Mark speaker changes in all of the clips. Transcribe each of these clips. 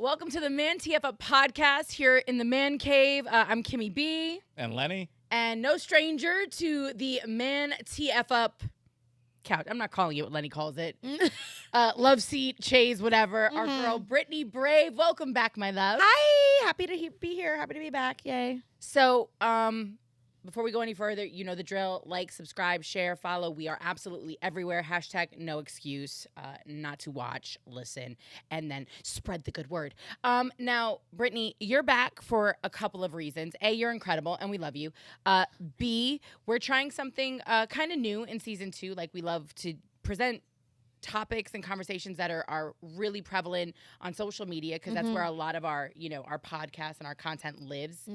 Speaker 1: Welcome to the ManTFUp Podcast here in the Man Cave. I'm KimmyB.
Speaker 2: And Lenny.
Speaker 1: And no stranger to the ManTFUp couch. I'm not calling it what Lenny calls it. Love seat, chaise, whatever. Our girl, Brittany Brave. Welcome back, my love.
Speaker 3: Hi. Happy to be here. Happy to be back. Yay.
Speaker 1: So, before we go any further, you know the drill. Like, subscribe, share, follow. We are absolutely everywhere. Hashtag no excuse not to watch, listen, and then spread the good word. Now, Brittany, you're back for a couple of reasons. A, you're incredible, and we love you. B, we're trying something kind of new in season 2. Like, we love to present topics and conversations that are really prevalent on social media because that's where a lot of our, our podcast and our content lives.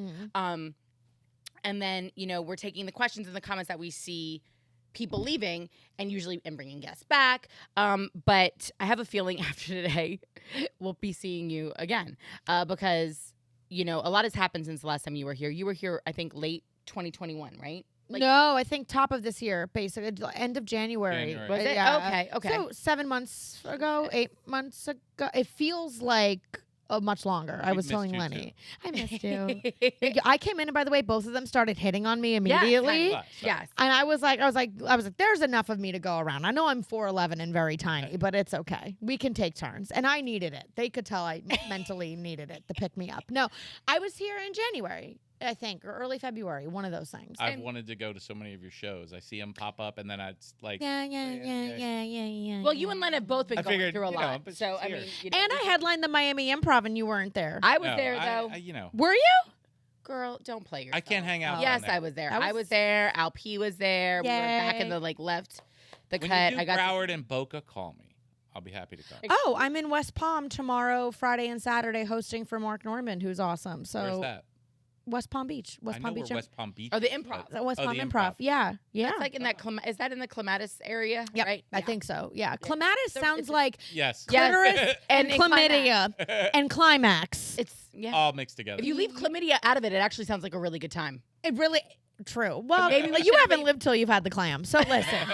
Speaker 1: And then, we're taking the questions and the comments that we see people leaving and bringing guests back. But I have a feeling after today, we'll be seeing you again because, a lot has happened since the last time you were here. You were here, I think, late 2021, right?
Speaker 3: No, I think top of this year, basically, end of January.
Speaker 1: Was it?
Speaker 3: Yeah.
Speaker 1: Okay.
Speaker 3: So 7 months ago, 8 months ago. It feels like much longer. I was telling Lenny. I missed you. I came in and by the way, both of them started hitting on me immediately.
Speaker 1: Yes.
Speaker 3: And I was like, there's enough of me to go around. I know I'm 4'11" and very tiny, but it's okay. We can take turns. And I needed it. They could tell I mentally needed it to pick me up. No, I was here in January, I think, or early February, one of those things.
Speaker 2: I've wanted to go to so many of your shows. I see them pop up, and then it's like...
Speaker 3: Yeah.
Speaker 1: Well, you and Len have both been going through a lot.
Speaker 2: But
Speaker 1: so, I
Speaker 2: here.
Speaker 1: mean...
Speaker 3: And I headlined the Miami Improv, and you weren't there.
Speaker 1: I was there, though.
Speaker 3: Were you?
Speaker 1: Girl, don't play yourself.
Speaker 2: I can't hang out.
Speaker 1: Yes, I was there. I was there. Al P was there.
Speaker 3: Yay.
Speaker 1: We were back in the left the
Speaker 2: when
Speaker 1: cut.
Speaker 2: You do Broward and Boca, call me. I'll be happy to come.
Speaker 3: Oh, I'm in West Palm tomorrow, Friday and Saturday, hosting for Mark Norman, who's awesome. So
Speaker 2: where's that?
Speaker 3: West Palm Beach.
Speaker 2: West Palm Beach.
Speaker 1: Oh, the Improv.
Speaker 3: West Palm Improv. Yeah.
Speaker 1: It's like in that. Is that in the Clematis area?
Speaker 3: Yep,
Speaker 1: Right.
Speaker 3: I think so. Yeah. Clematis sounds like
Speaker 2: Yes.
Speaker 3: clitoris and chlamydia
Speaker 1: climax.
Speaker 3: and climax.
Speaker 1: It's
Speaker 2: all mixed together.
Speaker 1: If you leave chlamydia out of it, it actually sounds like a really good time.
Speaker 3: It really true. Well,
Speaker 1: Maybe we
Speaker 3: you
Speaker 1: should
Speaker 3: haven't lived till you've had the clam. So listen,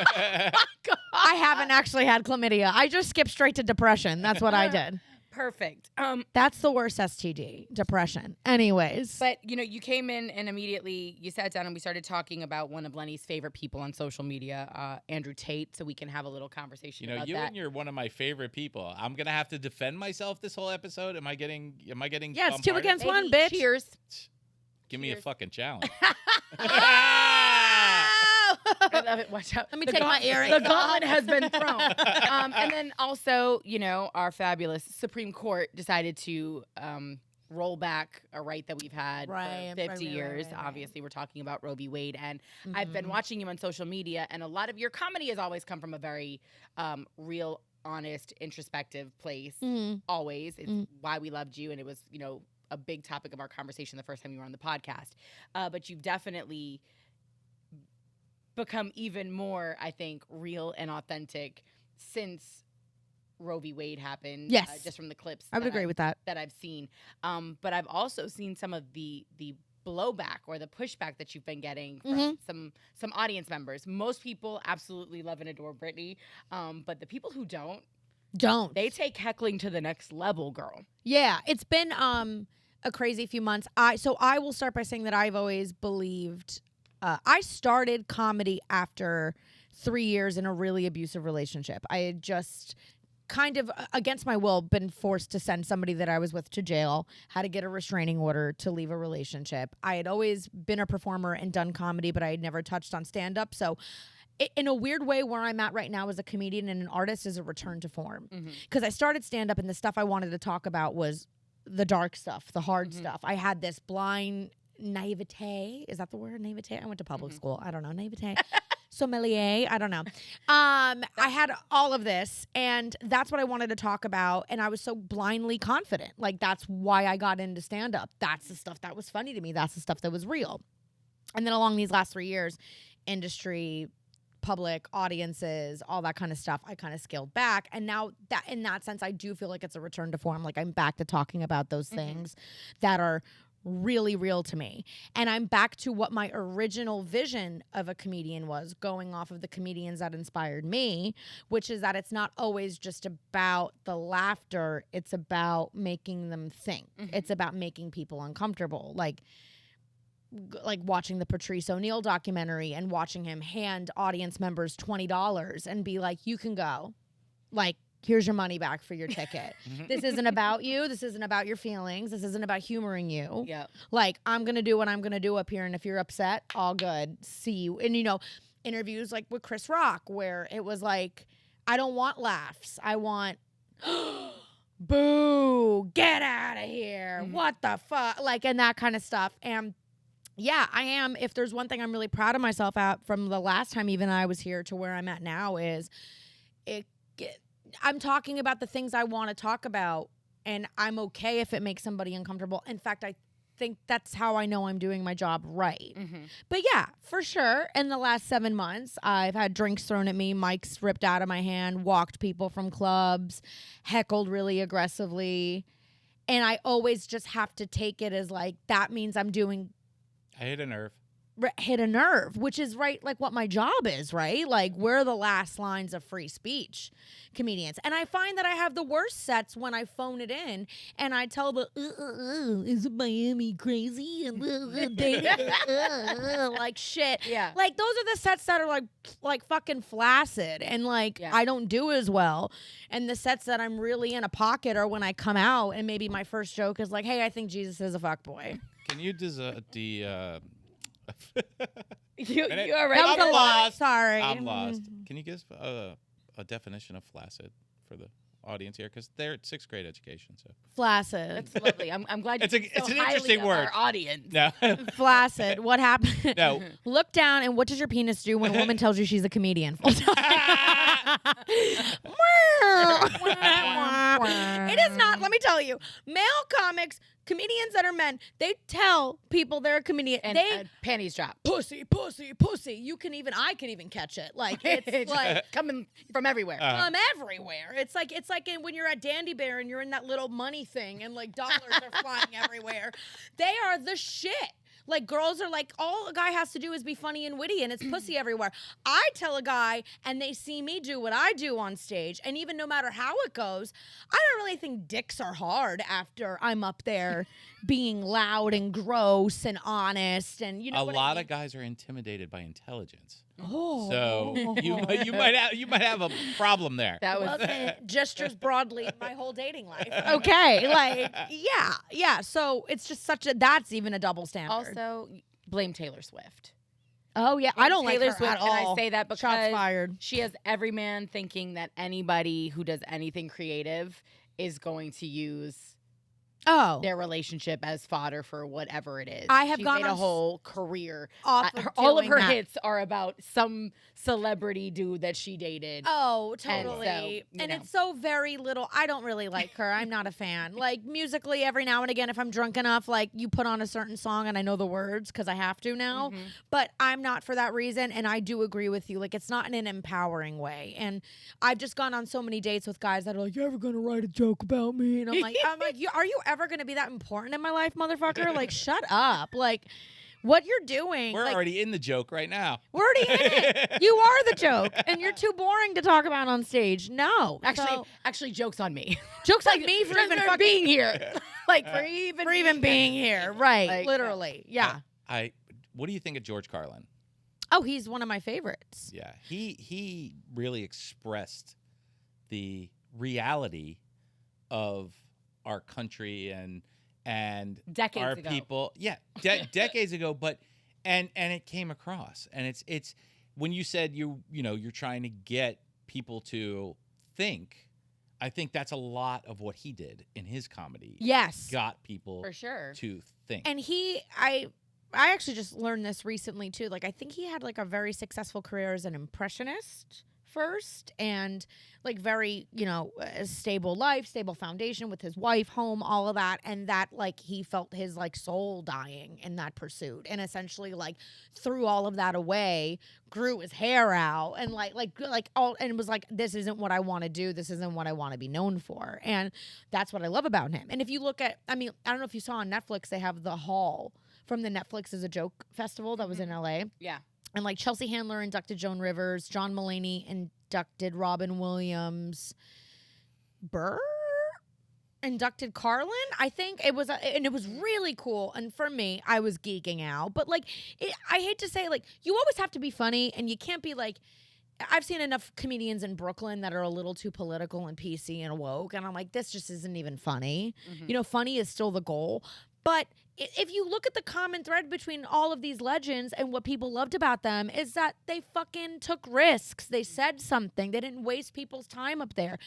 Speaker 3: I haven't actually had chlamydia. I just skipped straight to depression. That's what I did.
Speaker 1: Perfect.
Speaker 3: That's the worst STD, depression. Anyways.
Speaker 1: But, you came in and immediately you sat down and we started talking about one of Lenny's favorite people on social media, Andrew Tate, so we can have a little conversation about
Speaker 2: you
Speaker 1: that.
Speaker 2: and you're one of my favorite people. I'm going to have to defend myself this whole episode. Am I getting
Speaker 3: Yeah, it's 2
Speaker 2: bombarded?
Speaker 3: against 1, bitch.
Speaker 1: Cheers.
Speaker 2: Give me a fucking challenge.
Speaker 1: I love it. Watch out.
Speaker 3: Let me take my earrings
Speaker 1: The gauntlet has been thrown. And then also, our fabulous Supreme Court decided to roll back a right that we've had for 50 years. Right. Obviously, we're talking about Roe v. Wade. And I've been watching you on social media, and a lot of your comedy has always come from a very real, honest, introspective place. Always. It's why we loved you, and it was, a big topic of our conversation the first time you were on the podcast. But you've definitely become even more, I think, real and authentic since Roe v. Wade happened.
Speaker 3: Yes.
Speaker 1: Just from the clips.
Speaker 3: I would agree with that.
Speaker 1: That I've seen. But I've also seen some of the blowback or the pushback that you've been getting from some audience members. Most people absolutely love and adore Brittany. But the people who don't, they take heckling to the next level, girl.
Speaker 3: Yeah. It's been a crazy few months. I will start by saying that I've always believed I started comedy after 3 years in a really abusive relationship. I had just kind of, against my will, been forced to send somebody that I was with to jail, had to get a restraining order to leave a relationship. I had always been a performer and done comedy, but I had never touched on stand-up. So in a weird way, where I'm at right now as a comedian and an artist is a return to form. Because I started stand-up and the stuff I wanted to talk about was the dark stuff, the hard stuff. I had this blind naivete. Is that the word? Naivete? I went to public school. I don't know. Naivete. Sommelier. I don't know. I had all of this, and that's what I wanted to talk about, and I was so blindly confident. Like, that's why I got into stand-up. That's the stuff that was funny to me. That's the stuff that was real. And then along these last 3 years, industry, public, audiences, all that kind of stuff, I kind of scaled back. And now that in that sense, I do feel like it's a return to form. Like, I'm back to talking about those things that are really real to me. And I'm back to what my original vision of a comedian was, going off of the comedians that inspired me, which is that it's not always just about the laughter. It's about making them think. It's about making people uncomfortable. Like watching the Patrice O'Neill documentary and watching him hand audience members $20 and be like, you can go. Like, here's your money back for your ticket. This isn't about you. This isn't about your feelings. This isn't about humoring you.
Speaker 1: Yeah.
Speaker 3: Like, I'm going to do what I'm going to do up here. And if you're upset, all good. See you. And, you know, interviews like with Chris Rock, where it was like, I don't want laughs. I want, boo, get out of here. What the fuck? Like, and that kind of stuff. And yeah, I am. If there's one thing I'm really proud of myself at from the last time even I was here to where I'm at now is I'm talking about the things I want to talk about, and I'm okay if it makes somebody uncomfortable. In fact, I think that's how I know I'm doing my job right. But yeah, for sure, in the last 7 months, I've had drinks thrown at me, mics ripped out of my hand, walked people from clubs, heckled really aggressively, and I always just have to take it as like, that means I'm doing...
Speaker 2: I hit a nerve.
Speaker 3: Hit a nerve, which is right, like what my job is, right? Like, we're the last lines of free speech comedians. And I find that I have the worst sets when I phone it in and I tell the is Miami crazy and like shit.
Speaker 1: Yeah.
Speaker 3: Like, those are the sets that are like fucking flaccid and like I don't do as well. And the sets that I'm really in a pocket are when I come out and maybe my first joke is like, hey, I think Jesus is a fuckboy.
Speaker 2: Can you
Speaker 1: You
Speaker 2: That
Speaker 1: already.
Speaker 3: That was
Speaker 2: I'm
Speaker 3: a lot.
Speaker 2: lost.
Speaker 3: Sorry.
Speaker 2: I'm lost. Can you give a definition of flaccid for the audience here? Because they're at 6th grade education. So
Speaker 3: Flaccid.
Speaker 1: That's lovely. I'm glad
Speaker 2: It's
Speaker 1: you
Speaker 2: a-
Speaker 1: think
Speaker 2: it's
Speaker 1: so
Speaker 2: an
Speaker 1: highly
Speaker 2: interesting
Speaker 1: of
Speaker 2: word.
Speaker 1: our audience.
Speaker 2: no,
Speaker 3: Flaccid. What happened?
Speaker 2: no.
Speaker 3: Look down and what does your penis do when a woman tells you she's a comedian? Full time. It is not. Let me tell you, male comics, comedians that are men, they tell people they're a comedian.
Speaker 1: And
Speaker 3: They
Speaker 1: panties drop.
Speaker 3: pussy, pussy, pussy. I can even catch it. Like, it's like
Speaker 1: coming from everywhere.
Speaker 3: from everywhere. It's like when you're at Dandy Bear and you're in that little money thing and like dollars are flying everywhere. They are the shit. Like, girls are like, all a guy has to do is be funny and witty, and it's pussy everywhere. I tell a guy, and they see me do what I do on stage, and even no matter how it goes, I don't really think dicks are hard after I'm up there being loud and gross and honest, and you know
Speaker 2: A
Speaker 3: what
Speaker 2: lot
Speaker 3: I mean?
Speaker 2: of guys are intimidated by intelligence.
Speaker 3: Oh.
Speaker 2: So you might have a problem there.
Speaker 1: That was
Speaker 3: Okay, gestures broadly in my whole dating life. Okay, like, yeah. So it's just that's even a double standard.
Speaker 1: also blame Taylor Swift.
Speaker 3: Oh yeah, I don't
Speaker 1: Taylor
Speaker 3: like her
Speaker 1: Swift,
Speaker 3: at
Speaker 1: and
Speaker 3: all.
Speaker 1: I say that
Speaker 3: Shots
Speaker 1: because
Speaker 3: fired.
Speaker 1: she has every man thinking that anybody who does anything creative is going to use
Speaker 3: Oh,
Speaker 1: their relationship as fodder for whatever it is.
Speaker 3: I have
Speaker 1: She's
Speaker 3: gone
Speaker 1: made a
Speaker 3: on
Speaker 1: whole career.
Speaker 3: off of
Speaker 1: All of
Speaker 3: doing
Speaker 1: her
Speaker 3: that.
Speaker 1: hits are about some celebrity dude that she dated.
Speaker 3: Oh,
Speaker 1: And
Speaker 3: totally.
Speaker 1: so, you
Speaker 3: And
Speaker 1: know.
Speaker 3: it's so very little. I don't really like her. I'm not a fan. Like, musically, every now and again, if I'm drunk enough, like, you put on a certain song and I know the words because I have to now.
Speaker 1: Mhm.
Speaker 3: But I'm not for that reason. And I do agree with you. Like, it's not in an empowering way. And I've just gone on so many dates with guys that are like, you ever going to write a joke about me? And I'm like, are you ever going to be that important in my life, motherfucker? Like, shut up. Like, what you're doing.
Speaker 2: We're
Speaker 3: like,
Speaker 2: already in the joke right now.
Speaker 3: we're already in it. You are the joke, and you're too boring to talk about on stage. No,
Speaker 1: Actually, jokes on me.
Speaker 3: jokes like me for even fucking
Speaker 1: being here. Like for even
Speaker 3: being here, right?
Speaker 1: Like,
Speaker 3: literally, yeah.
Speaker 2: What do you think of George Carlin?
Speaker 3: Oh, he's one of my favorites.
Speaker 2: Yeah, he really expressed the reality of our country and
Speaker 1: Decades
Speaker 2: our
Speaker 1: ago.
Speaker 2: people. Yeah, decades ago. But and it came across, and it's when you said you're trying to get people to think. I think that's a lot of what he did in his comedy.
Speaker 3: Yes,
Speaker 2: Got people
Speaker 1: For sure.
Speaker 2: to think.
Speaker 3: and I actually just learned this recently too. Like, I think he had like a very successful career as an impressionist first, and like very, a stable life, stable foundation with his wife, home, all of that. And that like he felt his like soul dying in that pursuit, and essentially like threw all of that away, grew his hair out, and like all, and was like, this isn't what I want to do. This isn't what I want to be known for. And that's what I love about him. And if you look at, I don't know if you saw on Netflix, they have The Hall from the Netflix is a Joke festival that was in LA.
Speaker 1: Yeah.
Speaker 3: And like Chelsea Handler inducted Joan Rivers, John Mulaney inducted Robin Williams, Burr inducted Carlin. I think it was, and it was really cool. And for me, I was geeking out. But like, I hate to say, like, you always have to be funny, and you can't be like. I've seen enough comedians in Brooklyn that are a little too political and PC and woke, and I'm like, this just isn't even funny. Funny is still the goal. But if you look at the common thread between all of these legends and what people loved about them is that they fucking took risks. They said something. They didn't waste people's time up there.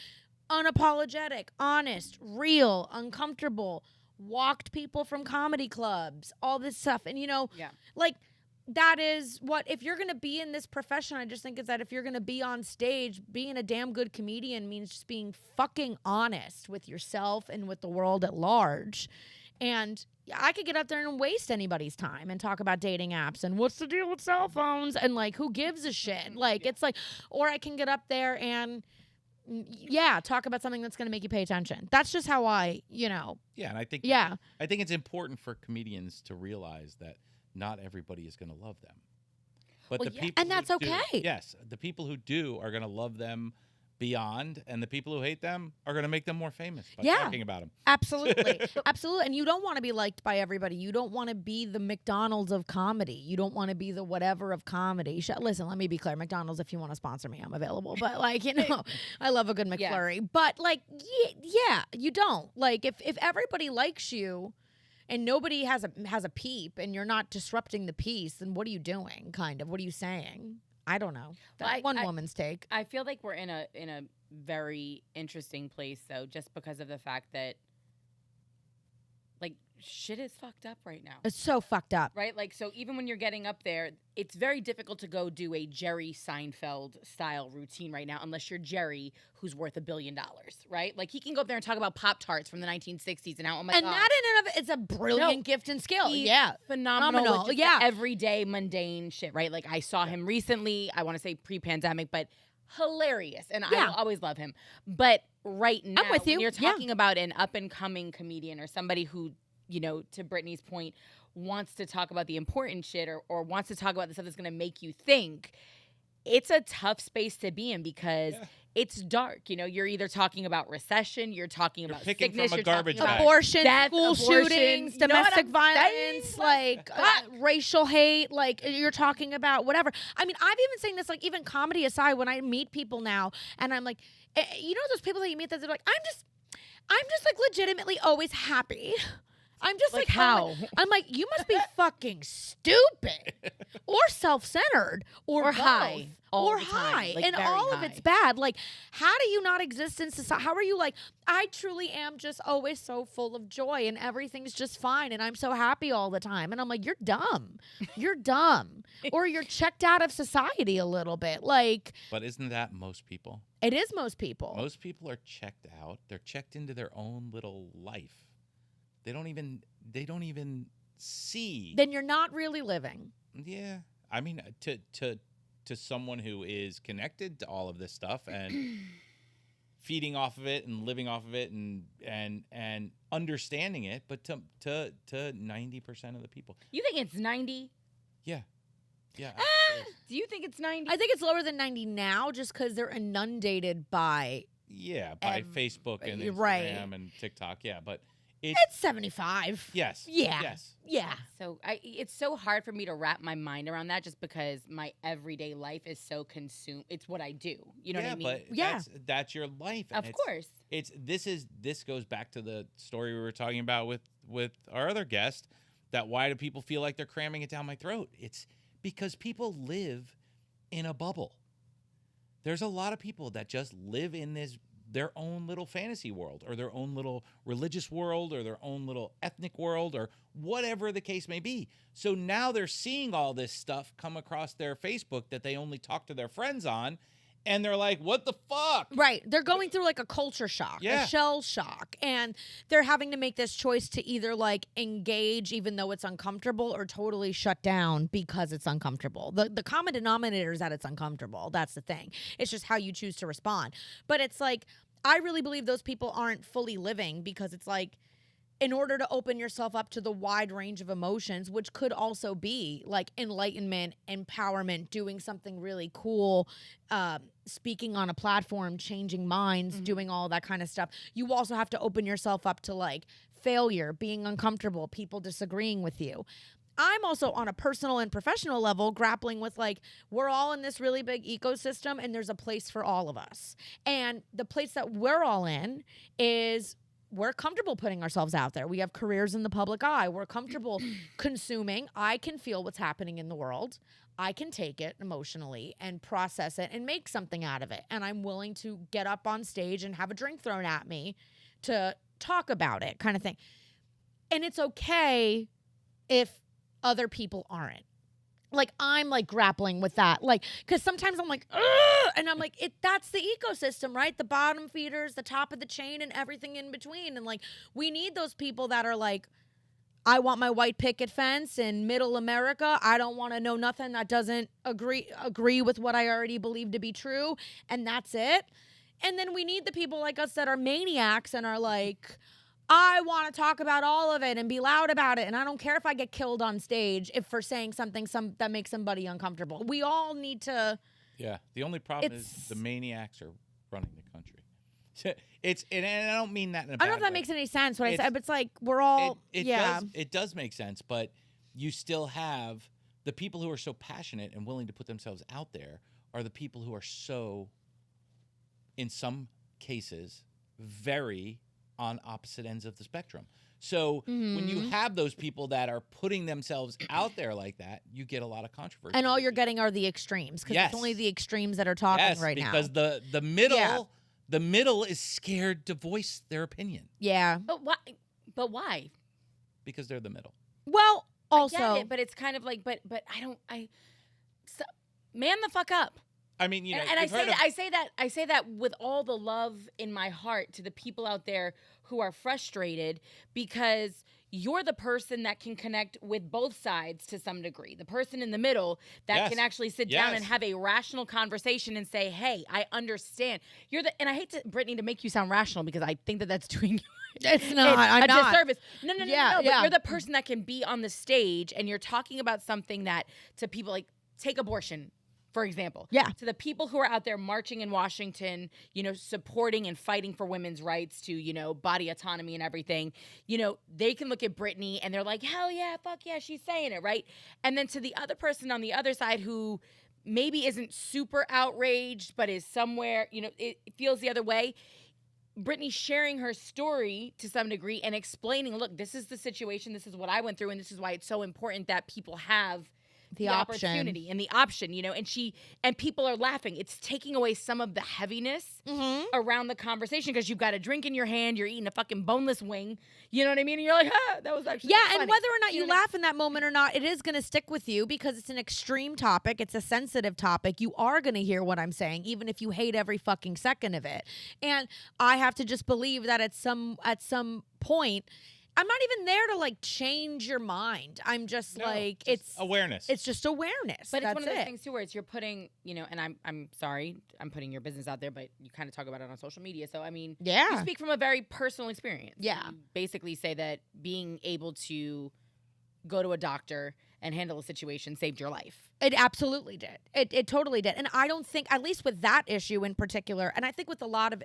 Speaker 3: Unapologetic, honest, real, uncomfortable, walked people from comedy clubs, all this stuff. And, like, that is what, if you're going to be in this profession, I just think is that if you're going to be on stage, being a damn good comedian means just being fucking honest with yourself and with the world at large. And I could get up there and waste anybody's time and talk about dating apps and what's the deal with cell phones and like, who gives a shit? Like, it's like, or I can get up there and talk about something that's going to make you pay attention. That's just how I,
Speaker 2: Yeah. And I think it's important for comedians to realize that not everybody is going to love them. But the people
Speaker 3: and that's okay.
Speaker 2: Yes. The people who do are going to love them beyond, and the people who hate them are going to make them more famous by talking about them.
Speaker 3: Absolutely. Absolutely. And you don't want to be liked by everybody. You don't want to be the McDonald's of comedy. You don't want to be the whatever of comedy. Listen, let me be clear. McDonald's, if you want to sponsor me, I'm available. But like, I love a good McFlurry. Yeah. But like, you don't. Like, if everybody likes you and nobody has a peep and you're not disrupting the peace, then what are you doing, kind of? What are you saying? I don't know. That's one woman's take.
Speaker 1: I feel like we're in a very interesting place, though, just because of the fact that, like, shit is fucked up right now.
Speaker 3: It's so fucked up.
Speaker 1: Right? Like, so even when you're getting up there, it's very difficult to go do a Jerry Seinfeld-style routine right now, unless you're Jerry, who's worth $1 billion, right? Like, he can go up there and talk about Pop-Tarts from the 1960s and how, oh my God.
Speaker 3: And that in and of it is a brilliant gift and skill.
Speaker 1: Phenomenal. With just everyday, mundane shit, right? Like, I saw him recently, I want to say pre-pandemic, but hilarious. And I will always love him. But right now,
Speaker 3: I'm with you.
Speaker 1: When you're talking about an up-and-coming comedian or somebody who, to Brittany's point, wants to talk about the important shit or wants to talk about the stuff that's going to make you think, it's a tough space to be in because it's dark. You're either talking about recession, you're talking about sickness,
Speaker 2: from a garbage bag.
Speaker 3: Abortion,
Speaker 1: death,
Speaker 3: school shootings, domestic violence, like racial hate, like you're talking about whatever. I mean, I've even seen this, like even comedy aside, when I meet people now and I'm like, those people that you meet that they're like, I'm just like legitimately always happy. I'm just like
Speaker 1: how?
Speaker 3: I'm like, you must be fucking stupid or self-centered or
Speaker 1: high.
Speaker 3: Or high.
Speaker 1: Like,
Speaker 3: and all of it's bad. Like, how do you not exist in society? How are you like, I truly am just always so full of joy and everything's just fine and I'm so happy all the time. And I'm like, you're dumb. You're dumb. Or you're checked out of society a little bit. Like,
Speaker 2: but isn't that most people?
Speaker 3: It is most people.
Speaker 2: Most people are checked out. They're checked into their own little life. They don't even see.
Speaker 3: Then you're not really living.
Speaker 2: Yeah. I mean, to someone who is connected to all of this stuff and feeding off of it and living off of it and understanding it, but to 90% of the people.
Speaker 1: You think it's 90?
Speaker 2: Yeah. Yeah.
Speaker 1: Do you think it's 90?
Speaker 3: I think it's lower than 90 now just because they're inundated by
Speaker 2: Facebook and Instagram and TikTok. Yeah, but
Speaker 3: it's 75.
Speaker 2: Yes.
Speaker 3: Yeah.
Speaker 2: Yes.
Speaker 3: Yeah.
Speaker 1: So it's so hard for me to wrap my mind around that just because my everyday life is so consumed. It's what I do. You know what I mean?
Speaker 2: But that's your life.
Speaker 1: Of course.
Speaker 2: This goes back to the story we were talking about with our other guest, that why do people feel like they're cramming it down my throat? It's because people live in a bubble. There's a lot of people that just live in their own little fantasy world or their own little religious world or their own little ethnic world or whatever the case may be. So now they're seeing all this stuff come across their Facebook that they only talk to their friends on, and they're like, what the fuck?
Speaker 3: Right. They're going through like a culture shock,
Speaker 2: Yeah.
Speaker 3: a shell shock. And they're having to make this choice to either like engage even though it's uncomfortable or totally shut down because it's uncomfortable. The common denominator is that it's uncomfortable. That's the thing. It's just how you choose to respond. But it's like, I really believe those people aren't fully living because it's like, in order to open yourself up to the wide range of emotions, which could also be like enlightenment, empowerment, doing something really cool, speaking on a platform, changing minds, doing all that kind of stuff. You also have to open yourself up to like failure, being uncomfortable, people disagreeing with you. I'm also on a personal and professional level grappling with like, we're all in this really big ecosystem and there's a place for all of us. And the place that we're all in is we're comfortable putting ourselves out there. We have careers in the public eye. We're comfortable consuming. I can feel what's happening in the world. I can take it emotionally and process it and make something out of it. And I'm willing to get up on stage and have a drink thrown at me to talk about it, kind of thing. And it's okay if other people aren't. Like, I'm like grappling with that. Like, because sometimes I'm like, ugh! And I'm like, that's the ecosystem, right? The bottom feeders, the top of the chain, and everything in between. And like, we need those people that are like, I want my white picket fence in middle America. I don't want to know nothing that doesn't agree with what I already believe to be true. And that's it. And then we need the people like us that are maniacs and are like, I want to talk about all of it and be loud about it. And I don't care if I get killed on stage if for saying something that makes somebody uncomfortable. We all need to.
Speaker 2: Yeah. The only problem is the maniacs are running the country. And I don't mean that in a bad
Speaker 3: I don't know if that
Speaker 2: way.
Speaker 3: makes any sense what I said, but it's like we're all.
Speaker 2: It does make sense, but you still have the people who are so passionate and willing to put themselves out there are the people who are so, in some cases, very on opposite ends of the spectrum. So when you have those people that are putting themselves out there like that, you get a lot of controversy.
Speaker 3: And all you're getting are the extremes because it's only the extremes that are talking right now.
Speaker 2: Because the middle is scared to voice their opinion.
Speaker 3: Yeah.
Speaker 1: But why?
Speaker 2: Because they're the middle.
Speaker 3: Well, also,
Speaker 1: I get it, but it's kind of like, but man the fuck up.
Speaker 2: I mean, you know,
Speaker 1: and I say that with all the love in my heart to the people out there who are frustrated because you're the person that can connect with both sides to some degree. The person in the middle that can actually sit down and have a rational conversation and say, "Hey, I understand." And I hate Brittany, to make you sound rational because I think that's doing you
Speaker 3: it's not. I'm not.
Speaker 1: disservice. No. But you're the person that can be on the stage and you're talking about something that to people like take abortion, for example.
Speaker 3: Yeah.
Speaker 1: To the people who are out there marching in Washington, you know, supporting and fighting for women's rights to, you know, body autonomy and everything, you know, they can look at Brittany and they're like, hell yeah, fuck yeah, she's saying it, right? And then to the other person on the other side who maybe isn't super outraged, but is somewhere, you know, it feels the other way. Brittany sharing her story to some degree and explaining, look, this is the situation, this is what I went through, and this is why it's so important that people have the opportunity and the option, you know, and people are laughing. It's taking away some of the heaviness around the conversation because you've got a drink in your hand, you're eating a fucking boneless wing, you know what I mean? And you're like, that was actually funny.
Speaker 3: And whether or not you laugh in that moment or not, it is going to stick with you because it's an extreme topic. It's a sensitive topic. You are going to hear what I'm saying, even if you hate every fucking second of it. And I have to just believe that at some point, I'm not even there to like change your mind. I'm just it's
Speaker 2: awareness.
Speaker 3: It's just awareness.
Speaker 1: But it's one of those things too where you're putting, you know, and I'm sorry, I'm putting your business out there, but you kind of talk about it on social media. So I mean, you speak from a very personal experience.
Speaker 3: Yeah.
Speaker 1: You basically say that being able to go to a doctor and handle a situation saved your life.
Speaker 3: It absolutely did. It totally did. And I don't think, at least with that issue in particular, and I think with a lot of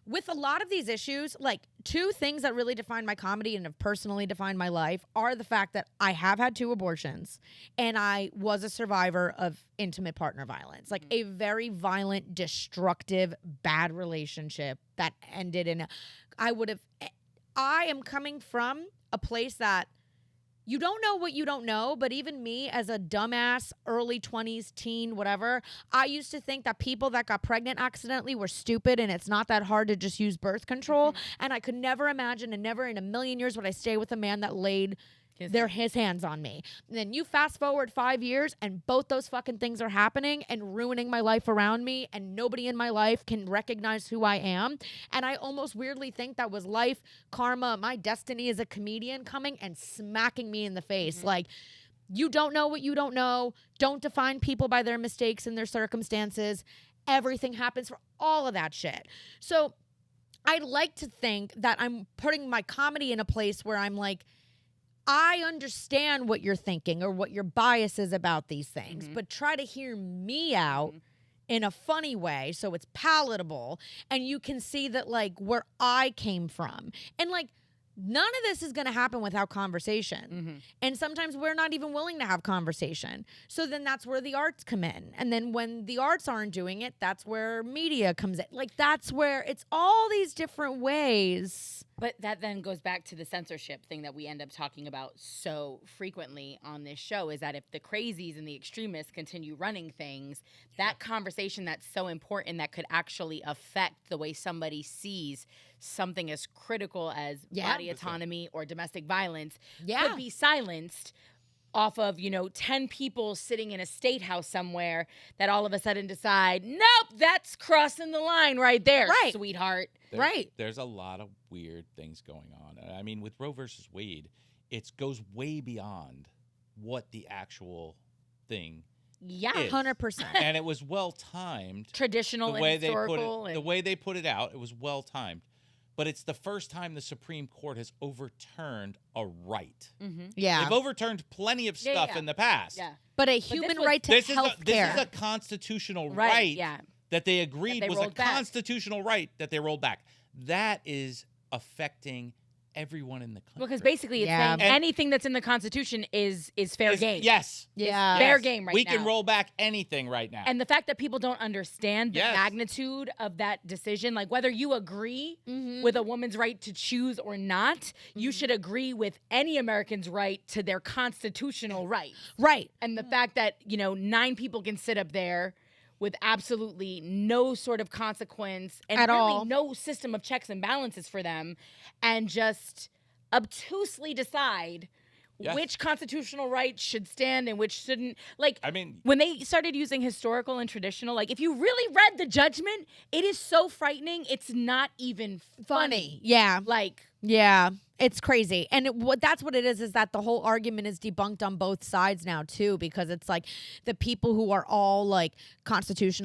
Speaker 3: with a lot of these issues, like two things that really define my comedy and have personally defined my life are the fact that I have had 2 abortions and I was a survivor of intimate partner violence, like a very violent, destructive, bad relationship that ended in I am coming from a place that you don't know what you don't know, but even me as a dumbass, early 20s, teen, whatever, I used to think that people that got pregnant accidentally were stupid and it's not that hard to just use birth control. And I could never imagine and never in a million years would I stay with a man that laid his hands on me. And then you fast forward 5 years and both those fucking things are happening and ruining my life around me, and nobody in my life can recognize who I am. And I almost weirdly think that was life, karma, my destiny as a comedian coming and smacking me in the face. Like, you don't know what you don't know. Don't define people by their mistakes and their circumstances. Everything happens for all of that shit. So I'd like to think that I'm putting my comedy in a place where I'm like, I understand what you're thinking or what your bias is about these things, but try to hear me out in a funny way so it's palatable and you can see that, like, where I came from. And, like, none of this is going to happen without conversation. And sometimes we're not even willing to have conversation. So then that's where the arts come in. And then when the arts aren't doing it, that's where media comes in. Like, that's where it's all these different ways.
Speaker 1: But that then goes back to the censorship thing that we end up talking about so frequently on this show, is that if the crazies and the extremists continue running things, that conversation that's so important that could actually affect the way somebody sees something as critical as body autonomy or domestic violence could be silenced off of, 10 people sitting in a state house somewhere that all of a sudden decide, nope, that's crossing the line right there, sweetheart.
Speaker 2: There's a lot of weird things going on. I mean, with Roe versus Wade, it goes way beyond what the actual thing is.
Speaker 3: 100%.
Speaker 2: And it was well timed.
Speaker 1: Traditional and historical.
Speaker 2: The way they put it out, it was well timed. But it's the first time the Supreme Court has overturned a right.
Speaker 3: Yeah.
Speaker 2: They've overturned plenty of stuff in the past.
Speaker 1: Yeah.
Speaker 3: But a human right to health care.
Speaker 2: This is a constitutional right that they agreed was a constitutional right that they rolled back. That is affecting everyone in the country.
Speaker 1: Because basically it's saying anything that's in the Constitution is fair game.
Speaker 2: Yes.
Speaker 3: Yeah.
Speaker 1: Fair game right now.
Speaker 2: We can roll back anything right now.
Speaker 1: And the fact that people don't understand the magnitude of that decision, like whether you agree with a woman's right to choose or not, you should agree with any American's right to their constitutional right.
Speaker 3: Right.
Speaker 1: And the fact that, 9 people can sit up there with absolutely no sort of consequence and
Speaker 3: at
Speaker 1: really
Speaker 3: all,
Speaker 1: no system of checks and balances for them, and just obtusely decide which constitutional rights should stand and which shouldn't. Like, I mean, when they started using historical and traditional, like, if you really read the judgment, it is so frightening. It's not even funny.
Speaker 3: Yeah.
Speaker 1: Like,
Speaker 3: yeah. It's crazy. And that's what it is that the whole argument is debunked on both sides now, too, because it's like the people who are all like constitution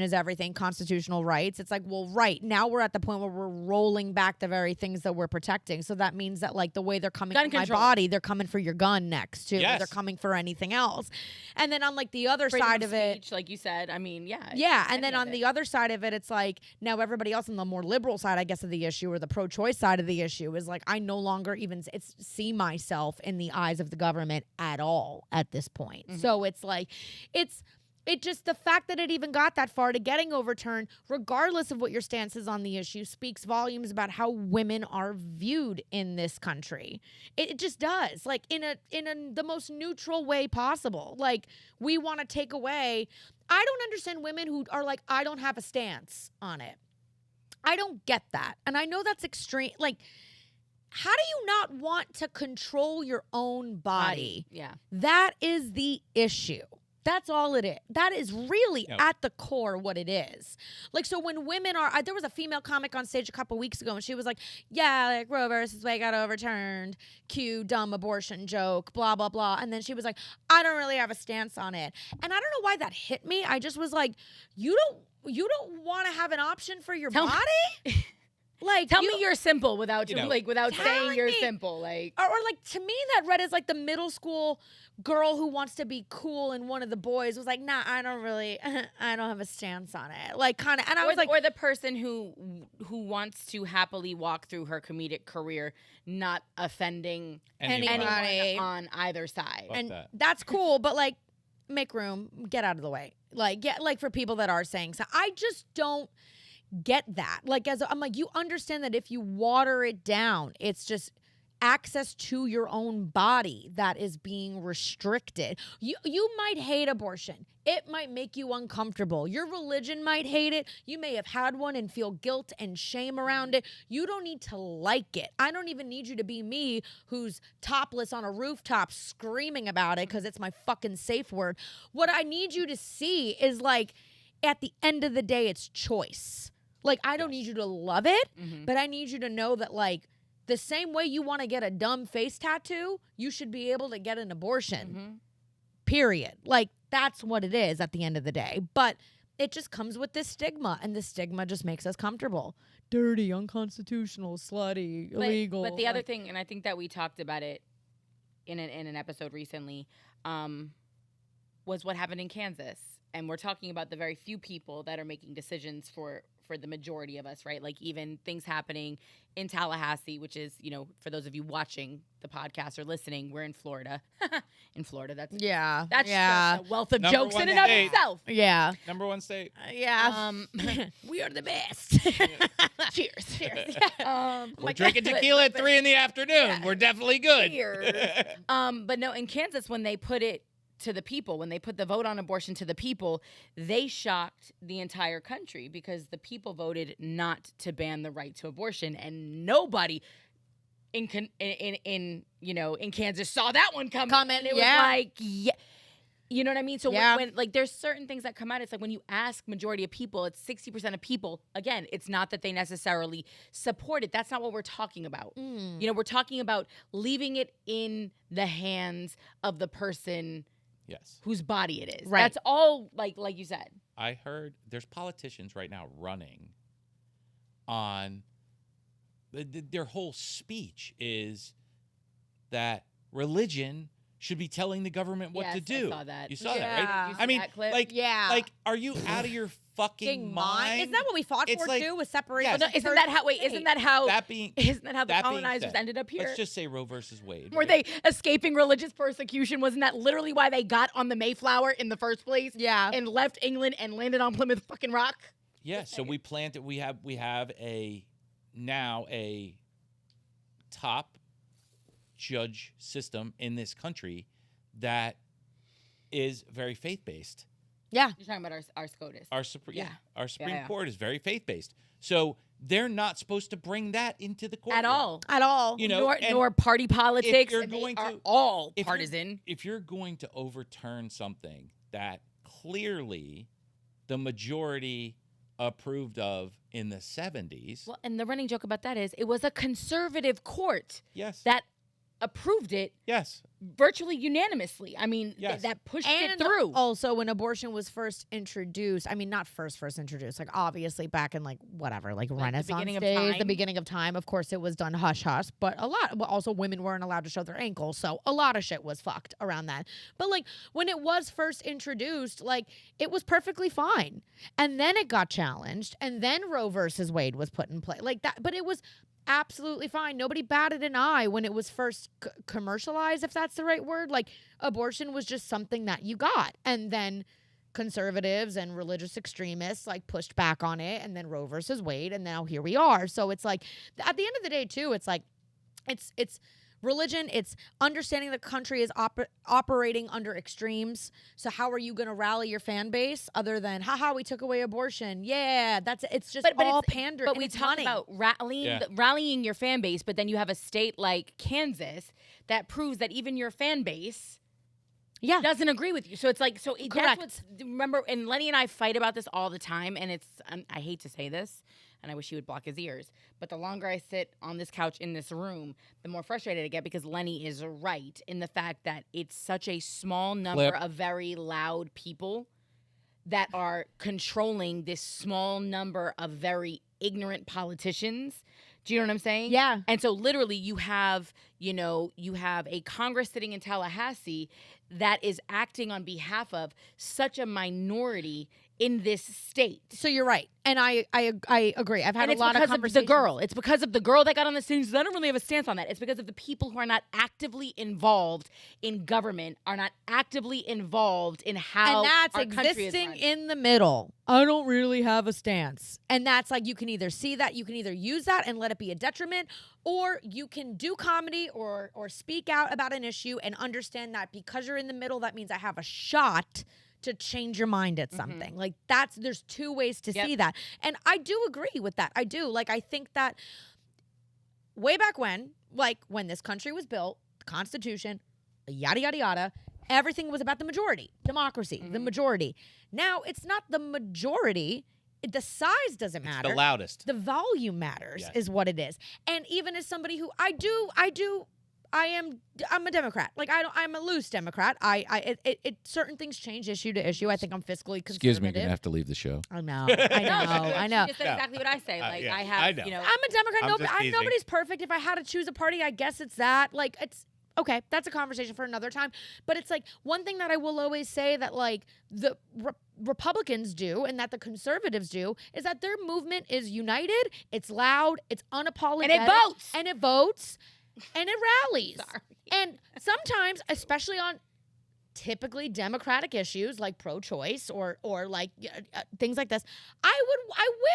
Speaker 3: is everything, constitutional rights. It's like, well, right. Now we're at the point where we're rolling back the very things that we're protecting. So that means that, like, the way they're coming for my body, they're coming for your gun next, too. Yes. They're coming for anything else. And then on, like, the other side of it,
Speaker 1: like you said, I mean,
Speaker 3: yeah. And then on the other side of it, it's like now everybody else on the more liberal side, I guess, of the issue, or the pro-choice side of the issue, is like, I no longer even see myself in the eyes of the government at all at this point. So it's like, it just, the fact that it even got that far to getting overturned, regardless of what your stance is on the issue, speaks volumes about how women are viewed in this country. It just does, like, in the most neutral way possible. Like, we want to take away. I don't understand women who are like, I don't have a stance on it. I don't get that. And I know that's extreme. Like, how do you not want to control your own body?
Speaker 1: Yeah.
Speaker 3: That is the issue. That's all it is. That is really at the core what it is. Like, so when women are, there was a female comic on stage a couple weeks ago, and she was like, yeah, like, Roe versus Wade got overturned, cue dumb abortion joke, blah, blah, blah. And then she was like, I don't really have a stance on it. And I don't know why that hit me. I just was like, you don't want to have an option for your body? Like,
Speaker 1: tell me you're simple without without saying you're simple, like,
Speaker 3: or like, to me that read as like the middle school girl who wants to be cool, and one of the boys was like, nah, I don't have a stance on it, like, kind of. And I was like,
Speaker 1: or the person who wants to happily walk through her comedic career not offending anyone on either side.
Speaker 3: And that's cool, but like, make room, get out of the way, like, for people that are saying so. I just don't get that. Like, I'm like, you understand that if you water it down, it's just access to your own body that is being restricted. You might hate abortion. It might make you uncomfortable. Your religion might hate it. You may have had one and feel guilt and shame around it. You don't need to like it. I don't even need you to be me who's topless on a rooftop screaming about it because it's my fucking safe word. What I need you to see is like, at the end of the day, it's choice. Like, I don't need you to love it, but I need you to know that, like, the same way you want to get a dumb face tattoo, you should be able to get an abortion. Period. Like, that's what it is at the end of the day. But it just comes with this stigma, and the stigma just makes us comfortable. Dirty, unconstitutional, slutty, illegal.
Speaker 1: But the other thing, and I think that we talked about it in an episode recently, was what happened in Kansas. And we're talking about the very few people that are making decisions for the majority of us, right? Like even things happening in Tallahassee, which is, you know, for those of you watching the podcast or listening, we're in Florida. In Florida, that's just a wealth of
Speaker 2: Number
Speaker 1: jokes
Speaker 2: one
Speaker 1: in and of
Speaker 2: state.
Speaker 1: itself.
Speaker 3: Yeah.
Speaker 2: Number one state.
Speaker 3: Yeah. We are the best.
Speaker 1: Cheers. Cheers.
Speaker 2: We're drinking tequila at 3 in the afternoon.
Speaker 1: Yeah.
Speaker 2: We're definitely good.
Speaker 1: Cheers. But no, in Kansas, when they put it to the people, when they put the vote on abortion to the people, they shocked the entire country because the people voted not to ban the right to abortion, and nobody in Kansas saw that one coming. It was like, yeah. You know what I mean? So when like there's certain things that come out, it's like when you ask majority of people, it's 60% of people. Again, it's not that they necessarily support it. That's not what we're talking about. You know, we're talking about leaving it in the hands of the person whose body it is.
Speaker 3: Right.
Speaker 1: That's all, like you said.
Speaker 2: I heard there's politicians right now running on their whole speech is that religion should be telling the government what to do.
Speaker 1: I saw that.
Speaker 2: You saw that, right?
Speaker 1: Did you see
Speaker 2: I mean,
Speaker 1: that clip?
Speaker 2: like, are you out of your fucking mind?
Speaker 3: Isn't that what we fought
Speaker 2: It's
Speaker 3: for
Speaker 2: like-
Speaker 3: too? Was separation?
Speaker 2: Yes.
Speaker 1: No, isn't that how
Speaker 2: That being
Speaker 1: the
Speaker 2: that being
Speaker 1: colonizers
Speaker 2: said,
Speaker 1: ended up here?
Speaker 2: Let's just say Roe versus Wade.
Speaker 1: Were
Speaker 2: right?
Speaker 1: they escaping religious persecution? Wasn't that literally why they got on the Mayflower in the first place?
Speaker 3: Yeah.
Speaker 1: And left England and landed on Plymouth fucking Rock?
Speaker 2: Yeah, so we planted. We have a top judge system in this country that is very faith-based.
Speaker 3: Yeah.
Speaker 1: You're talking about our SCOTUS.
Speaker 2: Our Supreme
Speaker 1: Yeah.
Speaker 2: Court is very faith-based. So they're not supposed to bring that into the court
Speaker 1: At all.
Speaker 2: You know,
Speaker 1: nor party politics.
Speaker 2: you're
Speaker 1: and they
Speaker 2: going
Speaker 1: are
Speaker 2: to-
Speaker 1: all
Speaker 2: if you're-
Speaker 1: partisan.
Speaker 2: If you're going to overturn something that clearly the majority approved of in the 70s,
Speaker 1: Well, and the running joke about that is it was a conservative court
Speaker 2: yes,
Speaker 1: that approved it
Speaker 2: yes,
Speaker 1: virtually unanimously. I mean,
Speaker 2: Yes.
Speaker 1: that pushed
Speaker 3: And
Speaker 1: it through.
Speaker 3: also, when abortion was first introduced, I mean, not first introduced, like obviously back in like whatever, like Renaissance
Speaker 1: beginning of
Speaker 3: days,
Speaker 1: time?
Speaker 3: the beginning of time. Of course, it was done hush hush, but also women weren't allowed to show their ankles, so a lot of shit was fucked around that. But like when it was first introduced, like it was perfectly fine, and then it got challenged, and then Roe versus Wade was put in play, like that. But it was absolutely fine. Nobody batted an eye when it was first commercialized, if that's the right word. Like abortion was just something that you got, and then conservatives and religious extremists like pushed back on it, and then Roe versus Wade, and now here we are. So it's like at the end of the day too, it's like it's religion, it's understanding the country is operating under extremes. So how are you going to rally your fan base other than haha, we took away abortion? Yeah, it's just all pander.
Speaker 1: But
Speaker 3: and
Speaker 1: we
Speaker 3: it's
Speaker 1: talk
Speaker 3: money.
Speaker 1: about rallying your fan base, but then you have a state like Kansas that proves that even your fan base doesn't agree with you. So it's like, that's
Speaker 3: Correct.
Speaker 1: what's, remember, and Lenny and I fight about this all the time, and it's, I hate to say this, and I wish he would block his ears, but the longer I sit on this couch in this room, the more frustrated I get, because Lenny is right in the fact that it's such a small number of very loud people that are controlling this small number of very ignorant politicians. Do you know what I'm saying?
Speaker 3: Yeah.
Speaker 1: And so literally you have a Congress sitting in Tallahassee that is acting on behalf of such a minority in this state.
Speaker 3: So you're right, and I agree. I've had
Speaker 1: And
Speaker 3: a lot of
Speaker 1: it's because
Speaker 3: conversations.
Speaker 1: of the girl. It's because of the girl that got on the stage. I don't really have a stance on that. It's because of the people who are not actively involved in government, are not actively involved in how
Speaker 3: and that's
Speaker 1: our country is
Speaker 3: existing
Speaker 1: run.
Speaker 3: in the middle. I don't really have a stance, and that's like you can either see that, you can either use that and let it be a detriment, or you can do comedy or speak out about an issue and understand that because you're in the middle, that means I have a shot to change your mind at something. Like there's two ways to see that. And I do agree with that. I do. Like, I think that way back when, like when this country was built, the Constitution, yada, yada, yada, everything was about the majority, democracy, the majority. Now it's not the majority. The size doesn't matter.
Speaker 2: The loudest.
Speaker 3: The volume matters is what it is. And even as somebody who I'm a Democrat. Like I'm a loose Democrat. Certain things change issue to issue. I think I'm fiscally conservative.
Speaker 2: Excuse me, you're gonna have to leave the show.
Speaker 3: I know. I know.
Speaker 1: She just said exactly what I say. Like
Speaker 2: yeah,
Speaker 1: I have,
Speaker 2: I know.
Speaker 1: you know.
Speaker 3: I'm a Democrat.
Speaker 2: I'm just teasing.
Speaker 3: Nobody's perfect. If I had to choose a party, I guess it's that. Like it's okay. That's a conversation for another time. But it's like one thing that I will always say that like the Republicans do and that the conservatives do is that their movement is united. It's loud. It's unapologetic.
Speaker 1: And it votes.
Speaker 3: And it votes. And it rallies.
Speaker 1: Sorry.
Speaker 3: And sometimes, especially on typically democratic issues like pro-choice or like things like this, I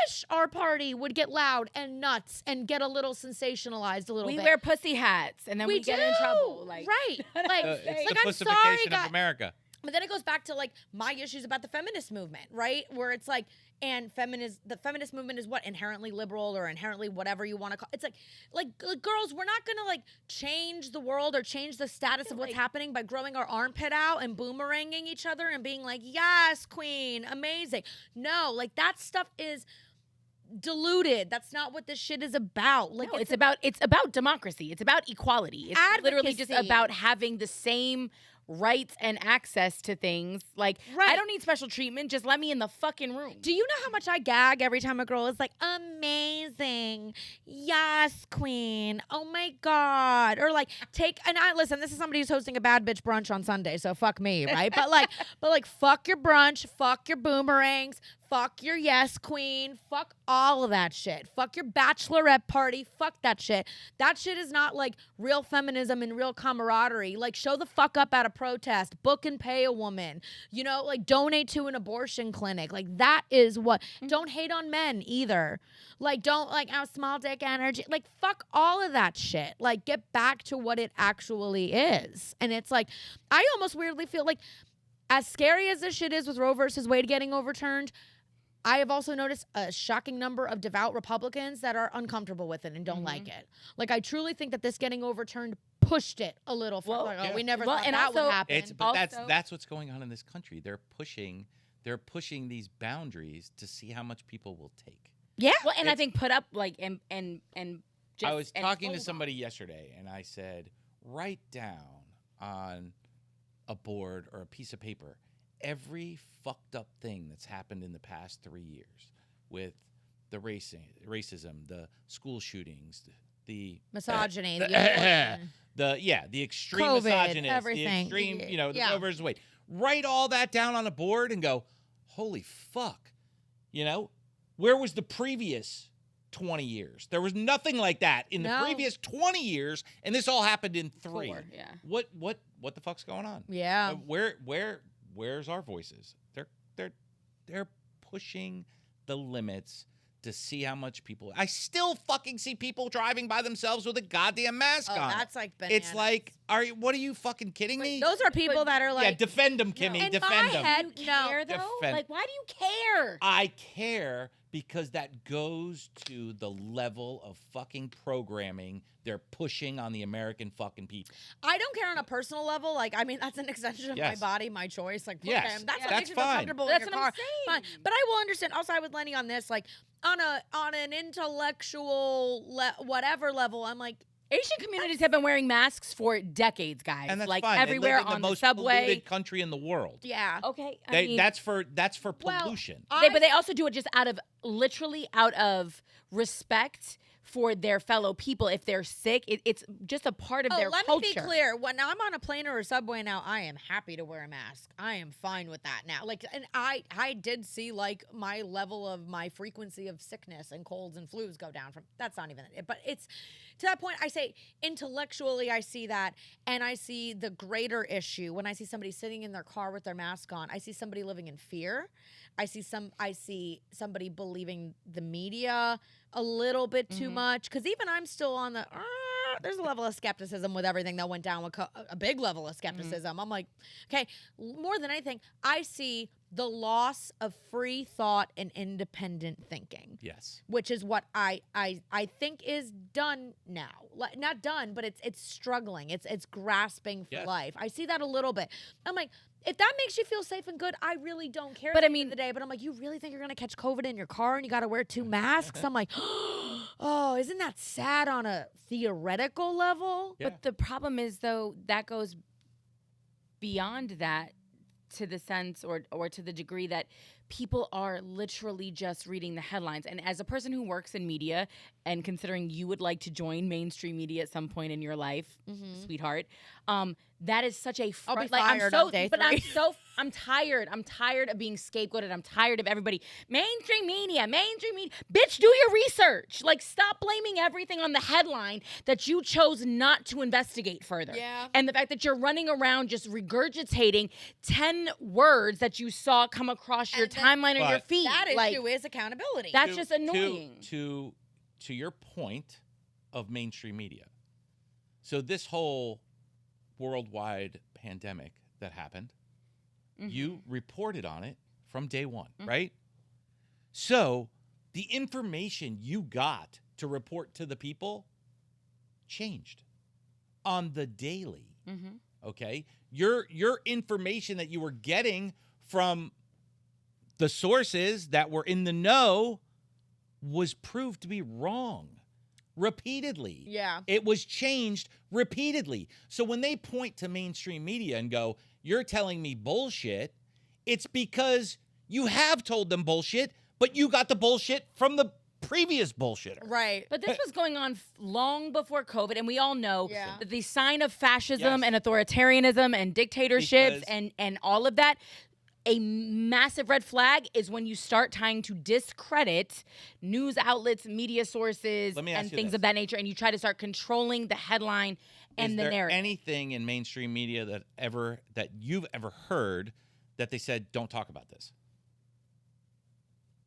Speaker 3: wish our party would get loud and nuts and get a little sensationalized a little
Speaker 1: We
Speaker 3: bit.
Speaker 1: wear pussy hats and then we get in trouble. Like
Speaker 3: right. Like,
Speaker 2: It's
Speaker 3: like
Speaker 2: the
Speaker 3: I'm sorry,
Speaker 2: pussification
Speaker 3: guys.
Speaker 2: of America.
Speaker 3: But then it goes back to like my issues about the feminist movement, right? Where it's like, and the feminist movement is what? Inherently liberal or inherently whatever you want to call it. It's like girls, we're not gonna like change the world or change the status of what's happening by growing our armpit out and boomeranging each other and being like, yes, queen, amazing. No, like that stuff is diluted. That's not what this shit is about. Like
Speaker 1: no, it's about democracy. It's about equality. It's literally just
Speaker 3: Advocacy.
Speaker 1: about having the same rights and access to things. Like I don't need special treatment. Just let me in the fucking room.
Speaker 3: Do you know how much I gag every time a girl is like, amazing, yes, queen, oh my God, or like listen, this is somebody who's hosting a bad bitch brunch on Sunday, so fuck me, right? but like fuck your brunch, fuck your boomerangs, fuck your yes queen, fuck all of that shit, fuck your bachelorette party, fuck that shit. That shit is not like real feminism and real camaraderie. Like show the fuck up at a protest, book and pay a woman, you know, like donate to an abortion clinic. Like that is what, don't hate on men either. Like don't like small dick energy, like fuck all of that shit. Like get back to what it actually is. And it's like, I almost weirdly feel like as scary as this shit is with Roe versus Wade getting overturned, I have also noticed a shocking number of devout Republicans that are uncomfortable with it and don't like it. Like, I truly think that this getting overturned pushed it a little further.
Speaker 1: Well,
Speaker 3: we never
Speaker 1: well,
Speaker 3: thought
Speaker 1: and
Speaker 3: that
Speaker 1: also-
Speaker 3: would happen.
Speaker 2: That's what's going on in this country. They're pushing these boundaries to see how much people will take.
Speaker 3: Yeah.
Speaker 1: Well, and I think put up like and just
Speaker 2: I was
Speaker 1: and
Speaker 2: talking to
Speaker 1: hold
Speaker 2: somebody yesterday, and I said, write down on a board or a piece of paper every fucked up thing that's happened in the past 3 years with the racism, the school shootings, the
Speaker 3: Misogyny.
Speaker 2: the extreme
Speaker 3: COVID,
Speaker 2: misogynist,
Speaker 3: everything.
Speaker 2: the extreme, the
Speaker 3: Yeah.
Speaker 2: Roe versus Wade. Write all that down on a board and go, holy fuck, where was the previous 20 years? There was nothing like that in the previous 20 years, and this all happened in 3.
Speaker 1: 4, yeah.
Speaker 2: What the fuck's going on?
Speaker 3: Yeah.
Speaker 2: Where's our voices? They're pushing the limits to see how much people. I still fucking see people driving by themselves with a goddamn mask on.
Speaker 3: That's like bananas.
Speaker 2: It's like, what are you fucking kidding me?
Speaker 3: Those are people that are like.
Speaker 2: Yeah, defend them, Kimmy.
Speaker 3: In
Speaker 2: defend
Speaker 3: my
Speaker 2: them.
Speaker 3: head,
Speaker 1: Do you care though?
Speaker 2: Defend-
Speaker 1: Like, why do you care?
Speaker 2: I care because that goes to the level of fucking programming they're pushing on the American fucking people.
Speaker 3: I don't care on a personal level. Like, I mean, that's an extension of my
Speaker 2: Yes.
Speaker 3: body, my choice. Like, fuck
Speaker 2: Yes.
Speaker 3: him. That's what
Speaker 2: That's
Speaker 3: makes me feel
Speaker 2: fine.
Speaker 3: comfortable
Speaker 1: That's
Speaker 3: in your
Speaker 1: what
Speaker 3: car.
Speaker 1: I'm saying.
Speaker 3: Fine. But I will understand. Also, I with Lenny on this, like, on an intellectual whatever level, I'm like,
Speaker 1: Asian communities have been wearing masks for decades, guys.
Speaker 2: And that's
Speaker 1: like
Speaker 2: fine.
Speaker 1: everywhere
Speaker 2: they live in
Speaker 1: on
Speaker 2: the most
Speaker 1: subway.
Speaker 2: polluted country in the world.
Speaker 3: yeah.
Speaker 1: Okay, I
Speaker 2: They,
Speaker 1: mean,
Speaker 2: that's for
Speaker 3: Well,
Speaker 2: pollution.
Speaker 1: but they also do it just out of respect for their fellow people. If they're sick, it's just a part of their
Speaker 3: let
Speaker 1: culture.
Speaker 3: me be clear. When I'm on a plane or a subway now, I am happy to wear a mask. I am fine with that now. Like, and I did see like my level of my frequency of sickness and colds and flus go down from. That's not even it, but it's to that point. I say intellectually, I see that, and I see the greater issue when I see somebody sitting in their car with their mask on. I see somebody living in fear. I see somebody believing the media a little bit too much, because even I'm still on the there's a level of skepticism with everything that went down with a big level of skepticism. I'm like, okay, more than anything, I see the loss of free thought and independent thinking.
Speaker 2: Yes.
Speaker 3: Which is what I think is done now. Not done, but it's struggling. It's grasping for life. I see that a little bit. I'm like, if that makes you feel safe and good, I really don't care.
Speaker 1: But
Speaker 3: at
Speaker 1: I mean,
Speaker 3: the end of the day, but I'm like, you really think you're gonna catch COVID in your car and you got to wear 2 masks? I'm like, oh, isn't that sad on a theoretical level?
Speaker 2: Yeah.
Speaker 1: But the problem is, though, that goes beyond that to the sense or to the degree that people are literally just reading the headlines. And as a person who works in media, and considering you would like to join mainstream media at some point in your life, sweetheart, that is such a
Speaker 3: I'll be fired on day 3.
Speaker 1: I'm tired. I'm tired of being scapegoated. I'm tired of everybody. Mainstream media. Bitch, do your research. Like, stop blaming everything on the headline that you chose not to investigate further.
Speaker 3: Yeah.
Speaker 1: And the fact that you're running around just regurgitating 10 words that you saw come across your timeline or your feed.
Speaker 3: That
Speaker 1: like,
Speaker 3: issue is accountability.
Speaker 1: that's just annoying.
Speaker 2: To your point of mainstream media. So this whole worldwide pandemic that happened, you reported on it from day one, right? So the information you got to report to the people changed on the daily. Okay? Your information that you were getting from the sources that were in the know was proved to be wrong repeatedly.
Speaker 3: Yeah.
Speaker 2: It was changed repeatedly. So when they point to mainstream media and go, you're telling me bullshit, it's because you have told them bullshit, but you got the bullshit from the previous bullshitter.
Speaker 3: Right.
Speaker 1: But this was going on long before COVID, and we all know
Speaker 3: Yeah.
Speaker 1: that the sign of fascism and authoritarianism and dictatorships and all of that, a massive red flag is when you start trying to discredit news outlets, media sources, and things of that nature, and you try to start controlling the headline and the narrative.
Speaker 2: Is there anything in mainstream media that you've ever heard that they said, don't talk about this?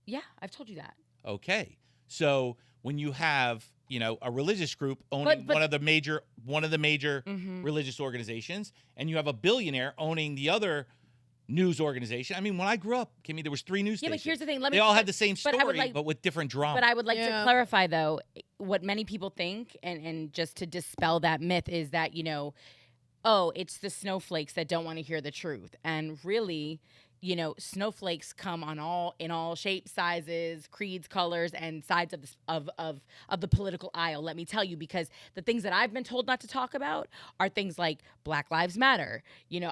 Speaker 1: Yeah, I've told you that.
Speaker 2: Okay. So when you have, a religious group owning one of the major religious organizations, and you have a billionaire owning the other news organization. I mean, when I grew up, Kimmy, there was 3 news stations.
Speaker 1: But here's the thing.
Speaker 2: They all had the same story, but with different drama.
Speaker 1: But I would like to clarify, though, what many people think, and just to dispel that myth, is that, it's the snowflakes that don't want to hear the truth. And really, snowflakes come in all shapes, sizes, creeds, colors, and sides of the political aisle. Let me tell you, because the things that I've been told not to talk about are things like Black Lives Matter.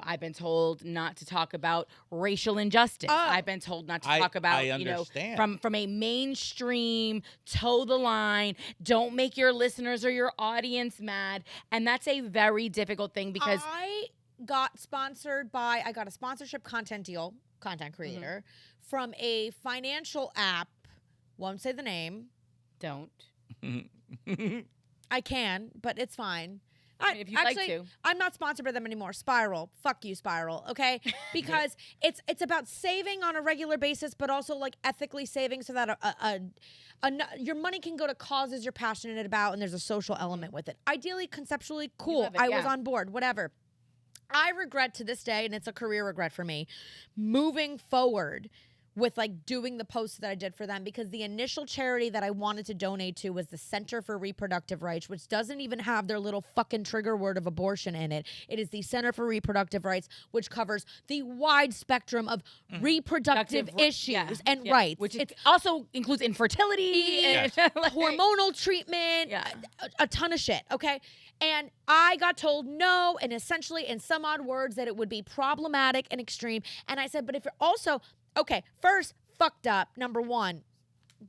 Speaker 1: I've been told not to talk about racial injustice. I've been told not to talk about, from a mainstream, toe the line, don't make your listeners or your audience mad. And that's a very difficult thing because
Speaker 3: I got a sponsorship content creator from a financial app. Won't say the name.
Speaker 1: Don't.
Speaker 3: I can, but it's fine.
Speaker 1: If you'd like to.
Speaker 3: I'm not sponsored by them anymore. Spiral. Fuck you, Spiral. Okay? Because it's about saving on a regular basis, but also like ethically saving so that your money can go to causes you're passionate about, and there's a social element with it. Ideally, conceptually, cool. I was on board. Whatever. I regret to this day, and it's a career regret for me, moving forward with like doing the posts that I did for them, because the initial charity that I wanted to donate to was the Center for Reproductive Rights, which doesn't even have their little fucking trigger word of abortion in it. It is the Center for Reproductive Rights, which covers the wide spectrum of reproductive issues and rights.
Speaker 1: Which also includes infertility, and
Speaker 3: hormonal treatment, a ton of shit, okay? And I got told no, and essentially in some odd words that it would be problematic and extreme. And I said, but if you're also, okay, first, fucked up, number one,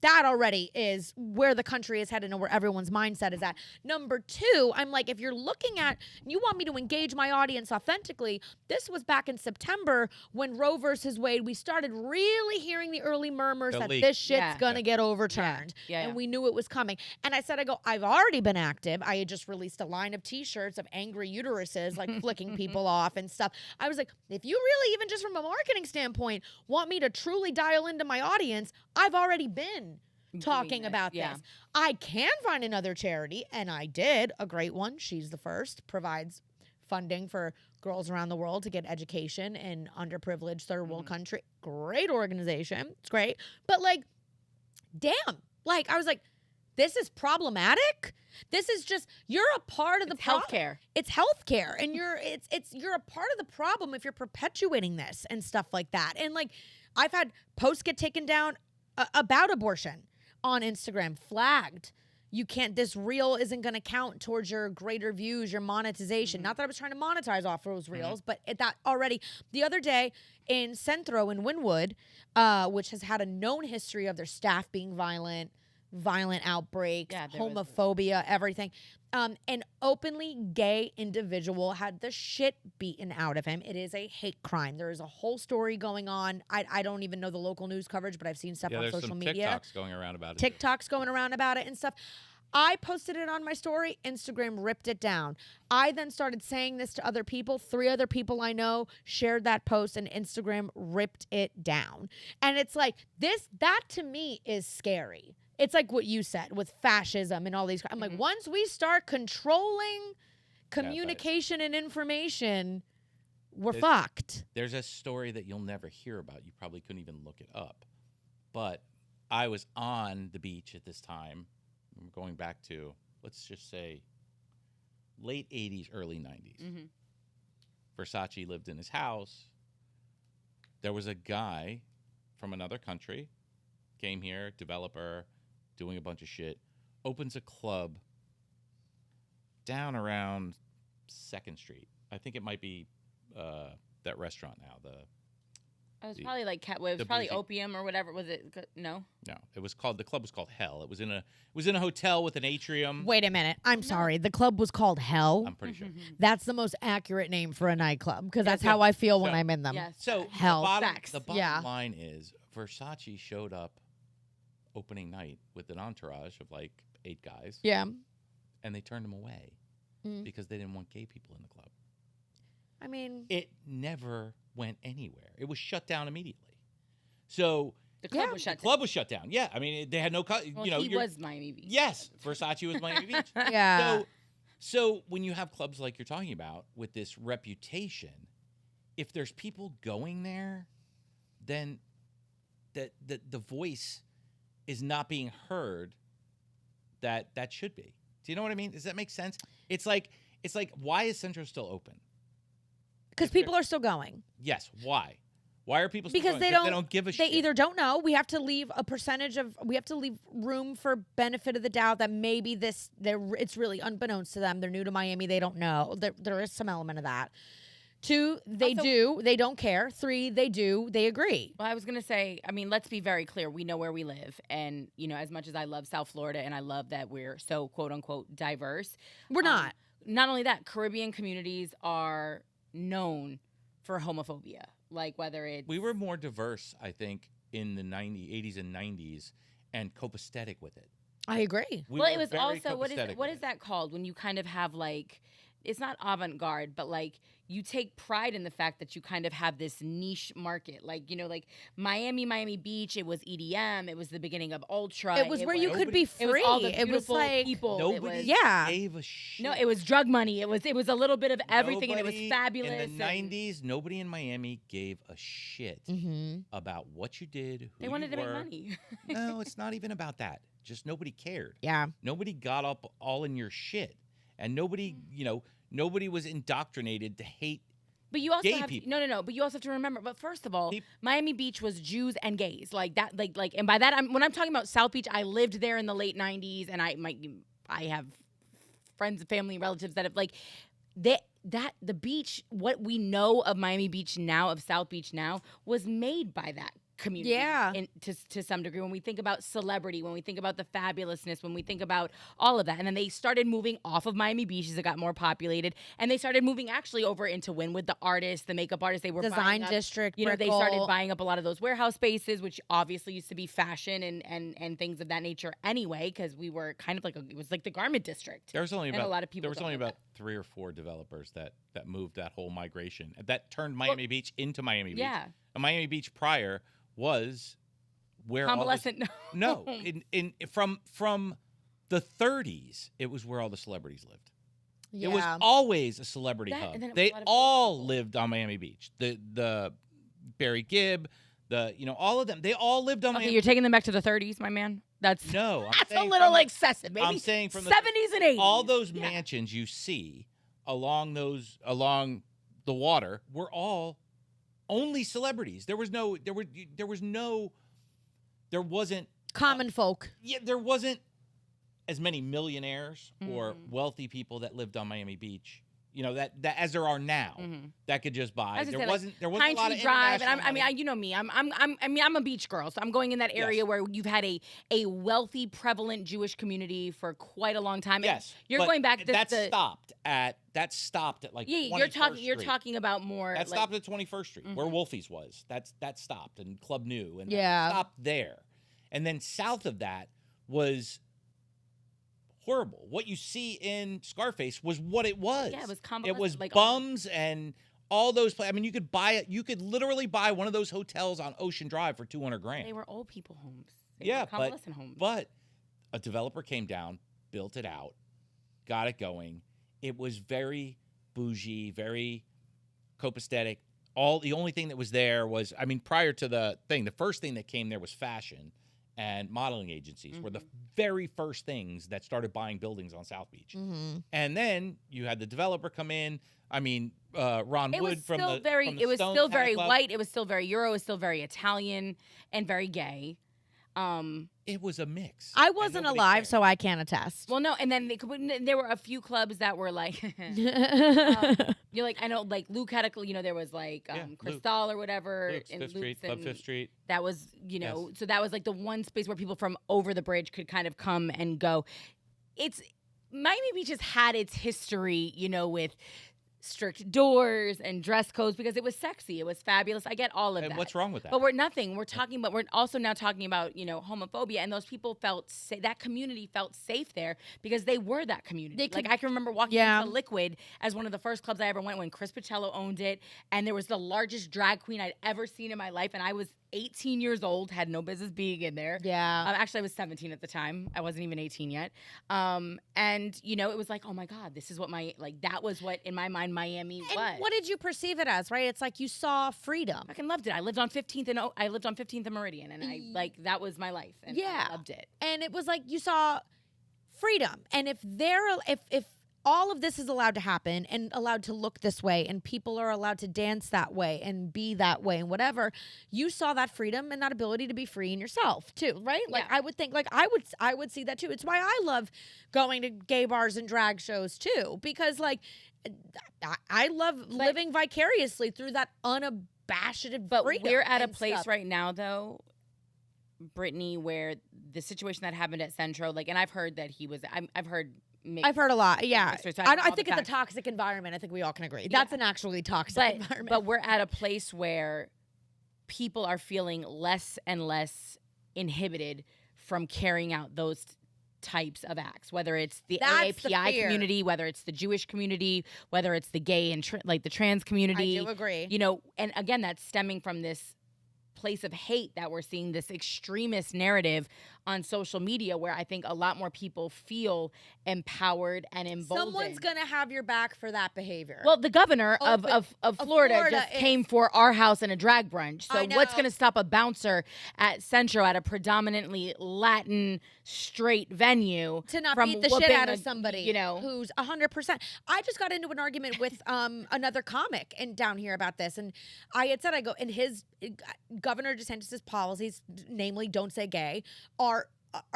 Speaker 3: that already is where the country is headed and where everyone's mindset is at. Number two, I'm like, if you're looking at, you want me to engage my audience authentically, this was back in September when Roe versus Wade, we started really hearing the early murmurs that this shit's going to get overturned. And we knew it was coming. And I said, I've already been active. I had just released a line of t-shirts of angry uteruses, like flicking people off and stuff. I was like, if you really, even just from a marketing standpoint, want me to truly dial into my audience, I've already been talking about this. I can find another charity, and I did, a great one. She's the First, provides funding for girls around the world to get education in underprivileged third world country. Great organization. It's great. But like, damn. Like, I was like, this is problematic. This is just, you're a part of the
Speaker 1: healthcare.
Speaker 3: It's healthcare. And you're a part of the problem if you're perpetuating this and stuff like that. And like, I've had posts get taken down about abortion on Instagram, flagged. You can't, this reel isn't going to count towards your greater views, your monetization. Not that I was trying to monetize off those reels, but that already, the other day in Centro in Wynwood, which has had a known history of their staff being violent outbreaks, homophobia, everything. An openly gay individual had the shit beaten out of him. It is a hate crime. There is a whole story going on. I don't even know the local news coverage, but I've seen stuff on social media.
Speaker 2: TikToks going around about it.
Speaker 3: TikToks going around about it and stuff. I posted it on my story. Instagram ripped it down. I then started saying this to other people. 3 other people I know shared that post, and Instagram ripped it down. And it's like, that to me is scary. It's like what you said with fascism and all these. I'm like, once we start controlling communication and information, we're fucked.
Speaker 2: There's a story that you'll never hear about. You probably couldn't even look it up. But I was on the beach at this time. I'm going back to, let's just say, late 80s, early 90s. Versace lived in his house. There was a guy from another country, came here, developer, doing a bunch of shit, opens a club down around 2nd Street. I think it might be that restaurant now.
Speaker 1: It was probably like it was probably Opium or whatever. Was it? No.
Speaker 2: No, the club was called Hell. It was in a hotel with an atrium.
Speaker 3: Wait a minute. I'm sorry. The club was called Hell.
Speaker 2: I'm pretty sure.
Speaker 3: That's the most accurate name for a nightclub, because that's how I feel when I'm in them.
Speaker 1: Yes.
Speaker 2: So
Speaker 3: Hell.
Speaker 2: The bottom line is Versace showed up opening night with an entourage of like 8 guys.
Speaker 3: Yeah.
Speaker 2: And they turned him away because they didn't want gay people in the club.
Speaker 3: I mean,
Speaker 2: it never went anywhere. It was shut down immediately. So
Speaker 1: the club was shut down.
Speaker 2: The club was shut down. Yeah, I mean, they had no.
Speaker 1: He was Miami Beach.
Speaker 2: Yes, Versace was Miami Beach.
Speaker 3: Yeah.
Speaker 2: So when you have clubs like you're talking about with this reputation, if there's people going there, then the voice is not being heard that should be. Do you know what I mean? Does that make sense? It's like why is Centro still open?
Speaker 3: Because people are still going.
Speaker 2: Yes. Why? Why are people still
Speaker 3: because
Speaker 2: going? They don't give a shit.
Speaker 3: They either don't know. We have to leave we have to leave room for benefit of the doubt that maybe it's really unbeknownst to them. They're new to Miami. They don't know. There is some element of that. 2, they don't care. 3, they do, they agree.
Speaker 1: Well, I was going to say, I mean, let's be very clear. We know where we live. And, as much as I love South Florida and I love that we're so quote unquote diverse.
Speaker 3: We're not.
Speaker 1: Not only that, Caribbean communities are known for homophobia. Like whether it's...
Speaker 2: We were more diverse, I think, in the 80s and 90s and copacetic with it.
Speaker 3: I agree.
Speaker 1: It was also, what is that called? When you kind of have like... It's not avant-garde, but like you take pride in the fact that you kind of have this niche market. Like, like Miami Beach, it was EDM. It was the beginning of Ultra.
Speaker 3: It was where you could be free.
Speaker 1: It was all the
Speaker 3: it was like
Speaker 1: people.
Speaker 2: Nobody gave a shit.
Speaker 1: No, it was drug money. It was a little bit of everything, and it was fabulous.
Speaker 2: In the 90s, nobody in Miami gave a shit about what you did, who
Speaker 1: they wanted
Speaker 2: you
Speaker 1: to
Speaker 2: were.
Speaker 1: make money.
Speaker 2: No, it's not even about that. Just nobody cared.
Speaker 3: Yeah.
Speaker 2: Nobody got up all in your shit. And nobody, nobody was indoctrinated to hate
Speaker 1: but you also
Speaker 2: gay
Speaker 1: have
Speaker 2: people.
Speaker 1: No. But you also have to remember. But first of all, Miami Beach was Jews and gays, like that. Like, and by that, when I'm talking about South Beach, I lived there in the late '90s, and I have friends and family and relatives that have like the beach. What we know of Miami Beach now, of South Beach now, was made by that community
Speaker 3: Yeah.
Speaker 1: to some degree. When we think about celebrity, when we think about the fabulousness, when we think about all of that. And then they started moving off of Miami Beach as it got more populated. And they started moving actually over into Wynwood, the artists, the makeup artists. They were
Speaker 3: Design
Speaker 1: buying up,
Speaker 3: District,
Speaker 1: you know, they started
Speaker 3: Brickell.
Speaker 1: buying up a lot of those warehouse spaces, which obviously used to be fashion and things of that nature anyway, because we were kind of like, it was like the garment district.
Speaker 2: There was only
Speaker 1: And
Speaker 2: about
Speaker 1: a lot of people
Speaker 2: there was
Speaker 1: don't
Speaker 2: only
Speaker 1: know
Speaker 2: about 3 or 4 developers that moved that whole migration that turned Miami Beach into Miami Beach.
Speaker 1: Yeah.
Speaker 2: And Miami Beach prior was where all this,
Speaker 1: Convalescent.
Speaker 2: no, from the 30s, it was where all the celebrities lived.
Speaker 3: Yeah.
Speaker 2: It was always a celebrity
Speaker 1: That-
Speaker 2: hub.
Speaker 1: and then it was
Speaker 2: They
Speaker 1: a lot of
Speaker 2: all
Speaker 1: people.
Speaker 2: lived on Miami Beach. The Barry Gibb, all of them. They all lived on
Speaker 1: Okay,
Speaker 2: Miami.
Speaker 1: you're taking them back to the 30s, my man. That's
Speaker 2: No, I'm
Speaker 1: that's a
Speaker 2: saying
Speaker 1: little
Speaker 2: from the-
Speaker 1: excessive. Maybe
Speaker 2: I'm saying from the
Speaker 1: 70s and 80s.
Speaker 2: all those
Speaker 1: Yeah.
Speaker 2: mansions you see along the water were all only celebrities. There wasn't
Speaker 3: Common folk.
Speaker 2: there wasn't as many millionaires or
Speaker 1: Mhm.
Speaker 2: wealthy people that lived on Miami Beach. You know that as there are now that could just buy.
Speaker 1: I was
Speaker 2: There
Speaker 1: gonna say,
Speaker 2: wasn't a
Speaker 1: Pine
Speaker 2: lot
Speaker 1: Tree
Speaker 2: of
Speaker 1: Drive, and
Speaker 2: international money.
Speaker 1: you know me. I'm a beach girl, so I'm going in that area
Speaker 2: Yes.
Speaker 1: where you've had a wealthy, prevalent Jewish community for quite a long time. And
Speaker 2: Yes,
Speaker 1: you're
Speaker 2: but
Speaker 1: going back.
Speaker 2: That stopped at like
Speaker 1: Yeah,
Speaker 2: 21st
Speaker 1: you're
Speaker 2: Street.
Speaker 1: talking about more.
Speaker 2: That
Speaker 1: like,
Speaker 2: stopped at 21st Street, where Wolfie's was. That stopped, and Club New, and
Speaker 3: Yeah.
Speaker 2: that stopped there. And then south of that was horrible. What you see in Scarface was what it was.
Speaker 1: Yeah, it was
Speaker 2: It
Speaker 1: convalescent,
Speaker 2: was
Speaker 1: like,
Speaker 2: bums and all those. I mean, you could buy it. You could literally buy one of those hotels on Ocean Drive for $200,000.
Speaker 1: They were old people homes. They
Speaker 2: Yeah,
Speaker 1: were convalescent homes.
Speaker 2: But a developer came down, built it out, got it going. It was very bougie, very copacetic. The only thing that was there was, I mean, prior to the first thing that came there was fashion and modeling agencies were the very first things that started buying buildings on South Beach.
Speaker 3: Mm-hmm.
Speaker 2: And then you had the developer come in. I mean, Ron
Speaker 1: It
Speaker 2: Wood
Speaker 1: was
Speaker 2: from
Speaker 1: still
Speaker 2: the
Speaker 1: very.
Speaker 2: from the
Speaker 1: It was
Speaker 2: Stone
Speaker 1: still
Speaker 2: Talent
Speaker 1: very
Speaker 2: Club.
Speaker 1: white. It was still very Euro. It was still very Italian and very gay.
Speaker 2: It was a mix.
Speaker 3: I
Speaker 2: and
Speaker 3: wasn't
Speaker 2: nobody
Speaker 3: alive,
Speaker 2: cared.
Speaker 3: so I can't attest.
Speaker 1: Well, no, and then there were a few clubs that were like, you're like, I know, like Luke had there was like
Speaker 2: Yeah, Luke.
Speaker 1: Crystal or whatever,
Speaker 2: Luke's
Speaker 1: in
Speaker 2: Fifth Street, Club
Speaker 1: and
Speaker 2: Fifth Street.
Speaker 1: that was, so that was like the one space where people from over the bridge could kind of come and go. Miami Beach has had its history, with strict doors and dress codes because it was sexy. It was fabulous. I get all of
Speaker 2: And
Speaker 1: that.
Speaker 2: what's wrong with that?
Speaker 1: But we're also now talking about, homophobia, and those people that community felt safe there because they were that community. I can remember walking into Liquid as one of the first clubs I ever went when Chris Pacello owned it, and there was the largest drag queen I'd ever seen in my life, and I was 18 years old, had no business being in there.
Speaker 3: Yeah.
Speaker 1: Actually, I was 17 at the time. I wasn't even 18 yet. And, it was like, oh my God, this is what that was what in my mind Miami was.
Speaker 3: And what did you perceive it as, right? It's like you saw freedom.
Speaker 1: I fucking loved it. I lived on 15th and Meridian, and that was my life. And
Speaker 3: Yeah.
Speaker 1: I loved it.
Speaker 3: And it was like you saw freedom. And if all of this is allowed to happen and allowed to look this way and people are allowed to dance that way and be that way and whatever, you saw that freedom and that ability to be free in yourself too, right? Like
Speaker 1: Yeah.
Speaker 3: I would think I would see that too. It's why I love going to gay bars and drag shows too, because I love living vicariously through that unabashed
Speaker 1: But
Speaker 3: freedom
Speaker 1: we're at a
Speaker 3: and
Speaker 1: place
Speaker 3: stuff.
Speaker 1: right now, though, Brittany, where the situation that happened at Centro, and I've heard that he was. I've heard a
Speaker 3: lot. Yeah.
Speaker 1: So
Speaker 3: I think it's a toxic environment. I think we all can agree. That's an actually toxic environment.
Speaker 1: But we're at a place where people are feeling less and less inhibited from carrying out those types of acts, whether it's the
Speaker 3: That's the
Speaker 1: AAPI
Speaker 3: fear.
Speaker 1: community, whether it's the Jewish community, whether it's the gay and the trans community.
Speaker 3: I do agree.
Speaker 1: And again, that's stemming from this place of hate that we're seeing, this extremist narrative on social media where I think a lot more people feel empowered and emboldened.
Speaker 3: Someone's going to have your back for that behavior.
Speaker 1: Well, the governor of Florida
Speaker 3: Florida
Speaker 1: just came for our house in a drag brunch. So
Speaker 3: I know.
Speaker 1: what's going to stop a bouncer at Centro at a predominantly Latin straight venue
Speaker 3: to not
Speaker 1: from
Speaker 3: beat the shit
Speaker 1: whooping
Speaker 3: out of somebody, who's 100%. I just got into an argument with another comic and down here about this, and I had said, in his Governor DeSantis's policies, namely "Don't Say Gay," are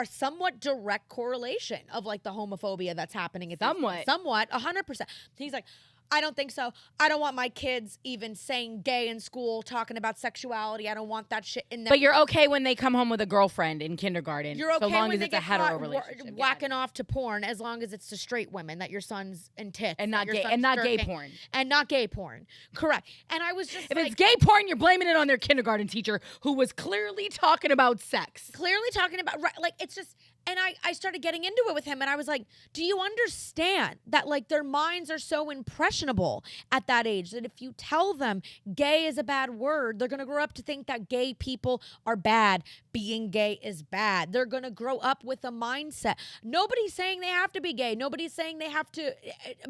Speaker 3: somewhat direct correlation of the homophobia that's happening at
Speaker 1: Somewhat.
Speaker 3: 100%. He's like, I don't think so. I don't want my kids even saying gay in school, talking about sexuality. I don't want that shit in there.
Speaker 1: But you're okay when they come home with a girlfriend in kindergarten.
Speaker 3: You're okay
Speaker 1: so long
Speaker 3: when
Speaker 1: as
Speaker 3: they
Speaker 1: it's a
Speaker 3: get
Speaker 1: hetero
Speaker 3: caught
Speaker 1: relationship.
Speaker 3: whacking off to porn, as long as it's to straight women that your son's in tits
Speaker 1: And not
Speaker 3: that your
Speaker 1: gay
Speaker 3: son's
Speaker 1: and not gay
Speaker 3: jerking,
Speaker 1: porn.
Speaker 3: and not gay porn. Correct. And I was just
Speaker 1: If
Speaker 3: like,
Speaker 1: it's gay porn, you're blaming it on their kindergarten teacher who was clearly talking about sex.
Speaker 3: clearly talking about like it's just. And I started getting into it with him, and I was like, do you understand that, like, their minds are so impressionable at that age that if you tell them gay is a bad word, they're going to grow up to think that gay people are bad. Being gay is bad. They're going to grow up with a mindset. Nobody's saying they have to be gay. Nobody's saying they have to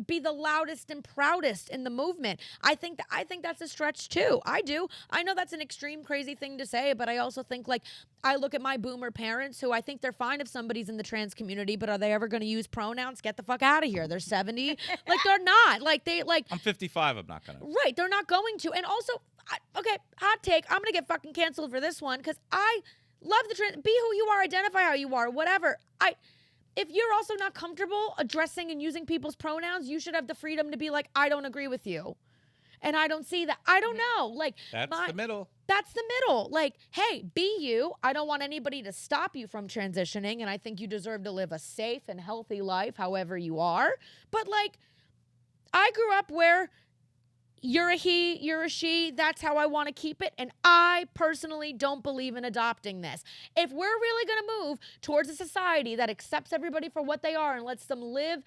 Speaker 3: be the loudest and proudest in the movement. I think that's a stretch, too. I do. I know that's an extreme, crazy thing to say, but I also think, like, I look at my boomer parents who I think they're fine if somebody's in the trans community, but are they ever going to use pronouns? Get the fuck out of here. They're 70. Like, they're not. Like,
Speaker 2: I'm 55. I'm not going to.
Speaker 3: Right. They're not going to. And also, okay, hot take. I'm going to get fucking canceled for this one because I love the trans. Be who you are. Identify how you are. Whatever. If you're also not comfortable addressing and using people's pronouns, you should have the freedom to be like, I don't agree with you. And I don't see that. I don't know. Like,
Speaker 2: That's the middle.
Speaker 3: That's the middle. Like, hey, be you. I don't want anybody to stop you from transitioning. And I think you deserve to live a safe and healthy life, however you are. But, like, I grew up where you're a he, you're a she. That's how I want to keep it. And I personally don't believe in adopting this. If we're really going to move towards a society that accepts everybody for what they are and lets them live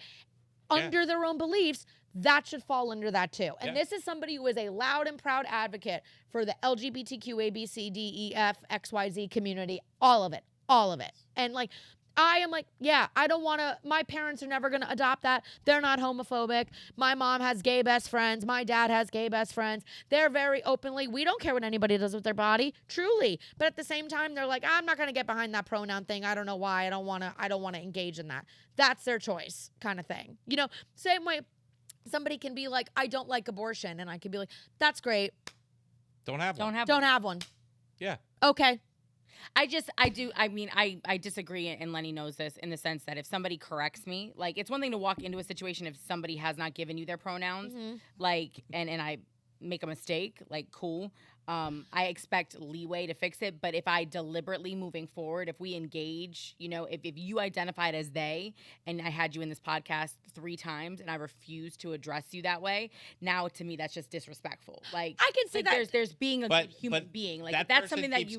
Speaker 3: under their own beliefs, that should fall under that too. And this is somebody who is a loud and proud advocate for the LGBTQ, A, B, C, D, E, F, X, Y, Z community. All of it. All of it. And like, I am like, yeah, I don't want to, my parents are never going to adopt that. They're not homophobic. My mom has gay best friends. My dad has gay best friends. They're very openly, we don't care what anybody does with their body, truly. But at the same time, they're like, I'm not going to get behind that pronoun thing. I don't know why. I don't want to engage in that. That's their choice kind of thing. You know, same way somebody can be like, I don't like abortion. And I can be like, that's great.
Speaker 2: Don't have one.
Speaker 3: Don't have one.
Speaker 2: Yeah.
Speaker 3: Okay.
Speaker 1: I disagree, and Lenny knows this in the sense that if somebody corrects me, like, it's one thing to walk into a situation if somebody has not given you their pronouns, like, and I make a mistake, like, cool. I expect leeway to fix it, but if I deliberately moving forward, if we engage, you know, if you identified as they, and I had you in this podcast 3 times and I refuse to address you that way, now to me that's just disrespectful. Like,
Speaker 3: I can see
Speaker 1: like
Speaker 3: that
Speaker 1: there's being a good human being. Like, if that's something that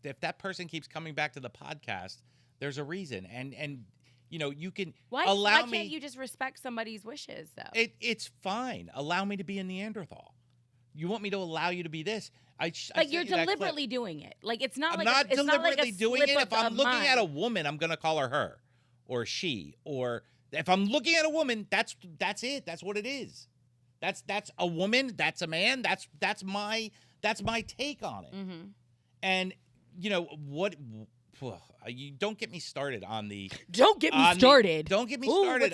Speaker 2: if that person keeps coming back to the podcast, there's a reason. And you know, you can
Speaker 1: why can't you just respect somebody's wishes though?
Speaker 2: It's fine. Allow me to be a Neanderthal. You want me to allow you to be this?
Speaker 1: Like, you're deliberately doing it. Like, it's not
Speaker 2: I'm
Speaker 1: like
Speaker 2: not
Speaker 1: it's
Speaker 2: deliberately
Speaker 1: not like a
Speaker 2: doing
Speaker 1: slip
Speaker 2: it. If I'm looking
Speaker 1: mind.
Speaker 2: at a woman, I'm gonna call her or she. Or if I'm looking at a woman, that's it. That's what it is. That's a woman. That's a man. That's my take on it.
Speaker 1: Mm-hmm.
Speaker 2: And you know what? You don't get me started on the.
Speaker 1: Don't get me started.
Speaker 2: Don't get me started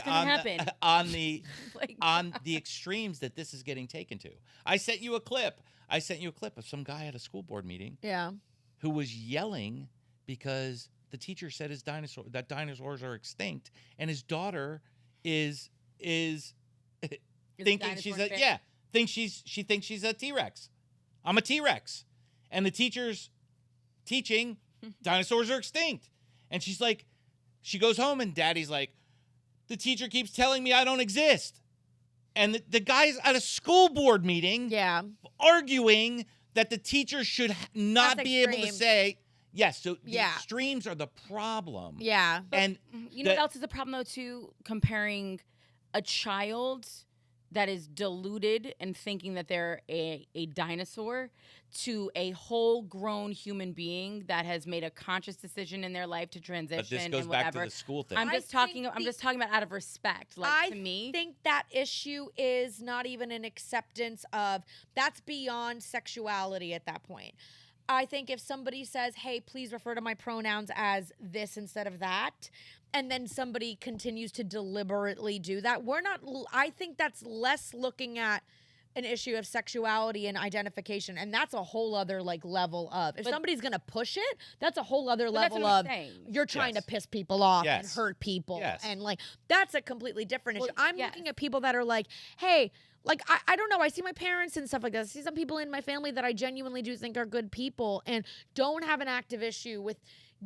Speaker 2: on the extremes that this is getting taken to. I sent you a clip of some guy at a school board meeting.
Speaker 3: Yeah.
Speaker 2: Who was yelling because the teacher said that dinosaurs are extinct, and his daughter is thinking she thinks she's a T-Rex. I'm a T-Rex, and the teacher's teaching dinosaurs are extinct, and she's like, she goes home and daddy's like, the teacher keeps telling me I don't exist, and the guy's at a school board meeting, arguing that the teacher should not be able to say yes. So the extremes are the problem.
Speaker 3: Yeah,
Speaker 1: and you know what else is the problem though too? Comparing a child that is deluded and thinking that they're a dinosaur to a whole grown human being that has made a conscious decision in their life to transition. But
Speaker 2: this goes
Speaker 1: and whatever.
Speaker 2: Back to the school thing.
Speaker 1: I'm just talking about out of respect. Like, to me,
Speaker 3: I think that issue is not even an acceptance of, that's beyond sexuality at that point. I think if somebody says, hey, please refer to my pronouns as this instead of that, and then somebody continues to deliberately do that, I think that's less looking at an issue of sexuality and identification, and that's a whole other like level of if somebody's gonna push it, that's a whole other level of you're trying to piss people off and hurt people, and like that's a completely different issue. I'm looking at people that are like, hey, like I don't know, I see my parents and stuff like that. I see some people in my family that I genuinely do think are good people and don't have an active issue with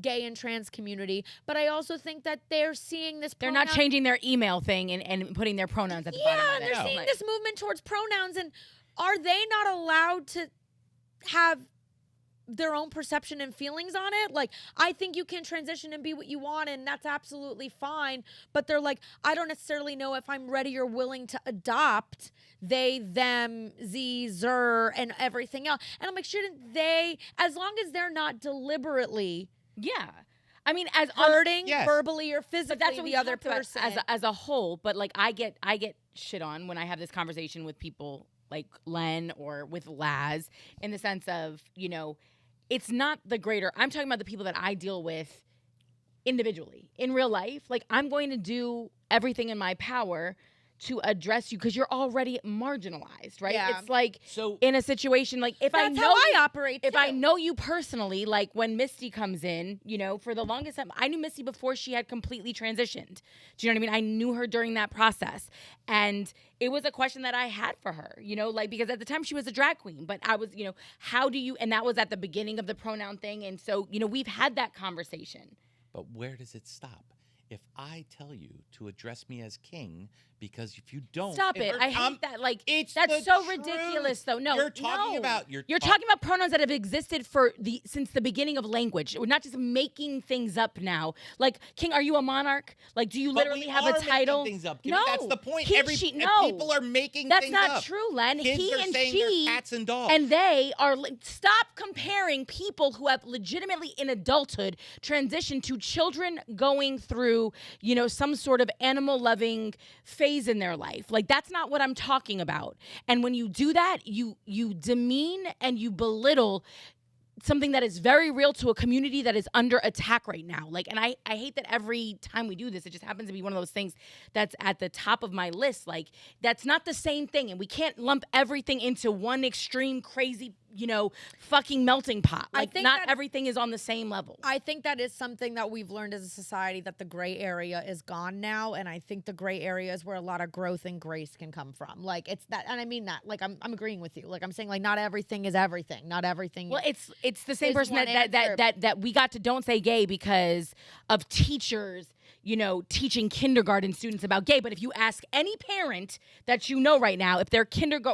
Speaker 3: gay and trans community, but I also think that they're seeing this
Speaker 1: they're not changing their email thing and putting their pronouns at the bottom of it.
Speaker 3: They're seeing this movement towards pronouns, and are they not allowed to have their own perception and feelings on it? Like, I think you can transition and be what you want, and that's absolutely fine, but they're like, I don't necessarily know if I'm ready or willing to adopt they, them, z, zer, and everything else. And I'm like, shouldn't they, as long as they're not deliberately I mean, as hurting verbally or physically, that's what the other person
Speaker 1: as a whole. But like, I get shit on when I have this conversation with people like Len or with Laz, in the sense of, you know, it's not the greater. I'm talking about the people that I deal with individually in real life. Like, I'm going to do everything in my power to address you because you're already marginalized, right?
Speaker 3: Yeah.
Speaker 1: It's like, so in a situation, like if I know
Speaker 3: how I operate too.
Speaker 1: If I know you personally, like when Misty comes in, you know, for the longest time, I knew Misty before she had completely transitioned. Do you know what I mean? I knew her during that process. And it was a question that I had for her, you know, like, because at the time she was a drag queen, but I was, you know, how do you, and that was at the beginning of the pronoun thing. And so, you know, we've had that conversation.
Speaker 2: But where does it stop? If I tell you to address me as king, because if you don't,
Speaker 1: stop it. I hate that. Like, that's so ridiculous, though. No,
Speaker 2: you're talking about
Speaker 1: you're talking about pronouns that have existed since the beginning of language. We're not just making things up now. Like, king, are you a monarch? Like, do you literally have a title?
Speaker 2: Things up.
Speaker 1: No,
Speaker 2: that's the point.
Speaker 1: People
Speaker 2: are making
Speaker 1: that's
Speaker 2: things up.
Speaker 1: That's not true, Len.
Speaker 2: Kids
Speaker 1: he
Speaker 2: are
Speaker 1: and
Speaker 2: saying
Speaker 1: she,
Speaker 2: they're cats and dogs,
Speaker 1: and they are. Stop comparing people who have legitimately in adulthood transitioned to children going through, you know, some sort of animal loving phase in their life. Like, that's not what I'm talking about. And when you do that, you demean and you belittle something that is very real to a community that is under attack right now. Like, and I hate that every time we do this, it just happens to be one of those things that's at the top of my list. Like, that's not the same thing. And we can't lump everything into one extreme, crazy, you know, fucking melting pot. Like, not everything is on the same level.
Speaker 3: I think that is something that we've learned as a society, that the gray area is gone now. And I think the gray area is where a lot of growth and grace can come from. Like, it's that, and I mean that, like, I'm agreeing with you. Like, I'm saying, like, not everything is everything. Not everything.
Speaker 1: Well, it's the same person that we got to Don't Say Gay because of teachers, you know, teaching kindergarten students about gay. But if you ask any parent that you know right now, if their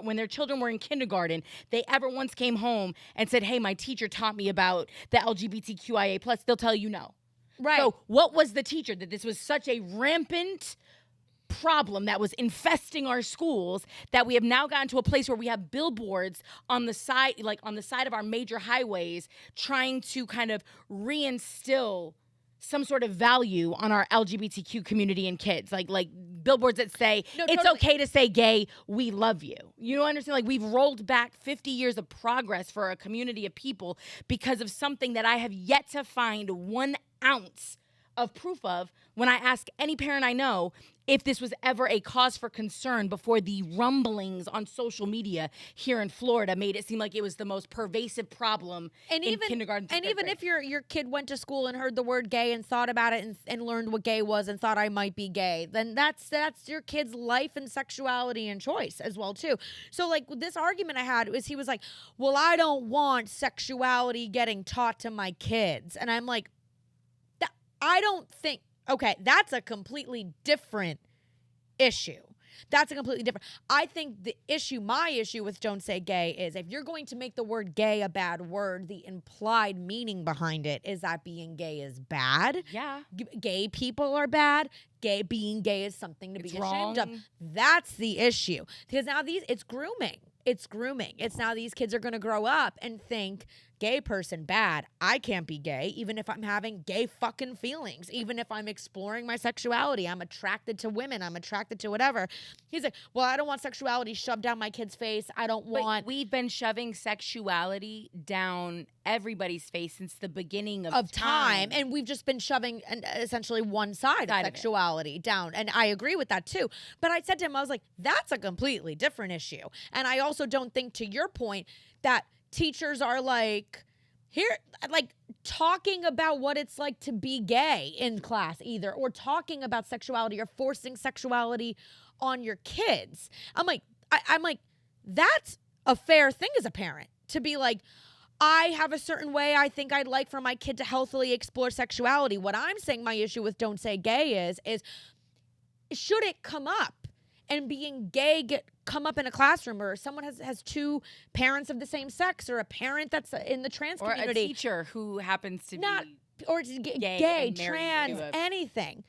Speaker 1: when their children were in kindergarten, they ever once came home and said, hey, my teacher taught me about the LGBTQIA+, they'll tell you no.
Speaker 3: Right.
Speaker 1: So what was the teacher? That this was such a rampant problem that was infesting our schools that we have now gotten to a place where we have billboards on the side, like on the side of our major highways, trying to kind of reinstill some sort of value on our LGBTQ community and kids, like billboards that say, it's okay to say gay, we love you. You don't understand? Like, we've rolled back 50 years of progress for a community of people because of something that I have yet to find 1 ounce of proof of when I ask any parent I know if this was ever a cause for concern before the rumblings on social media here in Florida made it seem like it was the most pervasive problem in kindergarten.
Speaker 3: And even if your kid went to school and heard the word gay and thought about it and learned what gay was and thought I might be gay, then that's your kid's life and sexuality and choice as well too. So like this argument I had was, he was like, well, I don't want sexuality getting taught to my kids. And I'm like, I don't think, okay, that's a completely different issue. That's a completely different. I think my issue with Don't Say Gay is if you're going to make the word gay a bad word, the implied meaning behind it is that being gay is bad.
Speaker 1: Yeah.
Speaker 3: Gay people are bad. Being gay is something to be ashamed of. That's the issue. Because now it's grooming. It's grooming. It's now these kids are going to grow up and think gay person bad. I can't be gay, even if I'm having gay fucking feelings, even if I'm exploring my sexuality. I'm attracted to women. I'm attracted to whatever. He's like, well, I don't want sexuality shoved down my kid's face. I don't want.
Speaker 1: We've been shoving sexuality down everybody's face since the beginning of
Speaker 3: time. And we've just been shoving essentially one side of
Speaker 1: of it.
Speaker 3: sexuality down. And I agree with that too. But I said to him, I was like, that's a completely different issue. And I also don't think, to your point, that teachers are like, here, like talking about what it's like to be gay in class either, or talking about sexuality or forcing sexuality on your kids. I'm like, I'm like, that's a fair thing as a parent to be like, I have a certain way I think I'd like for my kid to healthily explore sexuality. What I'm saying my issue with Don't Say Gay is should it come up and being gay come up in a classroom, or someone has two parents of the same sex, or a parent that's in the trans
Speaker 1: or
Speaker 3: community.
Speaker 1: a teacher who happens to
Speaker 3: Not,
Speaker 1: be
Speaker 3: or gay,
Speaker 1: and married
Speaker 3: trans,
Speaker 1: to a-
Speaker 3: anything.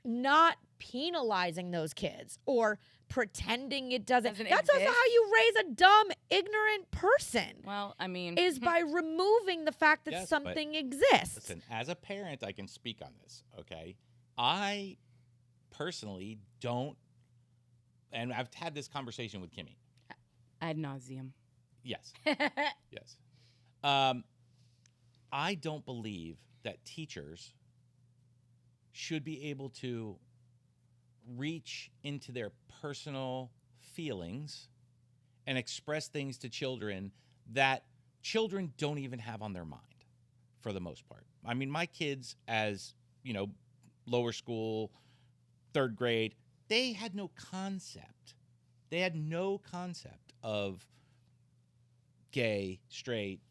Speaker 3: Not penalizing those kids or pretending it doesn't. That's also
Speaker 1: exist.
Speaker 3: how you raise a dumb, ignorant person.
Speaker 1: Well, I mean,
Speaker 3: Is by removing the fact that
Speaker 2: Yes, but
Speaker 3: something exists.
Speaker 2: Listen, as a parent, I can speak on this, okay? I personally don't, and I've had this conversation with Kimmy.
Speaker 1: ad nauseum.
Speaker 2: Yes. Yes. I don't believe that teachers should be able to reach into their personal feelings and express things to children that children don't even have on their mind, for the most part. I mean, my kids, as, you know, lower school, third grade, they had no concept. They had no concept of gay, straight,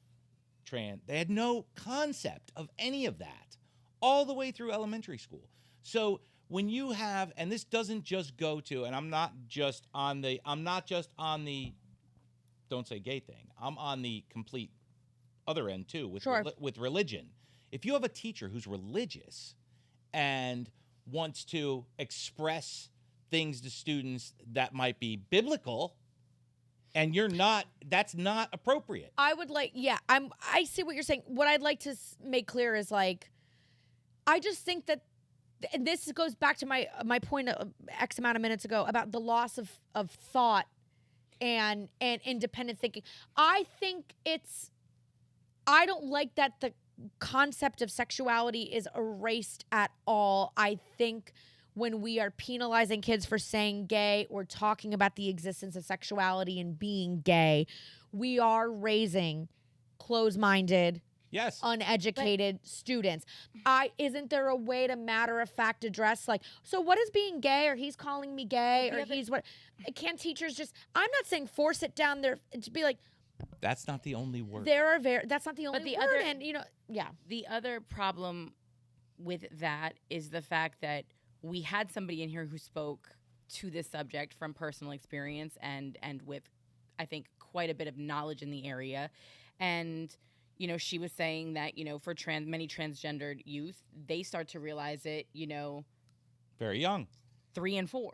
Speaker 2: trans. They had no concept of any of that all the way through elementary school. So when you have, and this doesn't just go to, and I'm not just on the don't say gay thing. I'm on the complete other end too with
Speaker 3: Sure.
Speaker 2: with religion. If you have a teacher who's religious and wants to express things to students that might be biblical, and you're not, that's not appropriate.
Speaker 3: I would like, yeah, I see what you're saying. What I'd like to make clear is like, I just think that, and this goes back to my point X amount of minutes ago about the loss of thought and independent thinking. I think I don't like that the concept of sexuality is erased at all. I think when we are penalizing kids for saying gay or talking about the existence of sexuality and being gay, we are raising closed-minded,
Speaker 2: Yes.
Speaker 3: uneducated students. Isn't there a way to matter-of-fact address, like, so what is being gay, or he's calling me gay, or he's what? Can't teachers just, I'm not saying force it down there, to be like,
Speaker 2: That's not the only word.
Speaker 3: that's not the only
Speaker 1: the
Speaker 3: word,
Speaker 1: other-
Speaker 3: and, you know, yeah.
Speaker 1: The other problem with that is the fact that we had somebody in here who spoke to this subject from personal experience and with, I think, quite a bit of knowledge in the area. And, you know, she was saying that, you know, for many transgendered youth, they start to realize it, you know,
Speaker 2: Very young.
Speaker 1: 3 and 4.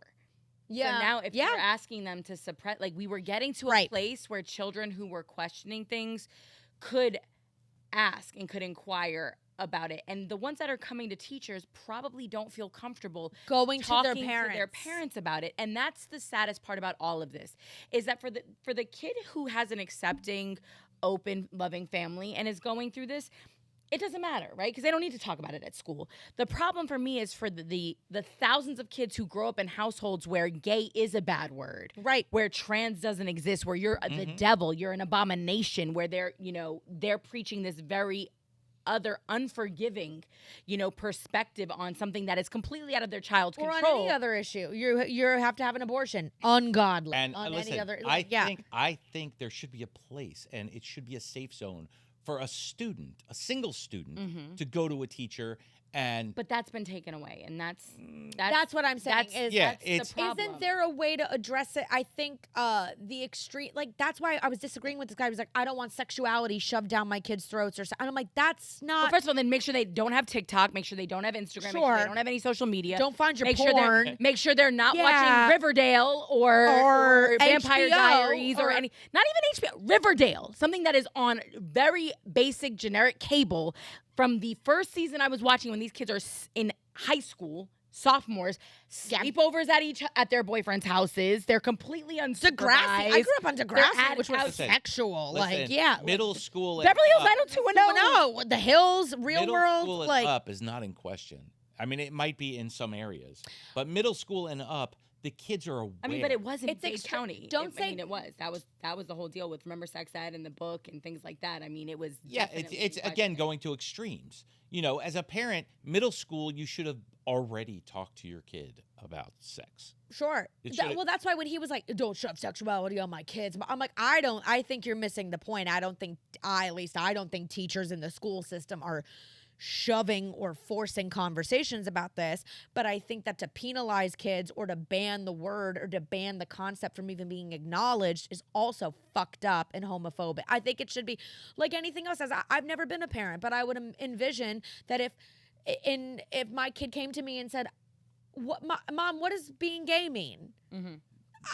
Speaker 3: Yeah.
Speaker 1: So now if you're asking them to suppress, like we were getting to a place where children who were questioning things could ask and could inquire about it. And the ones that are coming to teachers probably don't feel comfortable
Speaker 3: Going to
Speaker 1: talking
Speaker 3: their parents.
Speaker 1: about it. And that's the saddest part about all of this, is that for the kid who has an accepting, open, loving family and is going through this, it doesn't matter, right? Because they don't need to talk about it at school. The problem for me is for the thousands of kids who grow up in households where gay is a bad word,
Speaker 3: Right.
Speaker 1: where trans doesn't exist, where you're the devil, you're an abomination, where they're preaching this very other unforgiving, perspective on something that is completely out of their child's
Speaker 3: Or
Speaker 1: control.
Speaker 3: on any other issue. You have to have an abortion. Ungodly.
Speaker 2: And
Speaker 3: on
Speaker 2: listen,
Speaker 3: any other,
Speaker 2: I think there should be a place, and it should be a safe zone for a single student, to go to a teacher
Speaker 1: But that's been taken away, and that's
Speaker 3: what I'm saying.
Speaker 1: That's the problem.
Speaker 3: Isn't there a way to address it? I think the extreme, like that's why I was disagreeing with this guy. He was like, I don't want sexuality shoved down my kids' throats, and I'm like, that's not.
Speaker 1: Well, first of all, then make sure they don't have TikTok. Make sure they don't have Instagram. Make sure they don't have any social media.
Speaker 3: Don't find your
Speaker 1: make
Speaker 3: porn.
Speaker 1: Sure make sure they're not watching Riverdale or Vampire
Speaker 3: HBO,
Speaker 1: Diaries or any. Not even HBO. Riverdale, something that is on very basic generic cable. From the first season I was watching, when these kids are in high school, sophomores, sleepovers at their boyfriends' houses. They're completely unsupervised.
Speaker 3: Degrassi. I grew up on Degrassi, which was sexual.
Speaker 2: Middle school.
Speaker 1: Beverly Hills 90210.
Speaker 3: No, the Hills, Real
Speaker 2: middle
Speaker 3: World.
Speaker 2: School and up is not in question. I mean, it might be in some areas, but middle school and up, the kids are aware.
Speaker 1: I mean, but it wasn't Dade County.
Speaker 3: It
Speaker 1: was. That was the whole deal with Remember Sex Ed and the book and things like that. I mean, it was.
Speaker 2: Yeah, it's again going to extremes. You know, as a parent, middle school, you should have already talked to your kid about sex.
Speaker 3: Sure. Well, that's why when he was like, don't shove sexuality on my kids, I'm like, I think you're missing the point. I don't think teachers in the school system are shoving or forcing conversations about this, but I think that to penalize kids or to ban the word or to ban the concept from even being acknowledged is also fucked up and homophobic. I think it should be like anything else. As I've never been a parent, but I would envision that if my kid came to me and said, Mom, what does being gay mean?
Speaker 1: Mm-hmm.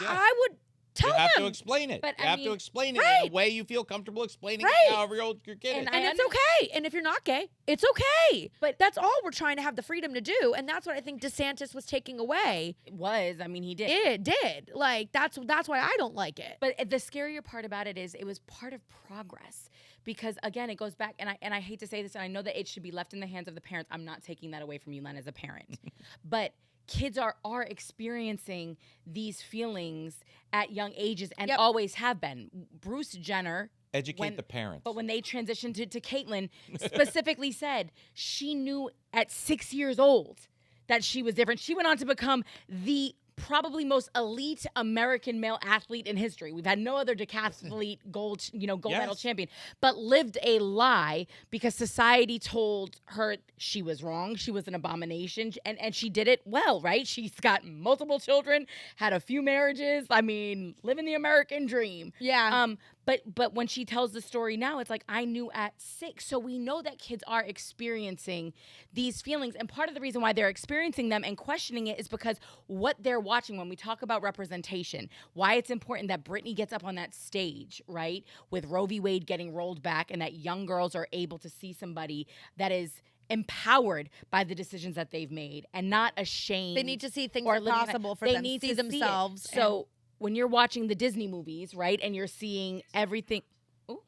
Speaker 2: Yeah.
Speaker 3: I would tell them.
Speaker 2: You have to explain it.
Speaker 1: But
Speaker 2: you have to explain it in a way you feel comfortable explaining it however old your kid is.
Speaker 3: And it's okay. And if you're not gay, it's okay. But that's all we're trying to have the freedom to do. And that's what I think DeSantis was taking away.
Speaker 1: It was. I mean, he did.
Speaker 3: It did. Like, that's why I don't like it.
Speaker 1: But the scarier part about it is it was part of progress. Because, again, it goes back, and I hate to say this, and I know that it should be left in the hands of the parents. I'm not taking that away from you, Len, as a parent. But kids are experiencing these feelings at young ages and always have been. Bruce Jenner.
Speaker 2: Educate the parents.
Speaker 1: But when they transitioned to Caitlyn, specifically said she knew at 6 years old that she was different. She went on to become the probably most elite American male athlete in history. We've had no other decathlete gold medal champion, but lived a lie because society told her she was wrong. She was an abomination, and she did it well, right? She's got multiple children, had a few marriages. I mean, living the American dream.
Speaker 3: Yeah.
Speaker 1: But when she tells the story now, it's like, I knew at 6. So we know that kids are experiencing these feelings. And part of the reason why they're experiencing them and questioning it is because what they're watching, when we talk about representation, why it's important that Brittany gets up on that stage, right, with Roe v. Wade getting rolled back, and that young girls are able to see somebody that is empowered by the decisions that they've made and not ashamed.
Speaker 3: They need to see things are possible for them. They need to see themselves.
Speaker 1: So when you're watching the Disney movies, right, and you're seeing everything. Ooh.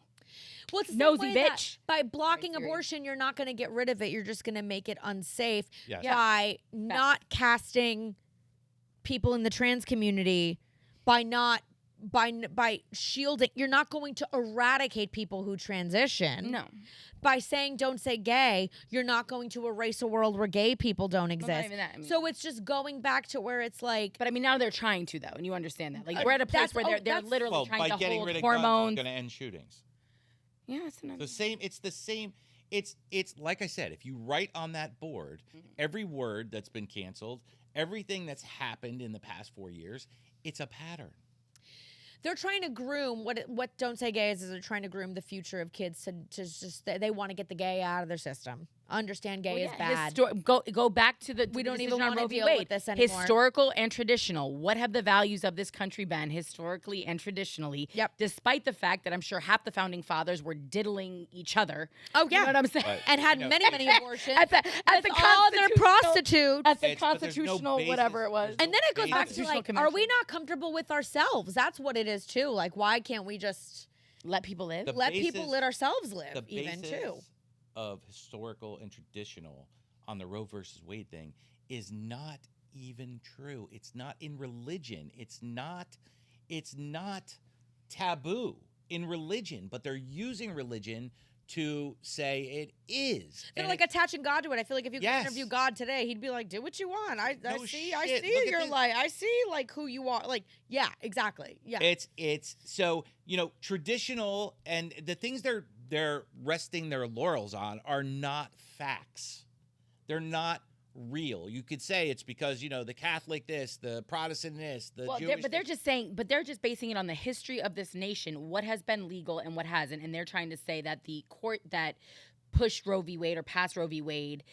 Speaker 3: Well, it's the
Speaker 1: nosy
Speaker 3: way
Speaker 1: bitch.
Speaker 3: By blocking abortion, you're not going to get rid of it. You're just going to make it unsafe
Speaker 2: Yes.
Speaker 3: by not casting people in the trans community, by shielding. You're not going to eradicate people who transition.
Speaker 1: No.
Speaker 3: By saying don't say gay, you're not going to erase a world where gay people don't exist.
Speaker 1: Well, not even that. I mean,
Speaker 3: so it's just going back to where it's like.
Speaker 1: But I mean, now they're trying to, though, and you understand that. Like, we're at a place where they're literally trying to
Speaker 2: getting
Speaker 1: hold
Speaker 2: rid of
Speaker 1: hormones.
Speaker 2: Guns, going to end shootings.
Speaker 1: Yeah, it's another.
Speaker 2: It's the same. It's like I said, if you write on that board every word that's been canceled, everything that's happened in the past 4 years, it's a pattern.
Speaker 3: They're trying to groom what Don't Say Gay is they're trying to groom the future of kids to just they want to get the gay out of their system. Understand gay is bad.
Speaker 1: Go back to the
Speaker 3: we don't
Speaker 1: decision
Speaker 3: even
Speaker 1: on
Speaker 3: want to
Speaker 1: Roe v.
Speaker 3: deal
Speaker 1: Wade.
Speaker 3: with this anymore.
Speaker 1: Historical and traditional. What have the values of this country been historically and traditionally?
Speaker 3: Yep.
Speaker 1: Despite the fact that I'm sure half the founding fathers were diddling each other.
Speaker 3: Oh yeah,
Speaker 1: you know what I'm saying?
Speaker 3: And had many abortions.
Speaker 1: at the
Speaker 3: all their prostitutes.
Speaker 1: At the constitutional whatever it was.
Speaker 3: And then it goes back to like,
Speaker 1: convention.
Speaker 3: are we not comfortable with ourselves? That's what it is too. Like, why can't we just
Speaker 1: let people live?
Speaker 3: Let people let ourselves live,
Speaker 2: the
Speaker 3: even too.
Speaker 2: Of historical and traditional on the Roe versus Wade thing is not even true. It's not in religion. It's not taboo in religion, but they're using religion to say it is.
Speaker 3: They're like attaching God to it. I feel like if you could interview God today, he'd be like, do what you want. I see your life. I see like who you are. Like, yeah, exactly. Yeah.
Speaker 2: It's so, traditional and the things they're resting their laurels on are not facts. They're not real. You could say it's because, the Catholic this, the Protestant this, the Jewish
Speaker 1: they're just basing it on the history of this nation, what has been legal and what hasn't. And they're trying to say that the court that pushed Roe v. Wade or passed Roe v. Wade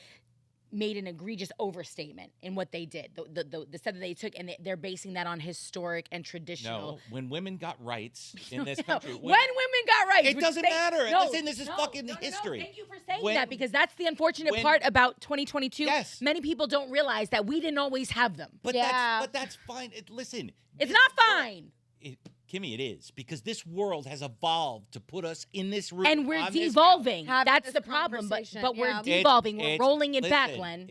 Speaker 1: made an egregious overstatement in what they did, the step that they took, and they're basing that on historic and traditional.
Speaker 2: No, when women got rights in this country.
Speaker 1: When women got rights.
Speaker 2: It doesn't matter. Listen, this is fucking history.
Speaker 1: No, thank you for saying that, because that's the unfortunate part about 2022.
Speaker 2: Yes.
Speaker 1: Many people don't realize that we didn't always have them.
Speaker 2: But that's fine. Listen.
Speaker 1: It's not fine.
Speaker 2: Kimmy, it is, because this world has evolved to put us in this room.
Speaker 1: And we're devolving. That's the problem. But we're devolving. We're rolling it back, Len.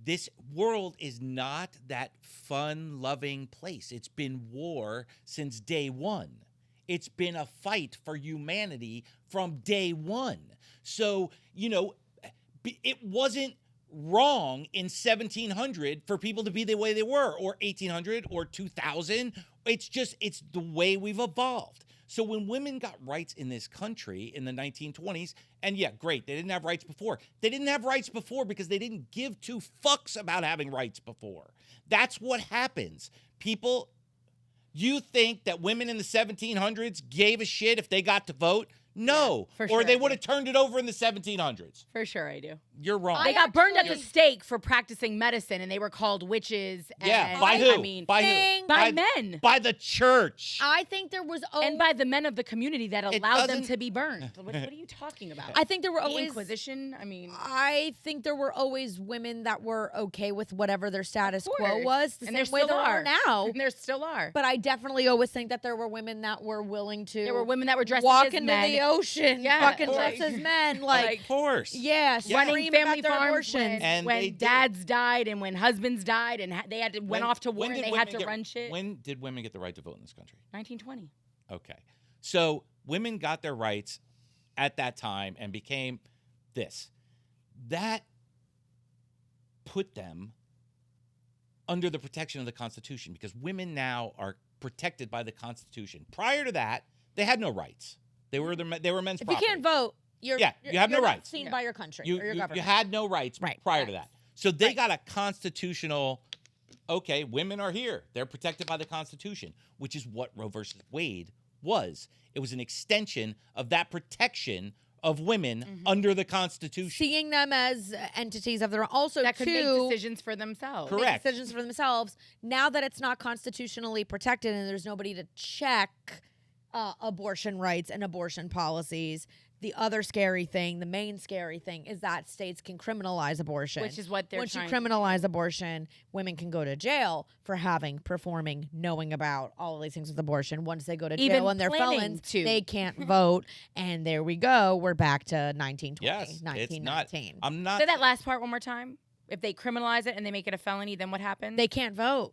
Speaker 2: This world is not that fun-loving place. It's been war since day one. It's been a fight for humanity from day one. So, it wasn't wrong in 1700 for people to be the way they were, or 1800 or 2000. It's the way we've evolved. So when women got rights in this country in the 1920s, and yeah, great, they didn't have rights before. They didn't have rights before because they didn't give two fucks about having rights before. That's what happens. You think that women in the 1700s gave a shit if they got to vote? No,
Speaker 1: for sure
Speaker 2: or they would have turned it over in the 1700s.
Speaker 1: For sure I do.
Speaker 2: You're wrong.
Speaker 1: They got burned at the stake for practicing medicine, and they were called witches.
Speaker 2: By who? By who?
Speaker 1: By men.
Speaker 2: By the church.
Speaker 3: I think there was
Speaker 1: and by the men of the community that allowed them to be burned. What are you talking about?
Speaker 3: I think there were
Speaker 1: the
Speaker 3: always
Speaker 1: Inquisition.
Speaker 3: I think there were always women that were okay with whatever their status quo was,
Speaker 1: and there still are
Speaker 3: now.
Speaker 1: And there still are.
Speaker 3: But I definitely always think that there were women that were willing to.
Speaker 1: There were women that were dressed
Speaker 3: walk
Speaker 1: as
Speaker 3: into
Speaker 1: men.
Speaker 3: the ocean, fucking dressed as men,
Speaker 2: of course.
Speaker 1: Running family farms when dads died and when husbands died, and they had to went off to war and they had to run shit.
Speaker 2: When did women get the right to vote in this country?
Speaker 1: 1920.
Speaker 2: Okay, so women got their rights at that time and became this. That put them under the protection of the Constitution, because women now are protected by the Constitution. Prior to that, they had no rights. They were men's property.
Speaker 3: If you can't vote, you have
Speaker 2: no rights.
Speaker 3: Seen by your country or your government.
Speaker 2: You had no rights prior to that. So they got a constitutional. Okay, women are here. They're protected by the Constitution, which is what Roe versus Wade was. It was an extension of that protection of women under the Constitution.
Speaker 3: Seeing them as entities of their own. Also,
Speaker 1: that could make decisions for themselves.
Speaker 2: Correct.
Speaker 3: Make decisions for themselves. Now that it's not constitutionally protected and there's nobody to check abortion rights and abortion policies, the other scary thing, the main scary thing, is that states can criminalize abortion.
Speaker 1: Which is what they're
Speaker 3: Once you
Speaker 1: trying
Speaker 3: criminalize abortion, women can go to jail for performing, knowing about all of these things with abortion. Once they go to jail and they're felons, they can't vote. And there we go. We're back to 1920,
Speaker 2: yes,
Speaker 3: 1919.
Speaker 2: I'm not.
Speaker 1: Say that last part one more time. If they criminalize it and they make it a felony, then what happens?
Speaker 3: They can't vote.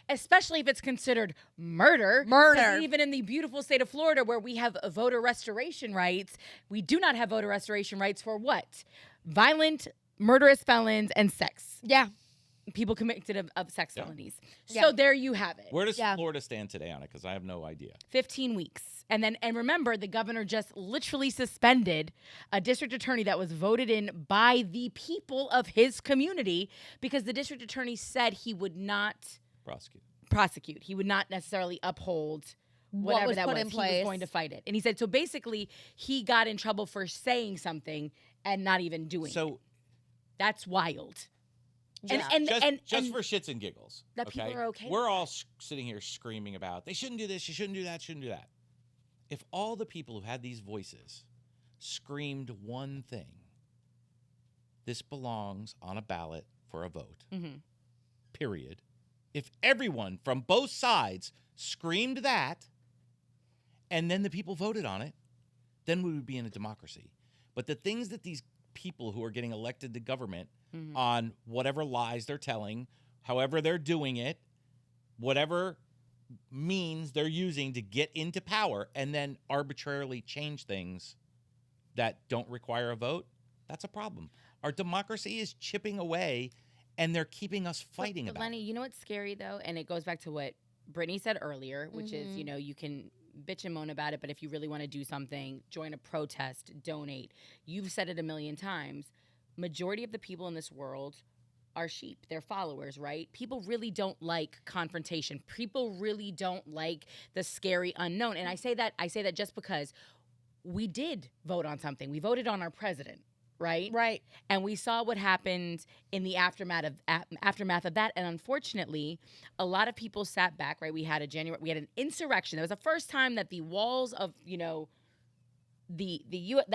Speaker 1: Especially if it's considered murder.
Speaker 3: Murder.
Speaker 1: Even in the beautiful state of Florida, where we have voter restoration rights, we do not have voter restoration rights for what? Violent, murderous felons and sex.
Speaker 3: Yeah.
Speaker 1: People convicted of sex felonies. So there you have it.
Speaker 2: Where does Florida stand today on it? Because I have no idea.
Speaker 1: 15 weeks. And remember, the governor just literally suspended a district attorney that was voted in by the people of his community, because the district attorney said he would not prosecute. He would not necessarily uphold whatever that was. He was going to fight it. And he said, so basically, he got in trouble for saying something and not even doing it. That's wild.
Speaker 2: Just for shits and giggles.
Speaker 1: That people are okay.
Speaker 2: We're all sitting here screaming about, they shouldn't do this, you shouldn't do that, shouldn't do that. If all the people who had these voices screamed one thing, this belongs on a ballot for a vote, period. If everyone from both sides screamed that, and then the people voted on it, then we would be in a democracy. But the things that these people who are getting elected to government on whatever lies they're telling, however they're doing it, whatever means they're using to get into power, and then arbitrarily change things that don't require a vote, that's a problem. Our democracy is chipping away, and they're keeping us fighting about
Speaker 1: Lenny,
Speaker 2: it.
Speaker 1: you know what's scary, though? And it goes back to what Brittany said earlier, which is, you can bitch and moan about it, but if you really want to do something, join a protest, donate. You've said it a million times. majority of the people in this world are sheep. They're followers, right? People really don't like confrontation. People really don't like the scary unknown. And I say that just because we did vote on something. We voted on our president, right?
Speaker 3: Right.
Speaker 1: And we saw what happened in the aftermath of that. And unfortunately, a lot of people sat back, right? We had an insurrection. That was the first time that the walls of, the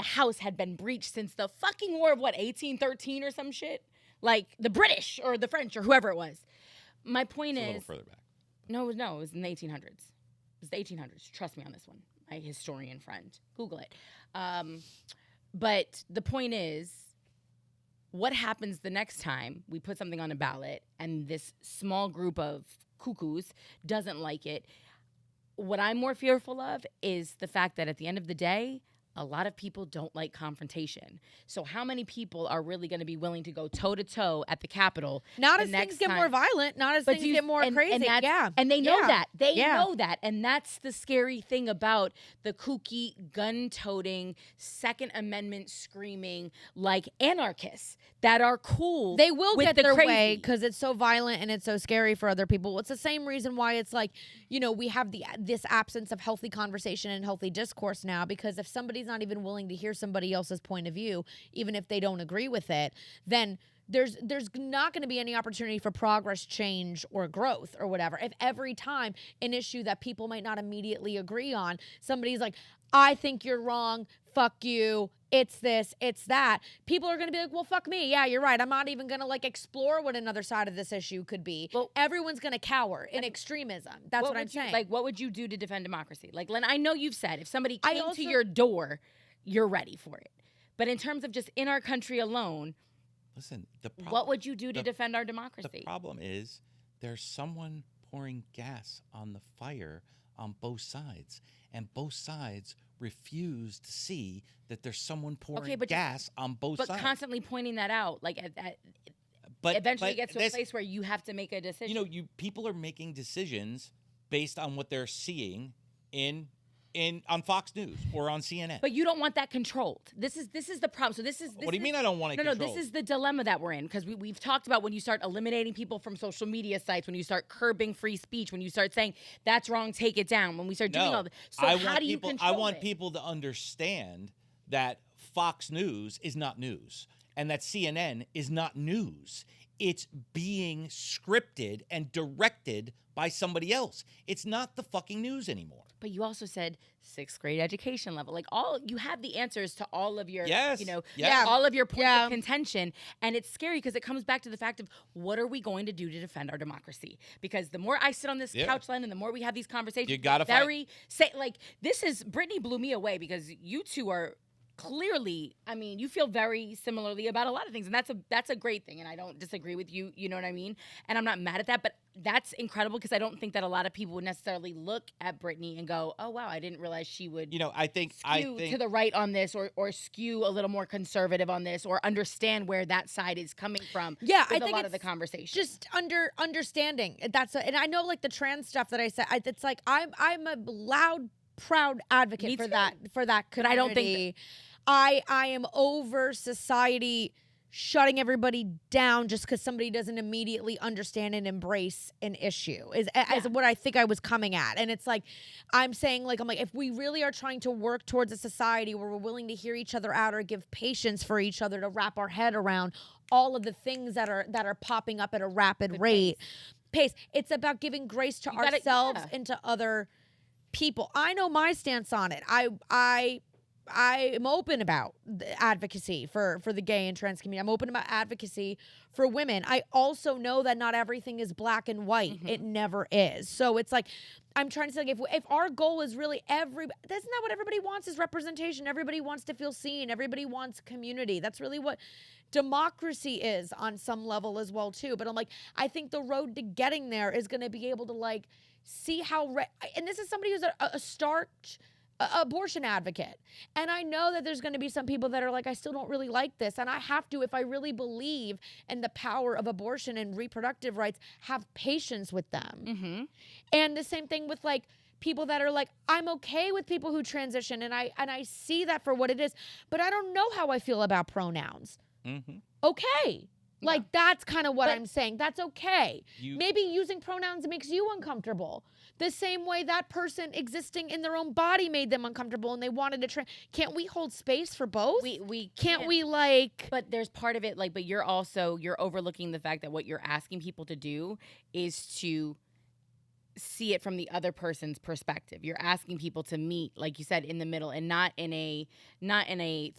Speaker 1: house had been breached since the fucking war of 1813 or some shit? Like the British or the French or whoever it was. My point is, a
Speaker 2: little further back.
Speaker 1: No, it was in the 1800s. It was the 1800s. Trust me on this one. My historian friend. Google it. But the point is, what happens the next time we put something on a ballot and this small group of cuckoos doesn't like it? What I'm more fearful of is the fact that at the end of the day, a lot of people don't like confrontation. So how many people are really going to be willing to go toe-to-toe at the Capitol?
Speaker 3: Not as things get more violent, not as things get more crazy.
Speaker 1: And they know that. They know that. And that's the scary thing about the kooky, gun-toting, Second Amendment screaming, like anarchists that are cool.
Speaker 3: They will get their way
Speaker 1: crazy.
Speaker 3: because it's so violent and it's so scary for other people. It's the same reason why it's like, we have this absence of healthy conversation and healthy discourse now, because if somebody's not even willing to hear somebody else's point of view, even if they don't agree with it, then there's not going to be any opportunity for progress, change, or growth or whatever. If every time an issue that people might not immediately agree on, somebody's like, I think you're wrong, fuck you, it's this, it's that, people are going to be like, well, fuck me. Yeah, you're right. I'm not even going to explore what another side of this issue could be. Well, everyone's going to cower in extremism. That's what I'm saying.
Speaker 1: What would you do to defend democracy? Len, I know you've said if somebody came to your door, you're ready for it. But in terms of just in our country alone,
Speaker 2: listen,
Speaker 1: what would you do to defend our democracy?
Speaker 2: The problem is there's someone pouring gas on the fire on both sides, and both sides refuse to see that there's someone pouring gas on both sides.
Speaker 1: But constantly pointing that out, but eventually gets to a place where you have to make a decision.
Speaker 2: People are making decisions based on what they're seeing on Fox News or on CNN.
Speaker 1: But you don't want that controlled. This is the problem. So
Speaker 2: what do you mean I don't want it controlled?
Speaker 1: No, this is the dilemma that we're in, because we've talked about when you start eliminating people from social media sites, when you start curbing free speech, when you start saying that's wrong, take it down, when we start doing all this. So how do you control
Speaker 2: I want people to understand that Fox News is not news and that CNN is not news. It's being scripted and directed by somebody else. It's not the fucking news anymore.
Speaker 1: But you also said 6th grade education level. You have the answers to all of your, all of your points of contention. And it's scary because it comes back to the fact of what are we going to do to defend our democracy? Because the more I sit on this couch, Len, and the more we have these conversations,
Speaker 2: you gotta
Speaker 1: Brittany blew me away because you two are clearly, you feel very similarly about a lot of things, and that's a great thing, and I don't disagree with you, you know what I mean? And I'm not mad at that, but that's incredible because I don't think that a lot of people would necessarily look at Brittany and go, oh wow, I didn't realize she would
Speaker 2: I think
Speaker 1: to the right on this or skew a little more conservative on this or understand where that side is coming from.
Speaker 3: Yeah, I think
Speaker 1: a lot of the conversation.
Speaker 3: Just understanding. And I know the trans stuff that I said, it's like I'm a loud, proud advocate for that community.
Speaker 1: But I don't think
Speaker 3: I am over society shutting everybody down just because somebody doesn't immediately understand and embrace an issue as what I think I was coming at. And it's like, I'm saying if we really are trying to work towards a society where we're willing to hear each other out or give patience for each other to wrap our head around all of the things that are popping up at a rapid pace. It's about giving grace to ourselves and to other people. I know my stance on it. I am open about advocacy for the gay and trans community. I'm open about advocacy for women. I also know that not everything is black and white. Mm-hmm. It never is. So it's like, I'm trying to say, if our goal is really isn't that what everybody wants is representation? Everybody wants to feel seen. Everybody wants community. That's really what democracy is on some level as well too. But I'm like, I think the road to getting there is going to be able to see how, and this is somebody who's a starch abortion advocate. And I know that there's going to be some people that are like, I still don't really like this. And I have to, if I really believe in the power of abortion and reproductive rights, have patience with them.
Speaker 1: Mm-hmm.
Speaker 3: And the same thing with people that are like, I'm okay with people who transition and I see that for what it is, but I don't know how I feel about pronouns. Okay. Like, that's kind of what
Speaker 1: But-
Speaker 3: I'm saying. That's okay.
Speaker 2: You-
Speaker 3: Maybe using pronouns makes you uncomfortable. The same way that person existing in their own body made them uncomfortable and they wanted to can't we hold space for both?
Speaker 1: We
Speaker 3: Can't we, like...
Speaker 1: But there's part of it, like, but you're overlooking the fact that what you're asking people to do is to see it from the other person's perspective. You're asking people to meet, like you said, in the middle, and not in a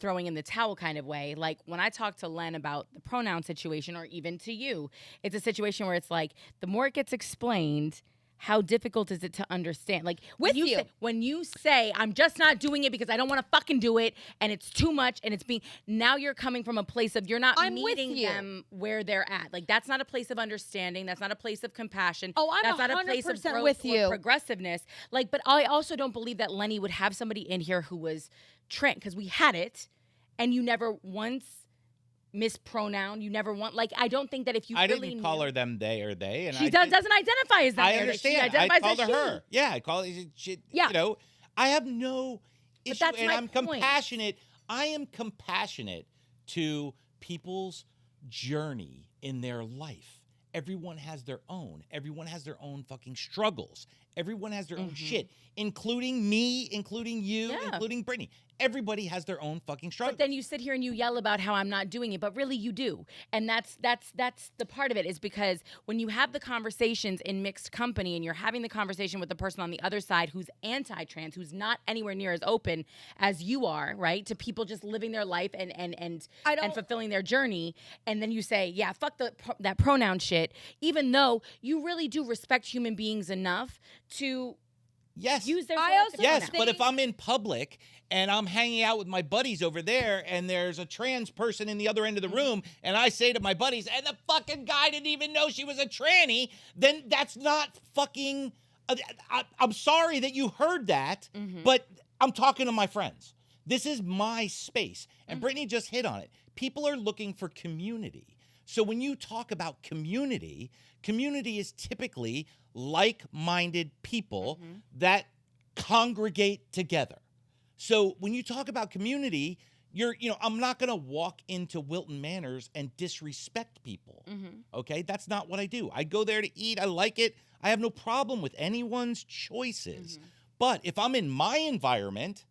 Speaker 1: throwing in the towel kind of way. Like when I talk to Len about the pronoun situation, or even to you, it's a situation where it's like the more it gets explained, how difficult is it to understand? Like
Speaker 3: With you.
Speaker 1: when you say, I'm just not doing it because I don't want to fucking do it and it's too much and it's being, now you're coming from a place of you're not
Speaker 3: I'm with
Speaker 1: meeting
Speaker 3: you.
Speaker 1: them where they're at. Like that's not a place of understanding. That's not a place of compassion.
Speaker 3: Oh, I'm
Speaker 1: that's not a place of
Speaker 3: 100%
Speaker 1: growth
Speaker 3: with
Speaker 1: or
Speaker 3: you.
Speaker 1: progressiveness. Like, but I also don't believe that Lenny would have somebody in here who was trans, because we had it and you never once mispronoun. You never want, like, I don't think that if you
Speaker 2: I
Speaker 1: really
Speaker 2: didn't call
Speaker 1: knew-
Speaker 2: her them, they, or they. And
Speaker 1: She doesn't identify as them.
Speaker 2: I
Speaker 1: there. She
Speaker 2: understand. I
Speaker 1: identifies
Speaker 2: called
Speaker 1: as
Speaker 2: her
Speaker 1: she.
Speaker 2: her. Yeah, I call it. She,
Speaker 3: Yeah.
Speaker 2: You know, I have no issue,
Speaker 1: that's
Speaker 2: and
Speaker 1: my
Speaker 2: I'm
Speaker 1: point.
Speaker 2: compassionate. I am compassionate to people's journey in their life. Everyone has their own. Everyone has their own fucking struggles. Everyone has their own shit, including me, including you,
Speaker 1: Yeah.
Speaker 2: including Brittany. Everybody has their own fucking struggles.
Speaker 1: But then you sit here and you yell about how I'm not doing it, but really you do. And that's the part of it, is because when you have the conversations in mixed company and you're having the conversation with the person on the other side who's anti-trans, who's not anywhere near as open as you are, right, to people just living their life and fulfilling their journey, and then you say, yeah, fuck that pronoun shit, even though you really do respect human beings enough to
Speaker 2: yes.
Speaker 1: use their
Speaker 3: I also
Speaker 2: Yes,
Speaker 3: think-
Speaker 2: but if I'm in public and I'm hanging out with my buddies over there and there's a trans person in the other end of the room and I say to my buddies, and the fucking guy didn't even know she was a tranny, then that's not fucking... I'm sorry that you heard that, but I'm talking to my friends. This is my space. And Brittany just hit on it. People are looking for community. So when you talk about community is typically like-minded people that congregate together. So when you talk about community, I'm not going to walk into Wilton Manors and disrespect people. Okay? That's not what I do. I go there to eat. I like it. I have no problem with anyone's choices. But if I'm in my environment,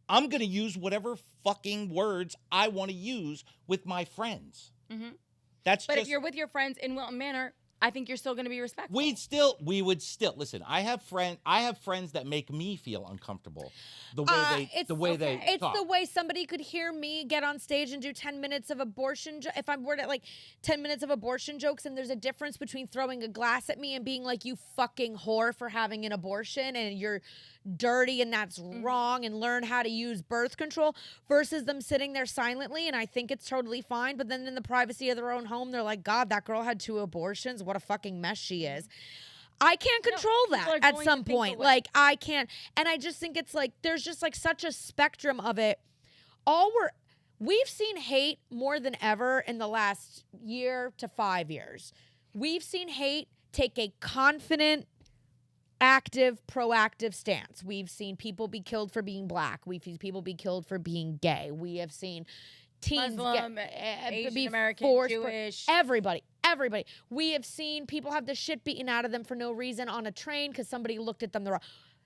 Speaker 2: I'm going to use whatever fucking words I want to use with my friends. But
Speaker 1: if you're with your friends in Wilton Manor, I think you're still going to be respectful.
Speaker 2: we would still listen. I have friends that make me feel uncomfortable. The way they
Speaker 3: It's
Speaker 2: talk.
Speaker 3: the way somebody could hear me get on stage and do 10 minutes of abortion. If I'm word at like 10 minutes of abortion jokes, and there's a difference between throwing a glass at me and being like, you fucking whore for having an abortion and you're dirty and that's wrong and learn how to use birth control, versus them sitting there silently. And I think it's totally fine. But then in the privacy of their own home, they're like, God, that girl had 2 abortions. What a fucking mess she is. I can't control
Speaker 1: people are
Speaker 3: that at
Speaker 1: going
Speaker 3: some
Speaker 1: to think
Speaker 3: point.
Speaker 1: away.
Speaker 3: Like, I can't. And I just think it's like, there's just like such a spectrum of it. We've seen hate more than ever in the last year to 5 years. We've seen hate take a confident, active, proactive stance. We've seen people be killed for being black. We've seen people be killed for being gay. We have seen teens
Speaker 1: Muslim,
Speaker 3: be
Speaker 1: Asian American,
Speaker 3: forced,
Speaker 1: Jewish.
Speaker 3: everybody. We have seen people have the shit beaten out of them for no reason on a train because somebody looked at them the wrong.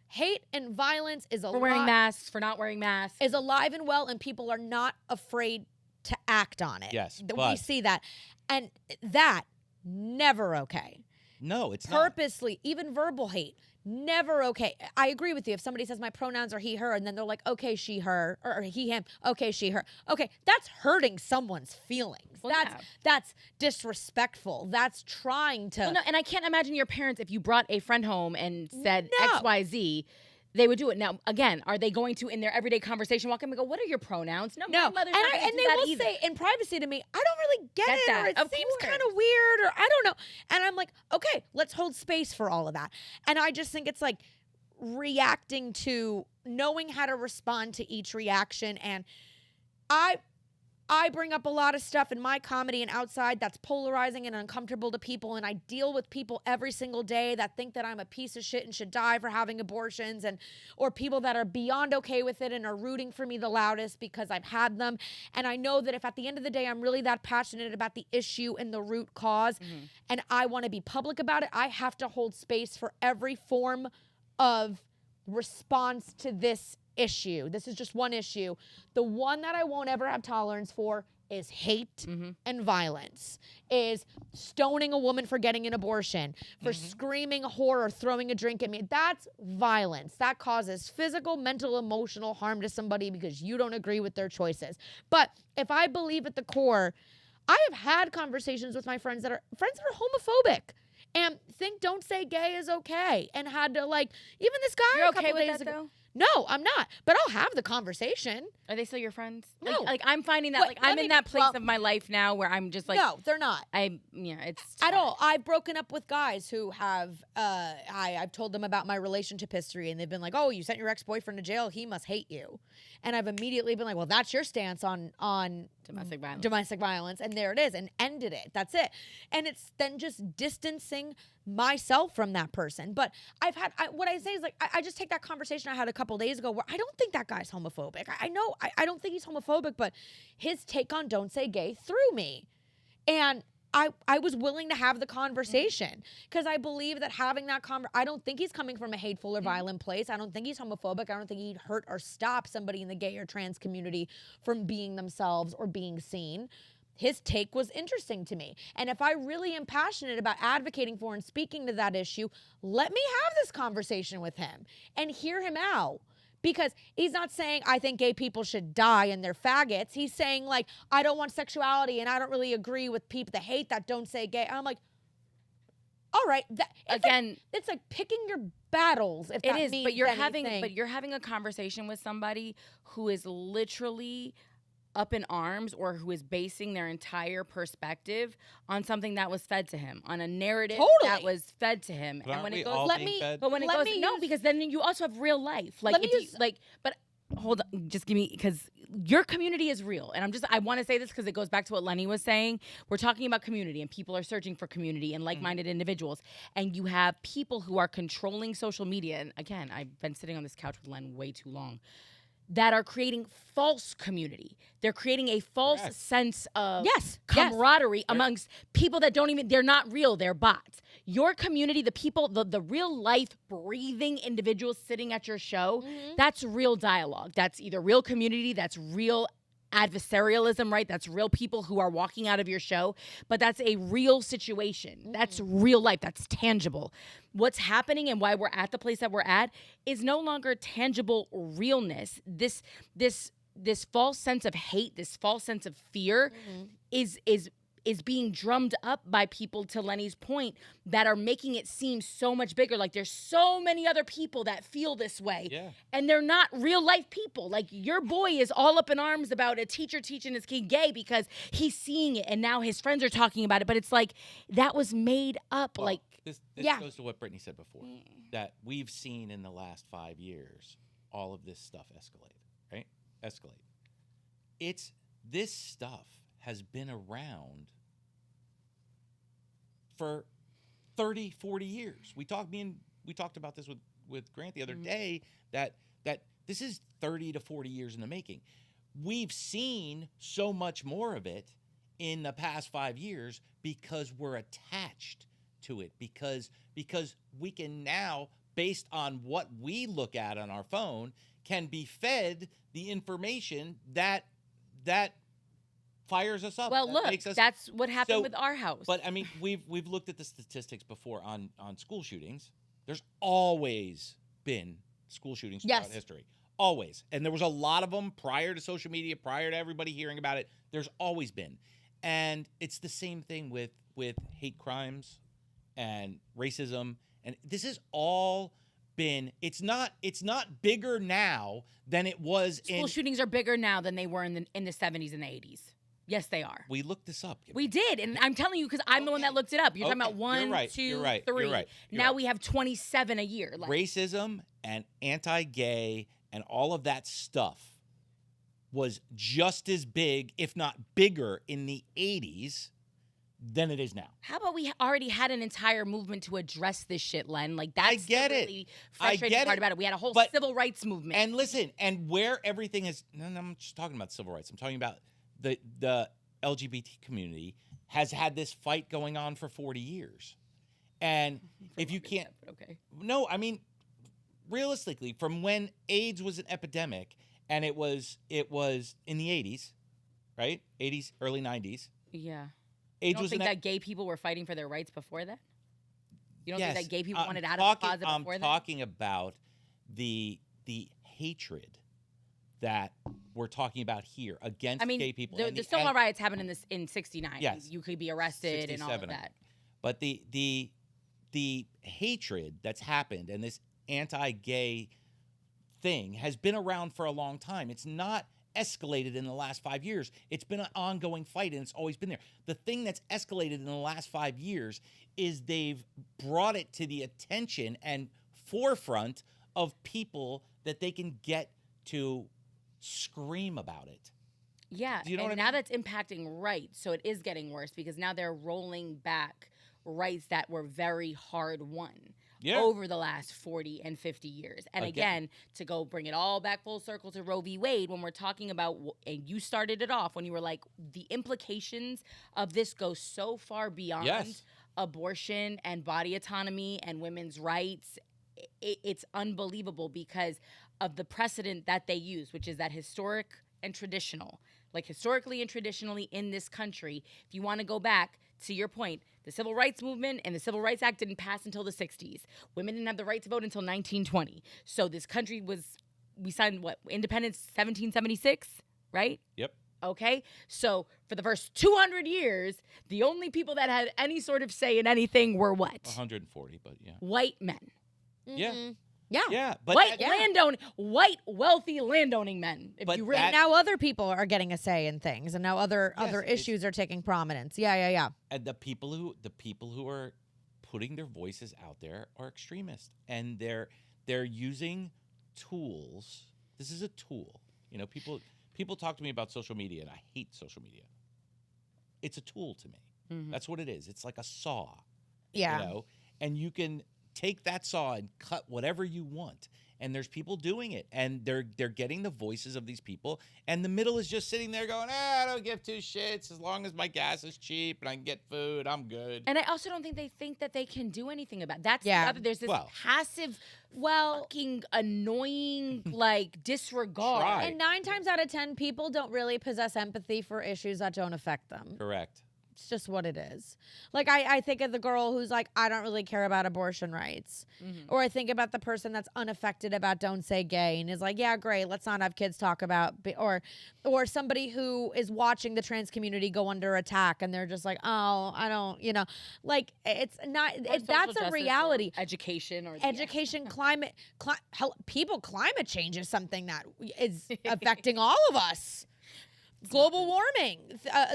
Speaker 3: Hate and violence is
Speaker 1: for wearing masks, for not wearing masks.
Speaker 3: is alive and well, and people are not afraid to act on it.
Speaker 2: Yes,
Speaker 3: we
Speaker 2: but-
Speaker 3: see that, and that never okay.
Speaker 2: No, it's not.
Speaker 3: Purposely, even verbal hate, never okay. I agree with you. If somebody says my pronouns are he, her, and then they're like, okay, she, her, or he, him, okay, she, her. Okay, that's hurting someone's feelings.
Speaker 1: Well,
Speaker 3: That's disrespectful. That's trying to.
Speaker 1: Well, no, and I can't imagine your parents, if you brought a friend home and said
Speaker 3: No.
Speaker 1: XYZ, they would do it. Now, again, are they going to, in their everyday conversation, walk in and go, what are your pronouns? No,
Speaker 3: No,
Speaker 1: my mother's
Speaker 3: and,
Speaker 1: not gonna
Speaker 3: and
Speaker 1: do
Speaker 3: they
Speaker 1: that
Speaker 3: will
Speaker 1: either.
Speaker 3: say in privacy to me, I don't really get it,
Speaker 1: that.
Speaker 3: or it
Speaker 1: Of
Speaker 3: seems
Speaker 1: course.
Speaker 3: kind of weird, or I don't know. And I'm like, okay, let's hold space for all of that. And I just think it's like reacting to, knowing how to respond to each reaction. And I bring up a lot of stuff in my comedy and outside that's polarizing and uncomfortable to people, and I deal with people every single day that think that I'm a piece of shit and should die for having abortions, or people that are beyond okay with it and are rooting for me the loudest because I've had them. And I know that if at the end of the day I'm really that passionate about the issue and the root cause, and I want to be public about it, I have to hold space for every form of response to this issue. This is just one issue. The one that I won't ever have tolerance for is hate and violence, is stoning a woman for getting an abortion, for screaming whore or throwing a drink at me. That's violence. That causes physical, mental, emotional harm to somebody because you don't agree with their choices. But if I believe at the core, I have had conversations with my friends that are homophobic and think don't say gay is okay, and had to, like, even this guy
Speaker 1: You're
Speaker 3: a couple
Speaker 1: okay with
Speaker 3: days
Speaker 1: that,
Speaker 3: ago.
Speaker 1: though?
Speaker 3: No, I'm not. But I'll have the conversation.
Speaker 1: Are they still your friends?
Speaker 3: No.
Speaker 1: Like I'm finding that,
Speaker 3: Wait,
Speaker 1: like,
Speaker 3: let
Speaker 1: I'm
Speaker 3: me
Speaker 1: in
Speaker 3: be-
Speaker 1: that place
Speaker 3: well-
Speaker 1: of my life now where I'm just like,
Speaker 3: No, they're not.
Speaker 1: it's
Speaker 3: At all. I've broken up with guys who have, I've told them about my relationship history, and they've been like, oh, you sent your ex-boyfriend to jail, he must hate you. And I've immediately been like, well, that's your stance on
Speaker 1: domestic violence.
Speaker 3: and there it is, and ended it. That's it. And it's then just distancing myself from that person. But what I say is, like, I just take that conversation I had a couple days ago where I don't think that guy's homophobic. I know I don't think he's homophobic, but his take on don't say gay threw me. And I was willing to have the conversation because I believe that having that I don't think he's coming from a hateful or violent place. I don't think he's homophobic. I don't think he'd hurt or stop somebody in the gay or trans community from being themselves or being seen. His take was interesting to me. And if I really am passionate about advocating for and speaking to that issue, let me have this conversation with him and hear him out. Because he's not saying, I think gay people should die and they're faggots. He's saying, like, I don't want sexuality and I don't really agree with people that hate that don't say gay. And I'm like, all right. It's like picking your battles. If that means
Speaker 1: but you're
Speaker 3: anything.
Speaker 1: having a conversation with somebody who is literally up in arms, or who is basing their entire perspective on something that was fed to him, on a narrative that was fed to him.
Speaker 2: But
Speaker 1: and when
Speaker 2: aren't
Speaker 1: it
Speaker 2: we
Speaker 1: goes,
Speaker 2: all
Speaker 1: let
Speaker 2: being
Speaker 1: me,
Speaker 2: fed?
Speaker 1: but when it
Speaker 3: Let
Speaker 1: goes,
Speaker 3: me
Speaker 1: no,
Speaker 3: use-
Speaker 1: because then you also have real life. Like
Speaker 3: Let me
Speaker 1: if you
Speaker 3: use-
Speaker 1: like, but hold on, just give me, because your community is real, and I want to say this because it goes back to what Lenny was saying. We're talking about community, and people are searching for community and like-minded individuals, and you have people who are controlling social media. And again, I've been sitting on this couch with Len way too long, that are creating false community. They're creating a false sense of camaraderie amongst people that they're not real, they're bots. Your community, the people, the real life breathing individuals sitting at your show, that's real dialogue. That's either real community, that's real adversarialism, right? That's real people who are walking out of your show, but that's a real situation. That's real life. That's tangible. What's happening and why we're at the place that we're at is no longer tangible realness. This false sense of hate, this false sense of fear is being drummed up by people, to Lenny's point, that are making it seem so much bigger. Like there's so many other people that feel this way.
Speaker 2: Yeah.
Speaker 1: And they're not real life people. Like your boy is all up in arms about a teacher teaching his kid gay because he's seeing it and now his friends are talking about it. But it's like, that was made up.
Speaker 2: Well,
Speaker 1: like,
Speaker 2: this
Speaker 3: yeah.
Speaker 2: goes to what Brittany said before, that we've seen in the last 5 years, all of this stuff escalate, right? This stuff has been around for 30, 40 years. We talked about this with Grant the other day, that this is 30 to 40 years in the making. We've seen so much more of it in the past 5 years because we're attached to it, because we can now, based on what we look at on our phone, can be fed the information that fires us up.
Speaker 1: well, look, that's what happened
Speaker 2: So-
Speaker 1: with our house.
Speaker 2: But I mean, we've looked at the statistics before on school shootings. There's always been school shootings throughout history. Always. And there was a lot of them prior to social media, prior to everybody hearing about it. There's always been. And it's the same thing with hate crimes and racism. And this has all been, it's not bigger now than it was
Speaker 1: School shootings are bigger now than they were in the 70s and the 80s. Yes, they are.
Speaker 2: We looked this up.
Speaker 1: We did, and I'm telling you because I'm the one that looked it up. You're talking about one,
Speaker 2: You're
Speaker 1: 2,
Speaker 2: right.
Speaker 1: 3.
Speaker 2: You're right.
Speaker 1: Now we have 27 a year.
Speaker 2: Racism and anti-gay and all of that stuff was just as big, if not bigger, in the 80s than it is now.
Speaker 1: How about we already had an entire movement to address this shit, Len? Like, that's
Speaker 2: I get
Speaker 1: the
Speaker 2: it.
Speaker 1: really
Speaker 2: I
Speaker 1: frustrating
Speaker 2: get
Speaker 1: part
Speaker 2: it.
Speaker 1: about it. We had a whole
Speaker 2: But-
Speaker 1: civil rights movement.
Speaker 2: And listen, and where everything is, no, I'm just talking about civil rights. I'm talking about the LGBT community has had this fight going on for 40 years. And if you can't,
Speaker 1: okay.
Speaker 2: no, I mean, realistically, from when AIDS was an epidemic, and it was in the 80s, right? 80s, early 90s.
Speaker 1: Yeah.
Speaker 2: AIDS
Speaker 1: You don't
Speaker 2: was
Speaker 1: think
Speaker 2: an
Speaker 1: that gay people were fighting for their rights before that? You don't
Speaker 2: yes,
Speaker 1: think that gay people
Speaker 2: I'm
Speaker 1: wanted out
Speaker 2: talking-
Speaker 1: of the closet before
Speaker 2: I'm
Speaker 1: that?
Speaker 2: talking about the hatred that we're talking about here against
Speaker 1: I mean,
Speaker 2: gay people.
Speaker 1: the
Speaker 2: and
Speaker 1: Stonewall riots happened in 69.
Speaker 2: Yes.
Speaker 1: You could be arrested and all of
Speaker 2: 67.
Speaker 1: that.
Speaker 2: But the hatred that's happened and this anti-gay thing has been around for a long time. It's not escalated in the last 5 years. It's been an ongoing fight, and it's always been there. The thing that's escalated in the last 5 years is they've brought it to the attention and forefront of people that they can get to scream about it.
Speaker 1: Yeah,
Speaker 2: Do you know
Speaker 1: and
Speaker 2: what I
Speaker 1: now
Speaker 2: mean?
Speaker 1: that's impacting rights, so it is getting worse because now they're rolling back rights that were very hard won
Speaker 2: Yeah.
Speaker 1: over the last 40 and 50 years. And again, to go bring it all back full circle to Roe v. Wade, when we're talking about, and you started it off when you were like, the implications of this go so far beyond
Speaker 2: Yes.
Speaker 1: abortion and body autonomy and women's rights. It's unbelievable because of the precedent that they use, which is that historic and traditional. Like historically and traditionally in this country, if you want to go back to your point, the Civil Rights Movement and the Civil Rights Act didn't pass until the 60s. Women didn't have the right to vote until 1920. So this country we signed independence 1776, right?
Speaker 2: Yep.
Speaker 1: Okay, so for the first 200 years, the only people that had any sort of say in anything were what?
Speaker 2: 140, but yeah.
Speaker 1: White men.
Speaker 2: Yeah.
Speaker 3: Yeah.
Speaker 2: Yeah, but
Speaker 1: White wealthy landowning men. If
Speaker 2: But
Speaker 1: you really
Speaker 2: that-
Speaker 3: Now other people are getting a say in things, and now other
Speaker 2: it's-
Speaker 3: issues are taking prominence. Yeah.
Speaker 2: and the people who are putting their voices out there are extremists, and they're using tools. This is a tool. You know, people talk to me about social media, and I hate social media. It's a tool to me.
Speaker 1: Mhm.
Speaker 2: That's what it is. It's like a saw.
Speaker 3: Yeah.
Speaker 2: You know, and you can take that saw and cut whatever you want. And there's people doing it, and they're getting the voices of these people, and the middle is just sitting there going, I don't give two shits as long as my gas is cheap and I can get food, I'm good.
Speaker 1: And I also don't think they think that they can do anything about that's the
Speaker 3: Yeah.
Speaker 1: other, there's this
Speaker 2: Well.
Speaker 1: passive, fucking annoying like disregard.
Speaker 2: Try.
Speaker 3: And 9 times out of 10, people don't really possess empathy for issues that don't affect them.
Speaker 2: Correct.
Speaker 3: It's just what it is. Like, I think of the girl who's like, I don't really care about abortion rights.
Speaker 1: Mhm.
Speaker 3: Or I think about the person that's unaffected about don't say gay and is like, yeah, great, let's not have kids talk about, or somebody who is watching the trans community go under attack and they're just like, oh, I don't, like, it's not,
Speaker 1: Or
Speaker 3: that's
Speaker 1: social
Speaker 3: a
Speaker 1: justice or
Speaker 3: reality.
Speaker 1: education or
Speaker 3: Education, climate, climate change is something that is affecting all of us. Global warming,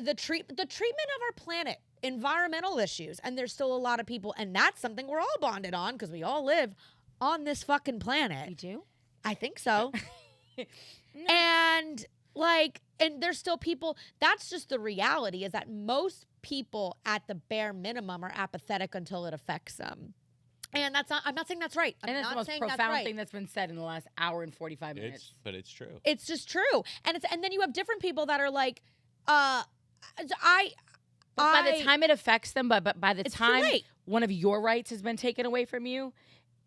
Speaker 3: the treatment of our planet, environmental issues, and there's still a lot of people, and that's something we're all bonded on because we all live on this fucking planet.
Speaker 1: You do?
Speaker 3: I think so. And there's still people. That's just the reality, is that most people at the bare minimum are apathetic until it affects them. And that's not. I'm not saying that's right. I'm
Speaker 1: And that's
Speaker 3: not
Speaker 1: the most
Speaker 3: saying that's
Speaker 1: profound
Speaker 3: right.
Speaker 1: thing that's been said in the last hour and 45 minutes.
Speaker 2: But it's true.
Speaker 3: It's just true. And then you have different people that are like,
Speaker 1: But by the time it affects them, but by the
Speaker 3: It's too
Speaker 1: time
Speaker 3: late.
Speaker 1: one of your rights has been taken away from you,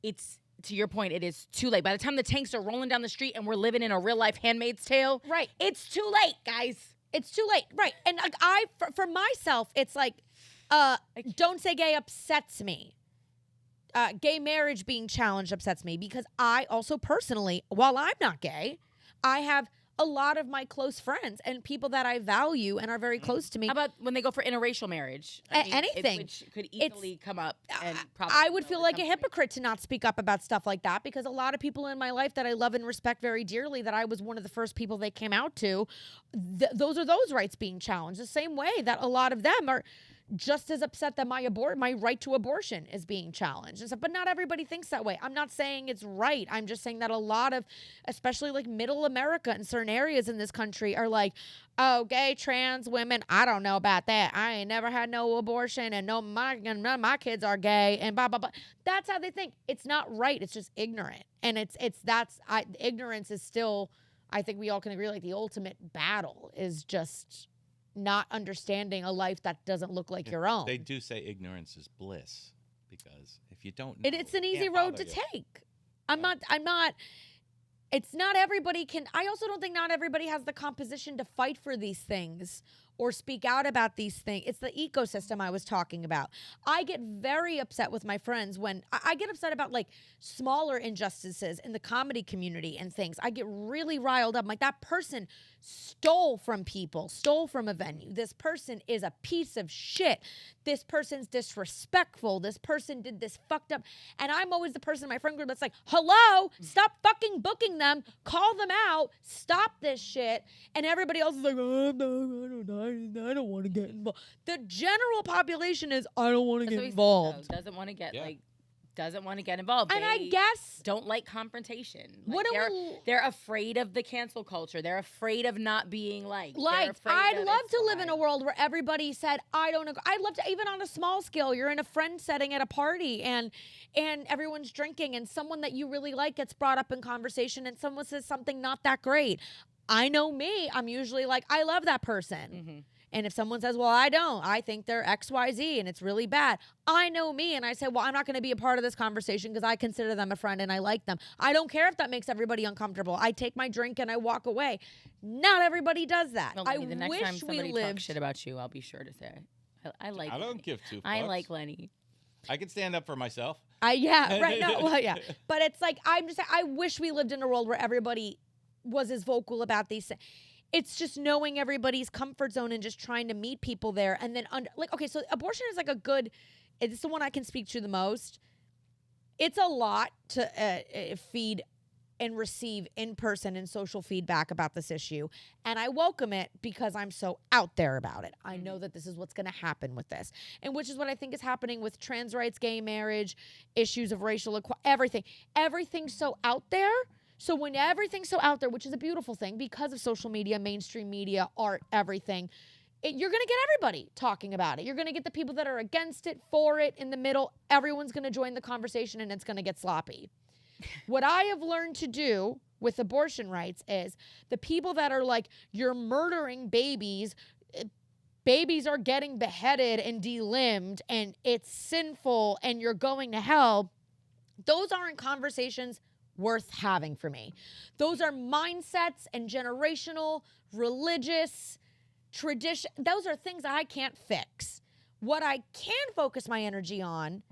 Speaker 1: it's, to your point, it is too late. By the time the tanks are rolling down the street and we're living in a real life Hand Maids Tale,
Speaker 3: Right.
Speaker 1: it's too late, guys.
Speaker 3: It's too late. Right. And like, for myself, it's like, don't say gay upsets me. Gay marriage being challenged upsets me because I also personally, while I'm not gay, I have a lot of my close friends and people that I value and are very close to me.
Speaker 1: How about when they go for interracial marriage?
Speaker 3: Anything.
Speaker 1: Which could easily come up. And probably
Speaker 3: I would feel like a
Speaker 1: come-
Speaker 3: hypocrite to not speak up about stuff like that because a lot of people in my life that I love and respect very dearly, that I was one of the first people they came out to, those are those rights being challenged. The same way that a lot of them are, just as upset that my right to abortion is being challenged and stuff. But not everybody thinks that way. I'm not saying it's right. I'm just saying that a lot of, especially like middle America and certain areas in this country are like, oh, gay, trans women, I don't know about that. I ain't never had no abortion, and none of my kids are gay, and blah, blah, blah. That's how they think. It's not right. It's just ignorant. And ignorance is still, I think we all can agree, like the ultimate battle is just not understanding a life that doesn't look like your own.
Speaker 2: They do say ignorance is bliss, because if you don't know,
Speaker 3: it's an easy road to take. It's not everybody can. I also don't think not everybody has the composition to fight for these things or speak out about these things. It's the ecosystem I was talking about. I get very upset with my friends when I get upset about like smaller injustices in the comedy community and things. I get really riled up. I'm like, that person stole from people, stole from a venue. This person is a piece of shit. This person's disrespectful. This person did this fucked up. And I'm always the person in my friend group that's like, hello, stop fucking booking them. Call them out. Stop this shit. And everybody else is like, oh, no, I don't want to get involved. The general population is, I don't want to get involved.
Speaker 1: Doesn't want to get doesn't want to get involved.
Speaker 3: And
Speaker 1: they
Speaker 3: I guess
Speaker 1: don't like confrontation.
Speaker 3: Like
Speaker 1: they're afraid of the cancel culture. They're afraid of not being liked.
Speaker 3: I'd love to live in a world where everybody said, I don't agree. I'd love to, even on a small scale, you're in a friend setting at a party and everyone's drinking and someone that you really like gets brought up in conversation and someone says something not that great. I know me. I'm usually like, I love that person. Mm-hmm. And if someone says, well, I don't, I think they're XYZ and it's really bad. I know me. And I say, well, I'm not going to be a part of this conversation because I consider them a friend and I like them. I don't care if that makes everybody uncomfortable. I take my drink and I walk away. Not everybody does that.
Speaker 1: Well, Lenny, the next time somebody talks shit about you, I'll be sure to say, I like
Speaker 2: I don't
Speaker 1: Lenny.
Speaker 2: give two fucks.
Speaker 1: I like Lenny.
Speaker 2: I can stand up for myself.
Speaker 3: Yeah, right. No, well, yeah. But it's like, I'm just saying, I wish we lived in a world where everybody was as vocal about these things. It's just knowing everybody's comfort zone and just trying to meet people there. And then, okay, so abortion is like it's the one I can speak to the most. It's a lot to feed and receive in person and social feedback about this issue. And I welcome it because I'm so out there about it. I know that this is what's going to happen with this. And which is what I think is happening with trans rights, gay marriage, issues of racial equality, everything. Everything's so out there. So when everything's so out there, which is a beautiful thing because of social media, mainstream media, art, everything, you're going to get everybody talking about it. You're going to get the people that are against it, for it, in the middle. Everyone's going to join the conversation and it's going to get sloppy. What I have learned to do with abortion rights is the people that are like, you're murdering babies, babies are getting beheaded and delimbed and it's sinful and you're going to hell. Those aren't conversations worth having for me. Those are mindsets and generational, religious, tradition. Those are things I can't fix. What I can focus my energy on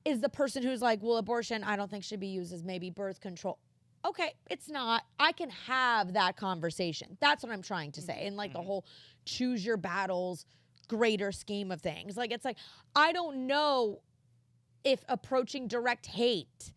Speaker 3: is the person who's like, well, abortion, I don't think should be used as maybe birth control. Okay, it's not. I can have that conversation. That's what I'm trying to say. And like the whole choose your battles, greater scheme of things. Like, it's like, I don't know if approaching direct hate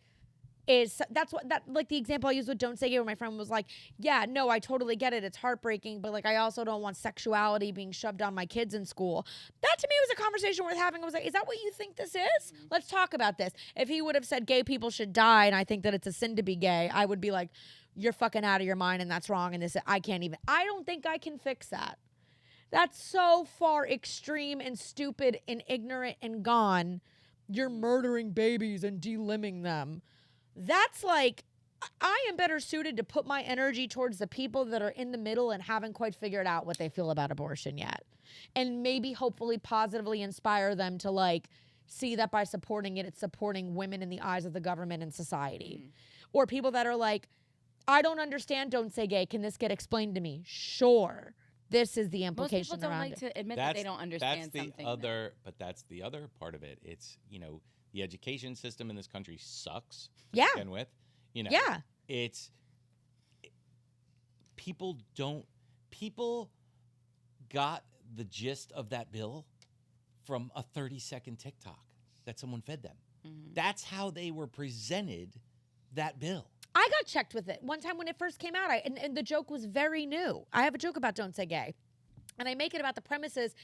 Speaker 3: like the example I used with Don't Say Gay, where my friend was like, yeah, no, I totally get it. It's heartbreaking, but like, I also don't want sexuality being shoved on my kids in school. That to me was a conversation worth having. I was like, is that what you think this is? Let's talk about this. If he would have said gay people should die and I think that it's a sin to be gay, I would be like, you're fucking out of your mind and that's wrong. And I don't think I can fix that. That's so far extreme and stupid and ignorant and gone. You're murdering babies and delimbing them. That's like, I am better suited to put my energy towards the people that are in the middle and haven't quite figured out what they feel about abortion yet. And maybe hopefully positively inspire them to like see that by supporting it, it's supporting women in the eyes of the government and society. Or people that are like, I don't understand Don't Say Gay. Can this get explained to me? Sure. This is the implication around it.
Speaker 1: Most people don't like to admit that they don't understand something.
Speaker 2: But that's the other part of it. It's, the education system in this country sucks.
Speaker 3: Yeah.
Speaker 2: To begin with,
Speaker 3: Yeah.
Speaker 2: People got the gist of that bill from a 30-second TikTok that someone fed them. Mm-hmm. That's how they were presented that bill.
Speaker 3: I got checked with it one time when it first came out, and the joke was very new. I have a joke about Don't Say Gay, and I make it about the premises.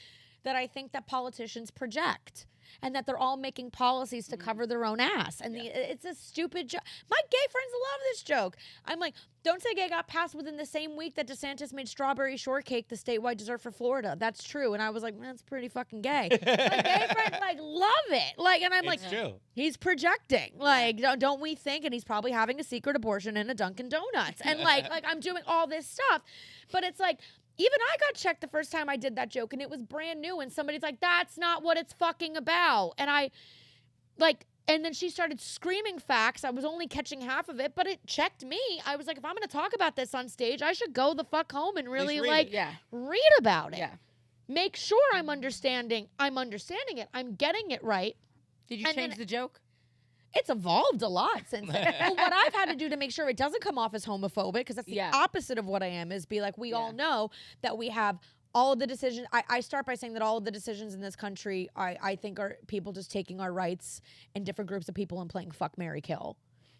Speaker 3: that I think that politicians project. And that they're all making policies to cover their own ass. And it's a stupid joke. My gay friends love this joke. I'm like, don't say gay got passed within the same week that DeSantis made strawberry shortcake the statewide dessert for Florida. That's true. And I was like, that's pretty fucking gay. My gay friends like love it. Like, and I'm
Speaker 2: It's
Speaker 3: like,
Speaker 2: true.
Speaker 3: he's projecting. Like, don't we think? And he's probably having a secret abortion in a Dunkin' Donuts. And like I'm doing all this stuff. But it's like, even I got checked the first time I did that joke, and it was brand new, and somebody's like, that's not what it's fucking about. And I, like, and then she started screaming facts. I was only catching half of it, but it checked me. I was like, if I'm going to talk about this on stage, I should go the fuck home and really,
Speaker 2: read
Speaker 3: read about it.
Speaker 1: Yeah.
Speaker 3: Make sure I'm understanding it. I'm getting it right.
Speaker 1: Did you change the joke?
Speaker 3: It's evolved a lot since then. But what I've had to do to make sure it doesn't come off as homophobic, because that's the opposite of what I am, is be like, we all know that we have all of the decisions. I start by saying that all of the decisions in this country, I think, are people just taking our rights and different groups of people and playing fuck, marry, kill.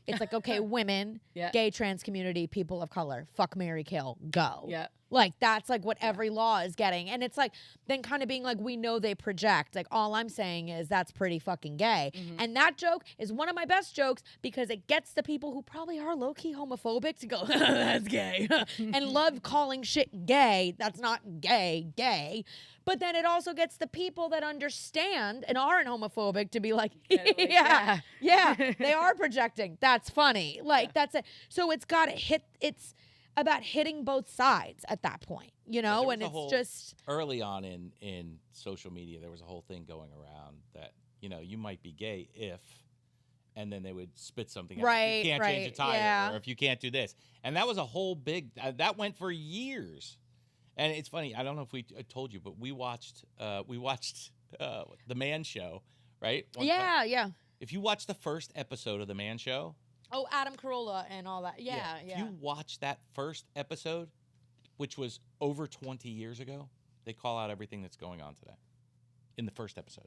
Speaker 3: It's like, okay, women, gay, trans community, people of color, fuck, marry, kill, go.
Speaker 1: Yeah.
Speaker 3: Like, that's like what every law is getting. And it's like, then kind of being like, we know they project. Like, all I'm saying is that's pretty fucking gay.
Speaker 1: Mm-hmm.
Speaker 3: And that joke is one of my best jokes because it gets the people who probably are low-key homophobic to go, that's gay. And love calling shit gay. That's not gay. But then it also gets the people that understand and aren't homophobic to be like, yeah, they are projecting. That's funny. Like, that's it. So it's got to hit, it's about hitting both sides at that point, you know? And it's just
Speaker 2: early on in social media, there was a whole thing going around that, you know, you might be gay if, and then they would spit something out.
Speaker 3: Right,
Speaker 2: You can't change a
Speaker 3: right,
Speaker 2: tire,
Speaker 3: yeah.
Speaker 2: or if you can't do this. And that was a whole big, that went for years. And it's funny, I don't know if we told you, but we watched The Man Show, right?
Speaker 3: Yeah.
Speaker 2: If you watch the first episode of The Man Show,
Speaker 3: Oh, Adam Carolla and all that. Yeah.
Speaker 2: if you watch that first episode, which was over 20 years ago, they call out everything that's going on today in the first episode.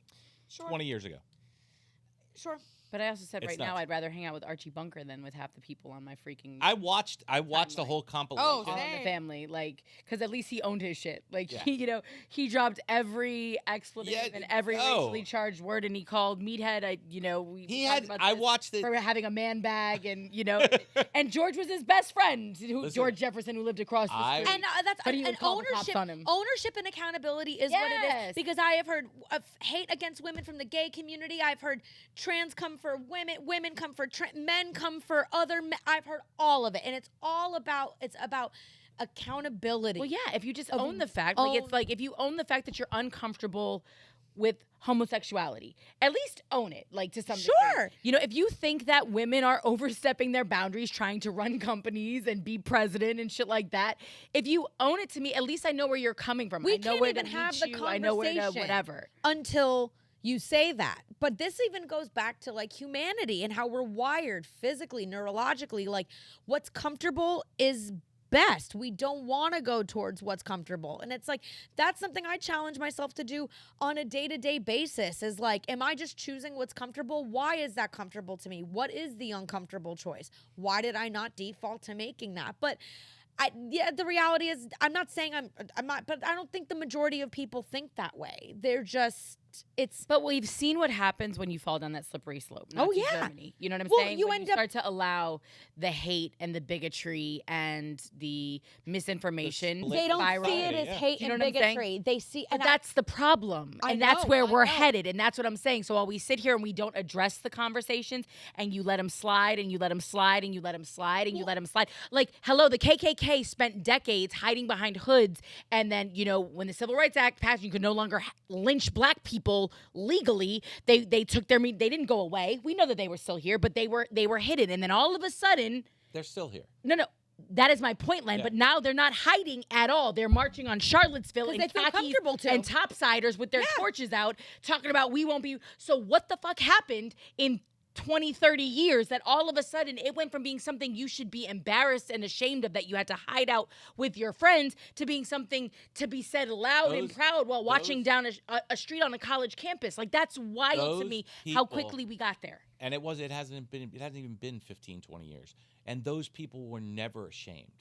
Speaker 3: Sure.
Speaker 2: 20 years ago.
Speaker 3: Sure.
Speaker 1: But I also said
Speaker 2: It's
Speaker 1: right now
Speaker 2: nuts.
Speaker 1: I'd rather hang out with Archie Bunker than with half the people on my freaking
Speaker 2: I watched the whole compilation.
Speaker 3: Oh,
Speaker 1: All in
Speaker 3: same.
Speaker 1: the Family, like, because at least he owned his shit. Like,
Speaker 2: Yeah.
Speaker 1: he dropped every expletive
Speaker 2: Yeah,
Speaker 1: and every racially charged word, and he called Meathead.
Speaker 2: I watched it
Speaker 1: for having a man bag, and and George was his best friend, George Jefferson, who lived across the street.
Speaker 3: And that's
Speaker 1: But he would
Speaker 3: and
Speaker 1: call the cops on him.
Speaker 3: ownership and accountability is what it
Speaker 1: Yes.
Speaker 3: is. Because I have heard of hate against women from the gay community. I've heard trans come for women come for men come for other men. I've heard all of it, and it's about accountability.
Speaker 1: Well, yeah, if you just own the fact, it's like if you own the fact that you're uncomfortable with homosexuality, at least own it, like, to some
Speaker 3: Sure.
Speaker 1: degree. If you think that women are overstepping their boundaries trying to run companies and be president and shit like that, if you own it to me, at least I know where you're coming from.
Speaker 3: We
Speaker 1: I know
Speaker 3: can't
Speaker 1: where
Speaker 3: even
Speaker 1: to
Speaker 3: have
Speaker 1: meet
Speaker 3: the
Speaker 1: you.
Speaker 3: conversation
Speaker 1: I know where to whatever.
Speaker 3: until you say that. But this even goes back to like humanity and how we're wired physically, neurologically. Like, what's comfortable is best. We don't want to go towards what's comfortable. And it's like, that's something I challenge myself to do on a day-to-day basis, is like, am I just choosing what's comfortable? Why is that comfortable to me? What is the uncomfortable choice? Why did I not default to making that? But the reality is, I'm not saying I'm not, but I don't think the majority of people think that way. They're just,
Speaker 1: But we've seen what happens when you fall down that slippery slope.
Speaker 3: Oh,
Speaker 1: Nazi
Speaker 3: yeah.
Speaker 1: Germany. You know what I'm
Speaker 3: Well,
Speaker 1: saying?
Speaker 3: you
Speaker 1: When
Speaker 3: end
Speaker 1: you
Speaker 3: up-
Speaker 1: start to allow the hate and the bigotry and the misinformation.
Speaker 2: split.
Speaker 3: they don't
Speaker 1: spiral.
Speaker 3: see it as
Speaker 2: Yeah.
Speaker 3: hate
Speaker 1: You know
Speaker 3: and
Speaker 1: what I'm saying?
Speaker 3: bigotry. They see,
Speaker 1: But
Speaker 3: and
Speaker 1: that's the problem.
Speaker 3: I
Speaker 1: And that's
Speaker 3: know,
Speaker 1: where
Speaker 3: I
Speaker 1: we're
Speaker 3: know.
Speaker 1: headed. And that's what I'm saying. So while we sit here and we don't address the conversations and you let them slide and you let them slide and you let them slide and you let them slide. Like, hello, the KKK spent decades hiding behind hoods. And then, when the Civil Rights Act passed, you could no longer lynch black people legally. They took they didn't go away. We know that they were still here, but they were hidden. And then all of a sudden,
Speaker 2: They're still here.
Speaker 1: no. That is my point, Len.
Speaker 2: Yeah.
Speaker 1: But now they're not hiding at all. They're marching on Charlottesville in
Speaker 3: they feel
Speaker 1: khakis
Speaker 3: comfortable to.
Speaker 1: and topsiders with their torches out, talking about we won't be. So what the fuck happened in 20, 30 years that all of a sudden it went from being something you should be embarrassed and ashamed of that you had to hide out with your friends to being something to be said loud and proud while watching down a street on a college campus? Like, that's wild to
Speaker 2: Those
Speaker 1: me how
Speaker 2: people-
Speaker 1: quickly we got there.
Speaker 2: And it hasn't even been 15, 20 years. And those people were never ashamed.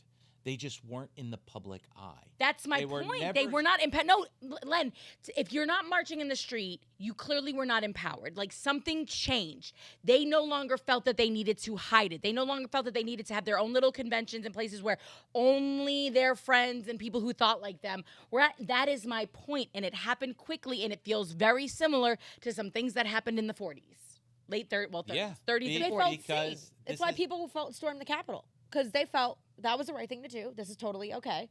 Speaker 2: They just weren't in the public eye.
Speaker 1: That's my
Speaker 2: They were
Speaker 1: point.
Speaker 2: never-
Speaker 1: They were not empowered. No, Len, if you're not marching in the street, you clearly were not empowered. Like, something changed. They no longer felt that they needed to hide it. They no longer felt that they needed to have their own little conventions and places where only their friends and people who thought like them were at. That is my point. And it happened quickly, and it feels very similar to some things that happened in the 40s. Late 30s, well, 30s,
Speaker 2: Yeah.
Speaker 1: 30s
Speaker 3: They
Speaker 1: and
Speaker 3: felt
Speaker 1: 40s.
Speaker 2: Because
Speaker 3: seen.
Speaker 2: this
Speaker 3: It's why
Speaker 2: is-
Speaker 3: people felt storm the Capitol, because they felt that was the right thing to do. This is totally okay.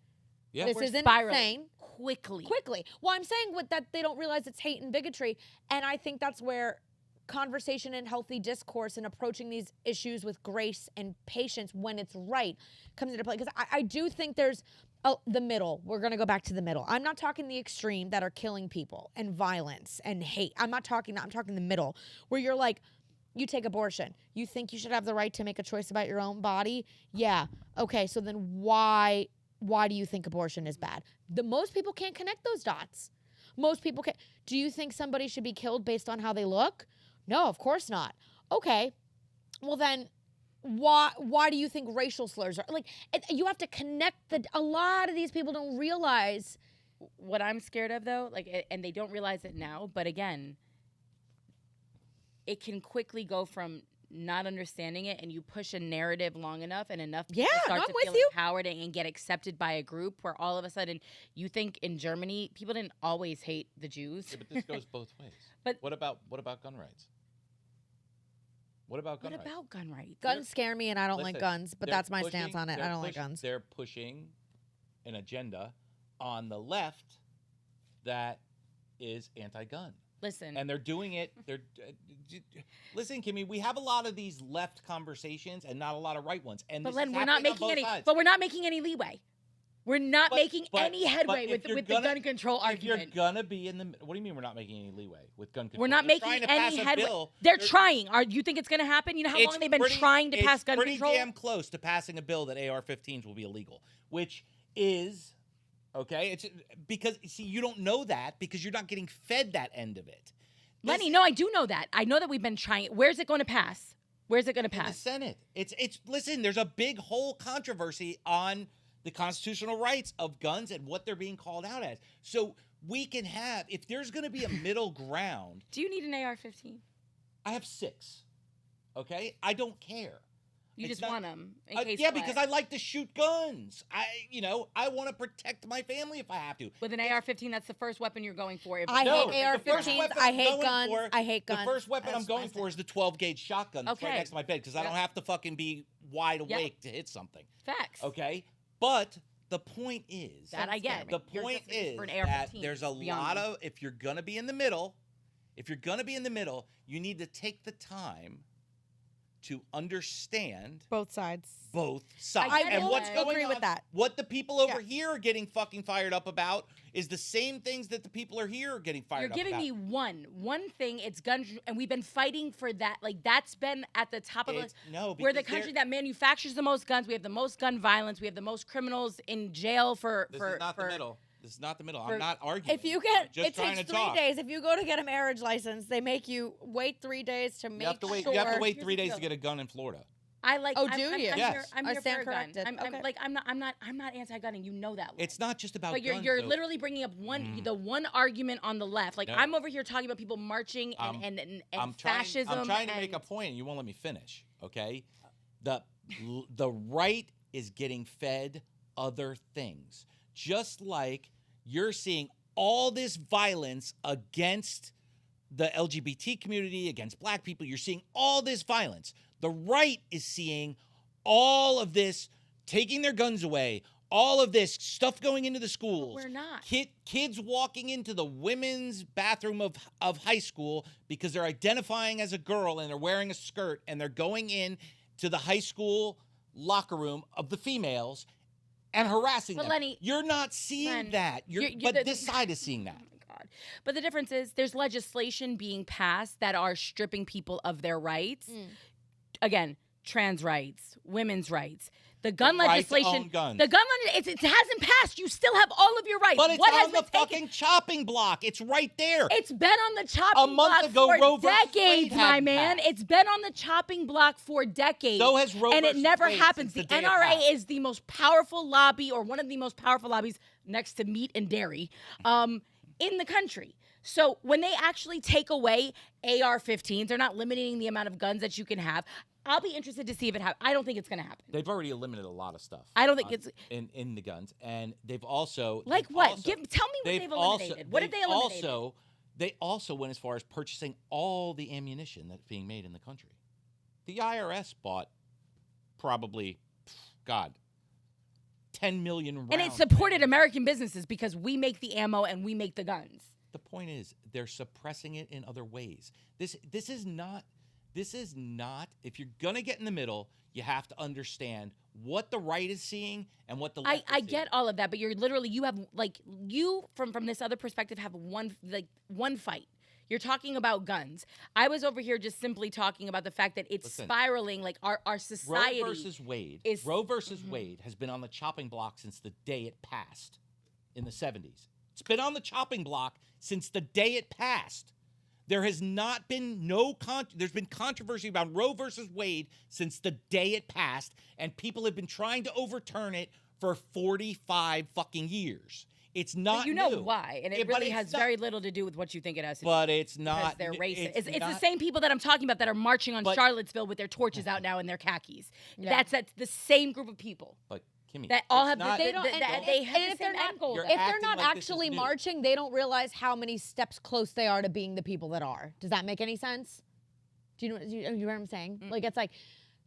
Speaker 2: Yeah.
Speaker 3: This
Speaker 1: We're
Speaker 3: isn't
Speaker 1: spiraling
Speaker 3: insane.
Speaker 1: quickly.
Speaker 3: Well, I'm saying with that they don't realize it's hate and bigotry, and I think that's where conversation and healthy discourse and approaching these issues with grace and patience when it's right comes into play. Because I do think there's the middle. We're going to go back to the middle. I'm not talking the extreme that are killing people and violence and hate. I'm not talking that. I'm talking the middle where you're like, you take abortion. You think you should have the right to make a choice about your own body? Yeah. Okay, so then why do you think abortion is bad? Most people can't connect those dots. Most people can't. Do you think somebody should be killed based on how they look? No, of course not. Okay. Well then, why do you think racial slurs are like? You have to connect a lot of these people don't realize.
Speaker 1: What I'm scared of, though, like, and they don't realize it now, but again, it can quickly go from not understanding it, and you push a narrative long enough, and enough people
Speaker 3: Yeah,
Speaker 1: start
Speaker 3: I'm
Speaker 1: to
Speaker 3: with
Speaker 1: feel
Speaker 3: you.
Speaker 1: empowered and get accepted by a group where all of a sudden you think in Germany people didn't always hate the Jews.
Speaker 2: Yeah, but this goes both ways.
Speaker 1: But-
Speaker 2: what about gun rights? What about gun
Speaker 1: What
Speaker 2: rights?
Speaker 1: about gun rights?
Speaker 3: Guns scare me, and I don't like
Speaker 2: Listen,
Speaker 3: guns. But
Speaker 2: they're
Speaker 3: that's my stance
Speaker 2: pushing-
Speaker 3: on it.
Speaker 2: they're
Speaker 3: I don't like
Speaker 2: pushing-
Speaker 3: guns.
Speaker 2: They're pushing an agenda on the left that is anti-gun.
Speaker 1: Listen,
Speaker 2: And they're doing it. Listen, Kimmy, we have a lot of these left conversations and not a lot of right ones. And
Speaker 1: but
Speaker 2: this
Speaker 1: Len,
Speaker 2: is
Speaker 1: we're not
Speaker 2: happening on
Speaker 1: making
Speaker 2: both
Speaker 1: any.
Speaker 2: sides.
Speaker 1: But we're not making any leeway. We're not making any headway
Speaker 2: if
Speaker 1: with
Speaker 2: you're
Speaker 1: the
Speaker 2: gonna-
Speaker 1: gun control
Speaker 2: If you're
Speaker 1: argument.
Speaker 2: gonna be in the, what do you mean we're not making any leeway with gun control?
Speaker 1: We're not
Speaker 2: They're
Speaker 1: making
Speaker 2: trying to
Speaker 1: any
Speaker 2: pass a
Speaker 1: headway.
Speaker 2: bill.
Speaker 1: They're trying. You think it's going to happen? You know how
Speaker 2: It's
Speaker 1: long they've been
Speaker 2: pretty-
Speaker 1: trying to pass gun
Speaker 2: It's
Speaker 1: control?
Speaker 2: pretty damn close to passing a bill that AR-15s will be illegal, which is okay. It's because see you don't know that because you're not getting fed that end of it.
Speaker 1: Lenny, no, I do know that. I know that we've been trying. Where's it going to pass? Where's it going to
Speaker 2: In the
Speaker 1: pass?
Speaker 2: Senate. It's listen, there's a big whole controversy on the constitutional rights of guns and what they're being called out as. So we can have, if there's going to be a middle ground,
Speaker 1: Do you need an AR-15?
Speaker 2: I have 6. Okay? I don't care.
Speaker 1: You
Speaker 2: It's
Speaker 1: just
Speaker 2: not-
Speaker 1: want them in case.
Speaker 2: Yeah,
Speaker 1: what?
Speaker 2: because I like to shoot guns. I want to protect my family if I have to.
Speaker 1: With an AR-15, that's the first weapon you're going for.
Speaker 3: I
Speaker 2: No,
Speaker 3: hate
Speaker 2: the first
Speaker 3: AR-15s.
Speaker 2: weapon
Speaker 3: I
Speaker 2: I'm
Speaker 3: hate
Speaker 2: going
Speaker 3: guns.
Speaker 2: for-
Speaker 3: I hate
Speaker 2: The
Speaker 3: guns.
Speaker 2: first weapon
Speaker 3: That's
Speaker 2: I'm going
Speaker 3: my
Speaker 2: for is the 12-gauge shotgun that's right
Speaker 1: Okay.
Speaker 2: next to my bed because I
Speaker 1: Yep.
Speaker 2: don't have to fucking be wide
Speaker 1: Yep.
Speaker 2: awake to hit something.
Speaker 1: Facts.
Speaker 2: Okay? But the point is,
Speaker 1: That I get.
Speaker 2: the
Speaker 1: You're
Speaker 2: point
Speaker 1: just looking for
Speaker 2: is
Speaker 1: an
Speaker 2: that
Speaker 1: AR-15.
Speaker 2: there's a
Speaker 1: Beyond
Speaker 2: lot
Speaker 1: me.
Speaker 2: of, if you're going to be in the middle, you need to take the time to understand
Speaker 3: Both sides.
Speaker 2: both sides.
Speaker 1: I
Speaker 2: And
Speaker 1: will
Speaker 2: what's going
Speaker 3: agree
Speaker 2: on,
Speaker 3: with that.
Speaker 2: what the people over here are getting fucking fired up about is the same things that the people are here are getting fired
Speaker 1: You're
Speaker 2: up
Speaker 1: giving
Speaker 2: about.
Speaker 1: me one thing. It's gun, and we've been fighting for that. Like, that's been at the top of the
Speaker 2: It's- no,
Speaker 1: We're the
Speaker 2: because
Speaker 1: country
Speaker 2: they're-
Speaker 1: that manufactures the most guns. We have the most gun violence. We have the most criminals in jail for.
Speaker 2: This
Speaker 1: for
Speaker 2: is not
Speaker 1: for,
Speaker 2: the middle. This is not the middle.
Speaker 1: for-
Speaker 2: I'm not arguing.
Speaker 3: If you
Speaker 2: I'm
Speaker 3: get,
Speaker 2: just
Speaker 3: it
Speaker 2: trying
Speaker 3: takes
Speaker 2: to
Speaker 3: 3
Speaker 2: talk.
Speaker 3: days. If you go to get a marriage license, they make you wait 3 days to make
Speaker 2: You have to wait.
Speaker 3: sure.
Speaker 2: You have to wait
Speaker 1: Here's
Speaker 2: 3
Speaker 1: the
Speaker 2: days to
Speaker 1: deal.
Speaker 2: get a gun in Florida.
Speaker 1: I like.
Speaker 3: Oh,
Speaker 1: I'm,
Speaker 3: do
Speaker 1: I'm,
Speaker 3: you?
Speaker 1: I'm
Speaker 2: Yes.
Speaker 1: here, I'm
Speaker 3: I
Speaker 1: here
Speaker 3: stand
Speaker 1: for a gun.
Speaker 3: corrected.
Speaker 1: I'm
Speaker 3: Okay.
Speaker 1: like I'm not anti-gunning. You know that. Len.
Speaker 2: It's not just about
Speaker 1: But
Speaker 2: guns.
Speaker 1: you're
Speaker 2: though.
Speaker 1: literally bringing up the one argument on the left. Like
Speaker 2: No.
Speaker 1: I'm over here talking about people marching and fascism.
Speaker 2: I'm trying to
Speaker 1: and
Speaker 2: make a point, and you won't let me finish. Okay, the right is getting fed other things, just like you're seeing all this violence against the LGBT community, against black people. You're seeing all this violence. The right is seeing all of this taking their guns away, all of this stuff going into the schools.
Speaker 1: we're not.
Speaker 2: Kids walking into the women's bathroom of high school because they're identifying as a girl and they're wearing a skirt and they're going in to the high school locker room of the females and harassing
Speaker 1: But
Speaker 2: them.
Speaker 1: Lenny-
Speaker 2: You're not seeing
Speaker 1: Len,
Speaker 2: that. But this side is seeing that.
Speaker 1: Oh my God. But the difference is there's legislation being passed that are stripping people of their rights. Again, trans rights, women's rights. The gun
Speaker 2: right to
Speaker 1: legislation.
Speaker 2: own guns.
Speaker 1: The gun legislation. It hasn't passed. You still have all of your rights.
Speaker 2: But it's
Speaker 1: what has
Speaker 2: on
Speaker 1: been
Speaker 2: the
Speaker 1: taken?
Speaker 2: fucking chopping block. It's right there.
Speaker 1: It's been on the chopping
Speaker 2: month
Speaker 1: block
Speaker 2: ago,
Speaker 1: for
Speaker 2: Roe versus
Speaker 1: decades,
Speaker 2: Wade
Speaker 1: my
Speaker 2: hadn't
Speaker 1: man.
Speaker 2: passed.
Speaker 1: It's been on the chopping block for decades.
Speaker 2: So has Roe
Speaker 1: and it
Speaker 2: versus
Speaker 1: never
Speaker 2: Wade
Speaker 1: happens.
Speaker 2: since
Speaker 1: The
Speaker 2: the day it
Speaker 1: NRA
Speaker 2: passed.
Speaker 1: is the most powerful lobby, or one of the most powerful lobbies next to meat and dairy, in the country. So when they actually take away AR-15s, they're not limiting the amount of guns that you can have. I'll be interested to see if it happens. I don't think it's going to happen.
Speaker 2: They've already eliminated a lot of stuff.
Speaker 1: I don't think it's
Speaker 2: in the guns, and they've also
Speaker 1: like
Speaker 2: they've
Speaker 1: what?
Speaker 2: also-
Speaker 1: Tell me what they've eliminated. What have they eliminated?
Speaker 2: They also went as far as purchasing all the ammunition that's being made in the country. The IRS bought probably, God, 10 million rounds.
Speaker 1: And it supported American businesses because we make the ammo and we make the guns.
Speaker 2: The point is, they're suppressing it in other ways. This is not. If you're gonna get in the middle, you have to understand what the right is seeing and what the left is
Speaker 1: I
Speaker 2: seeing.
Speaker 1: get all of that, but you have like you from this other perspective have one fight. You're talking about guns. I was over here just simply talking about the fact that it's spiraling, like our society.
Speaker 2: Roe versus Wade. Roe versus Wade has been on the chopping block since the day it passed in the 70s. It's been on the chopping block since the day it passed. There has not been there's been controversy about Roe versus Wade since the day it passed, and people have been trying to overturn it for 45 fucking years. It's not
Speaker 1: But you know
Speaker 2: new.
Speaker 1: why, and it
Speaker 2: But
Speaker 1: really
Speaker 2: it's
Speaker 1: has
Speaker 2: not-
Speaker 1: very little to do with what you think it has to do.
Speaker 2: But it's not.
Speaker 1: Because they're racist. It's the
Speaker 2: not-
Speaker 1: same people that I'm talking about that are marching on Charlottesville with their torches out now and their khakis.
Speaker 3: Yeah.
Speaker 1: That's the same group of people
Speaker 2: But Kimmy,
Speaker 1: that all
Speaker 2: it's
Speaker 1: have
Speaker 2: not-
Speaker 3: They don't.
Speaker 1: they have
Speaker 3: and
Speaker 1: the
Speaker 3: if they're
Speaker 1: same
Speaker 3: not,
Speaker 1: end goal.
Speaker 2: You're
Speaker 3: if they're
Speaker 2: acting
Speaker 3: not
Speaker 2: like this is
Speaker 3: actually
Speaker 2: new.
Speaker 3: marching, they don't realize how many steps close they are to being the people that are. Does that make any sense? Do you know what I'm saying? Like it's like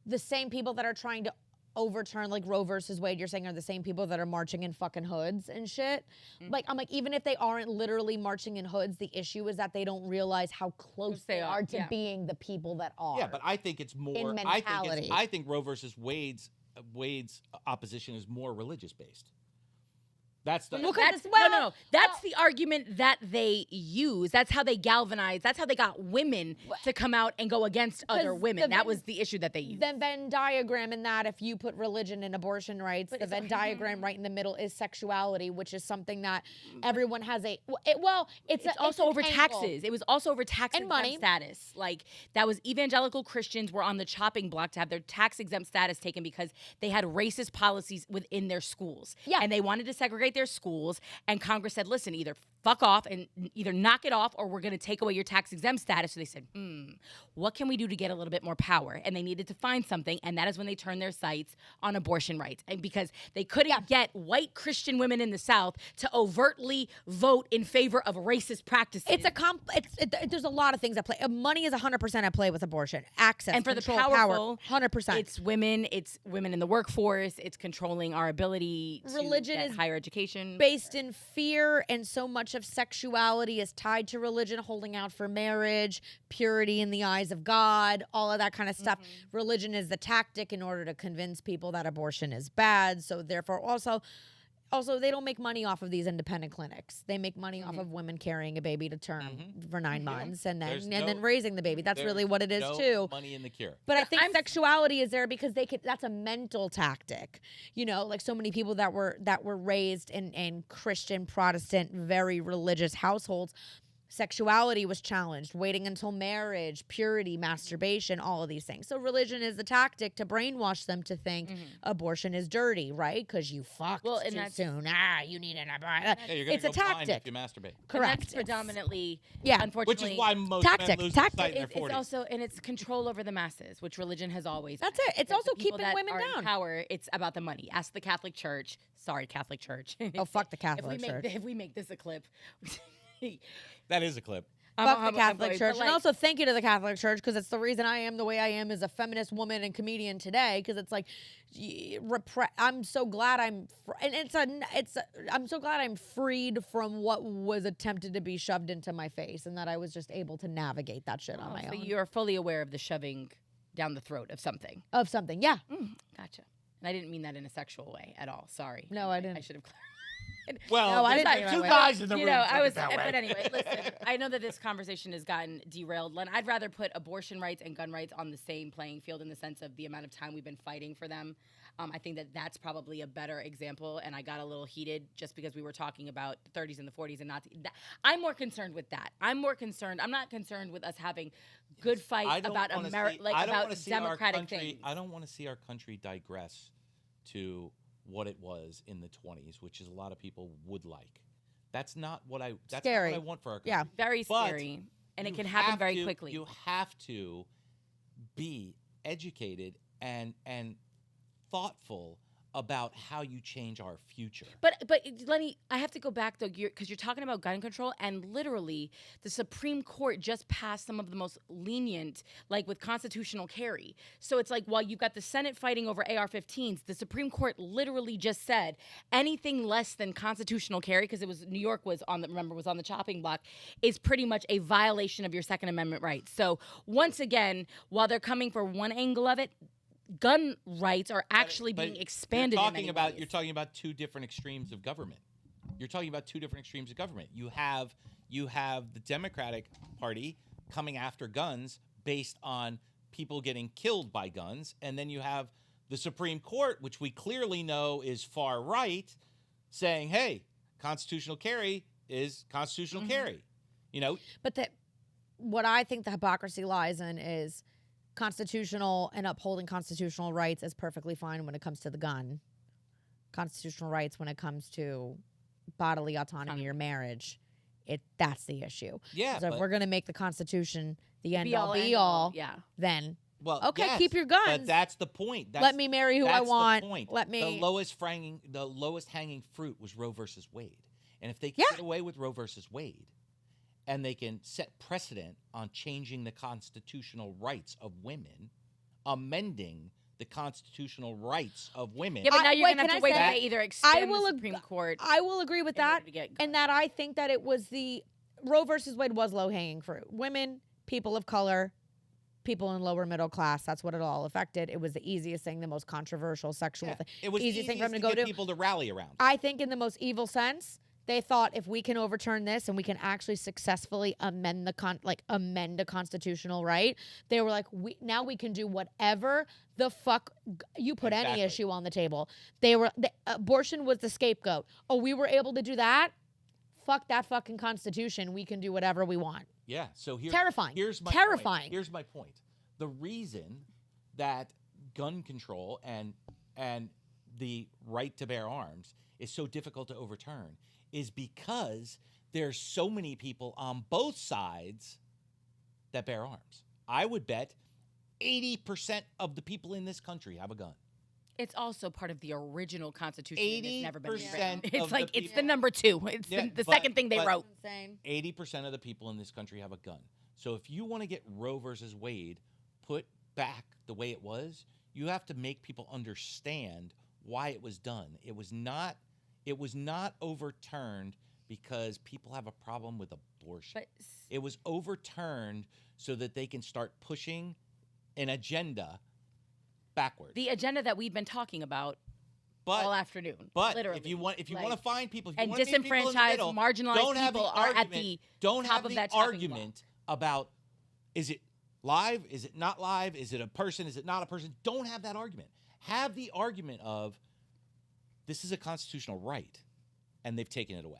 Speaker 3: the same people that are trying to overturn like Roe versus Wade, you're saying are the same people that are marching in fucking hoods and shit. Like I'm like, even if they aren't literally marching in hoods, the issue is that they don't realize how close they are to being the people that are.
Speaker 2: Yeah, but I think it's more.
Speaker 3: In mentality.
Speaker 2: I think Roe versus Wade's opposition is more religious based. That's the.
Speaker 1: No. That's the argument that they use. That's how they galvanize. That's how they got women to come out and go against other women. That was the issue that they used.
Speaker 3: The Venn diagram in that, if you put religion and abortion rights, the Venn diagram right in the middle is sexuality, which is something that everyone has it's
Speaker 1: also over
Speaker 3: angle.
Speaker 1: taxes. It was also over tax
Speaker 3: And
Speaker 1: exempt
Speaker 3: money.
Speaker 1: status. Like that was evangelical Christians were on the chopping block to have their tax exempt status taken because they had racist policies within their schools.
Speaker 3: Yeah.
Speaker 1: And they wanted to segregate their schools, and Congress said, listen, either fuck off and either knock it off or we're going to take away your tax exempt status. So they said, what can we do to get a little bit more power? And they needed to find something, and that is when they turned their sights on abortion rights. And because they couldn't get white Christian women in the South to overtly vote in favor of racist practices.
Speaker 3: There's a lot of things at play. Money is 100% at play with abortion. Access,
Speaker 1: and for the
Speaker 3: control,
Speaker 1: powerful,
Speaker 3: power, 100%.
Speaker 1: It's women in the workforce. It's controlling our ability
Speaker 3: Religion
Speaker 1: to get
Speaker 3: is
Speaker 1: higher education.
Speaker 3: Based in fear, and so much of sexuality is tied to religion, holding out for marriage, purity in the eyes of God, all of that kind of stuff. Religion is the tactic in order to convince people that abortion is bad. So therefore also they don't make money off of these independent clinics. They make money off of women carrying a baby to term for 9 months and then raising the baby. That's really what it is too.
Speaker 2: Money in the cure.
Speaker 3: But I think sexuality is there because that's a mental tactic. You know, like so many people that were raised in Christian, Protestant, very religious households. Sexuality was challenged, waiting until marriage, purity, masturbation, all of these things. So religion is the tactic to brainwash them to think abortion is dirty, right? Because you fucked too soon. You need an abortion.
Speaker 2: Yeah, you're gonna
Speaker 3: It's a
Speaker 2: go blind
Speaker 3: tactic.
Speaker 2: if you masturbate.
Speaker 3: Correct.
Speaker 1: And that's predominantly,
Speaker 3: Yeah.
Speaker 1: unfortunately.
Speaker 2: Which is why most
Speaker 3: Tactic,
Speaker 2: men lose
Speaker 3: tactic.
Speaker 2: sight in their
Speaker 1: It's
Speaker 2: 40s.
Speaker 1: also, and it's control over the masses, which religion has always.
Speaker 3: That's
Speaker 1: had.
Speaker 3: it. It's
Speaker 1: But
Speaker 3: also
Speaker 1: the people
Speaker 3: keeping
Speaker 1: that
Speaker 3: women
Speaker 1: are
Speaker 3: down.
Speaker 1: In power. It's about the money. Ask the Catholic Church. Sorry, Catholic Church.
Speaker 3: Oh, fuck the Catholic Church.
Speaker 1: If we make this a clip.
Speaker 2: That is a clip.
Speaker 3: Fuck the Catholic Church.
Speaker 1: But
Speaker 3: And also thank you to the Catholic Church, because it's the reason I am the way I am as a feminist woman and comedian today, because it's like I'm so glad I'm so glad I'm freed from what was attempted to be shoved into my face, and that I was just able to navigate that shit on my
Speaker 1: so
Speaker 3: own.
Speaker 1: you're fully aware of the shoving down the throat of something.
Speaker 3: Of something, yeah.
Speaker 1: Gotcha. And I didn't mean that in a sexual way at all. Sorry.
Speaker 3: No, I didn't.
Speaker 1: I should have clarified.
Speaker 2: Well,
Speaker 1: No, I
Speaker 2: there's
Speaker 1: didn't think
Speaker 2: two
Speaker 1: that way.
Speaker 2: guys in the
Speaker 1: You
Speaker 2: room.
Speaker 1: know,
Speaker 2: took
Speaker 1: I
Speaker 2: it
Speaker 1: was,
Speaker 2: that way.
Speaker 1: but anyway, listen, I know that this conversation has gotten derailed. Len, I'd rather put abortion rights and gun rights on the same playing field in the sense of the amount of time we've been fighting for them. I think that that's probably a better example, and I got a little heated just because we were talking about the 30s and the 40s and Nazi. I'm more concerned with that. I'm not concerned with us having good fights about about democratic things.
Speaker 2: I don't want to see our country digress to what it was in the 20s, which is a lot of people would like. That's not what I want for our country.
Speaker 3: Yeah.
Speaker 1: Very scary, and it can happen very quickly.
Speaker 2: You have to be educated and thoughtful about how you change our future.
Speaker 1: But Lenny, I have to go back though, because you're talking about gun control, and literally the Supreme Court just passed some of the most lenient, like with constitutional carry. So it's like while you've got the Senate fighting over AR-15s, the Supreme Court literally just said anything less than constitutional carry, because it was New York was on the chopping block, is pretty much a violation of your Second Amendment rights. So once again, while they're coming for one angle of it, gun rights are actually being expanded.
Speaker 2: You're talking about two different extremes of government. You have the Democratic Party coming after guns based on people getting killed by guns, and then you have the Supreme Court, which we clearly know is far right, saying, "Hey, constitutional carry is constitutional carry." You know,
Speaker 3: but what I think the hypocrisy lies in is constitutional and upholding constitutional rights is perfectly fine when it comes to the gun. Constitutional rights when it comes to bodily autonomy or marriage, that's the issue.
Speaker 2: Yeah.
Speaker 3: So if we're going to make the Constitution the end
Speaker 1: Be
Speaker 3: all,
Speaker 1: all,
Speaker 3: be all,
Speaker 1: yeah.
Speaker 3: then
Speaker 2: okay,
Speaker 3: yes, keep your guns.
Speaker 2: But that's the point.
Speaker 3: Let me marry who I want.
Speaker 2: The point.
Speaker 3: Let me.
Speaker 2: The lowest hanging fruit was Roe versus Wade, and if they can get away with Roe versus Wade, and they can set precedent on changing the constitutional rights of women, amending the constitutional rights of women.
Speaker 1: Yeah, but now you're going to have to wait
Speaker 3: that
Speaker 1: they either expand the Supreme Court.
Speaker 3: I will agree with that, and that I think that it was Roe versus Wade was low-hanging fruit. Women, people of color, people in lower middle class, that's what it all affected. It was the easiest thing, the most controversial sexual thing.
Speaker 2: It was the easiest thing for them to go get people to rally around.
Speaker 3: I think in the most evil sense, they thought if we can overturn this and we can actually successfully amend a constitutional right, they were like, now we can do whatever the fuck you put any issue on the table. Abortion was the scapegoat. Oh, we were able to do that? Fuck that fucking Constitution. We can do whatever we want.
Speaker 2: Yeah. So
Speaker 3: terrifying.
Speaker 2: Here's my
Speaker 3: terrifying.
Speaker 2: Point. Here's my point. The reason that gun control and the right to bear arms is so difficult to overturn is because there's so many people on both sides that bear arms. I would bet 80% of the people in this country have a gun.
Speaker 1: It's also part of the original Constitution.
Speaker 2: 80%
Speaker 1: it's never been rewritten.
Speaker 2: of
Speaker 1: It's like
Speaker 2: the
Speaker 1: it's the number two. It's the second thing they wrote.
Speaker 3: Insane.
Speaker 2: 80% of the people in this country have a gun. So if you want to get Roe versus Wade put back the way it was, you have to make people understand why it was done. It was not overturned because people have a problem with abortion. It was overturned so that they can start pushing an agenda backward.
Speaker 1: The agenda that we've been talking about all afternoon.
Speaker 2: But
Speaker 1: literally.
Speaker 2: if you want to find people,
Speaker 1: and disenfranchised, marginalized people are at the top of that
Speaker 2: argument about is it live, is it not live, is it a person, is it not a person? Don't have that argument. Have the argument of this is a constitutional right, and they've taken it away.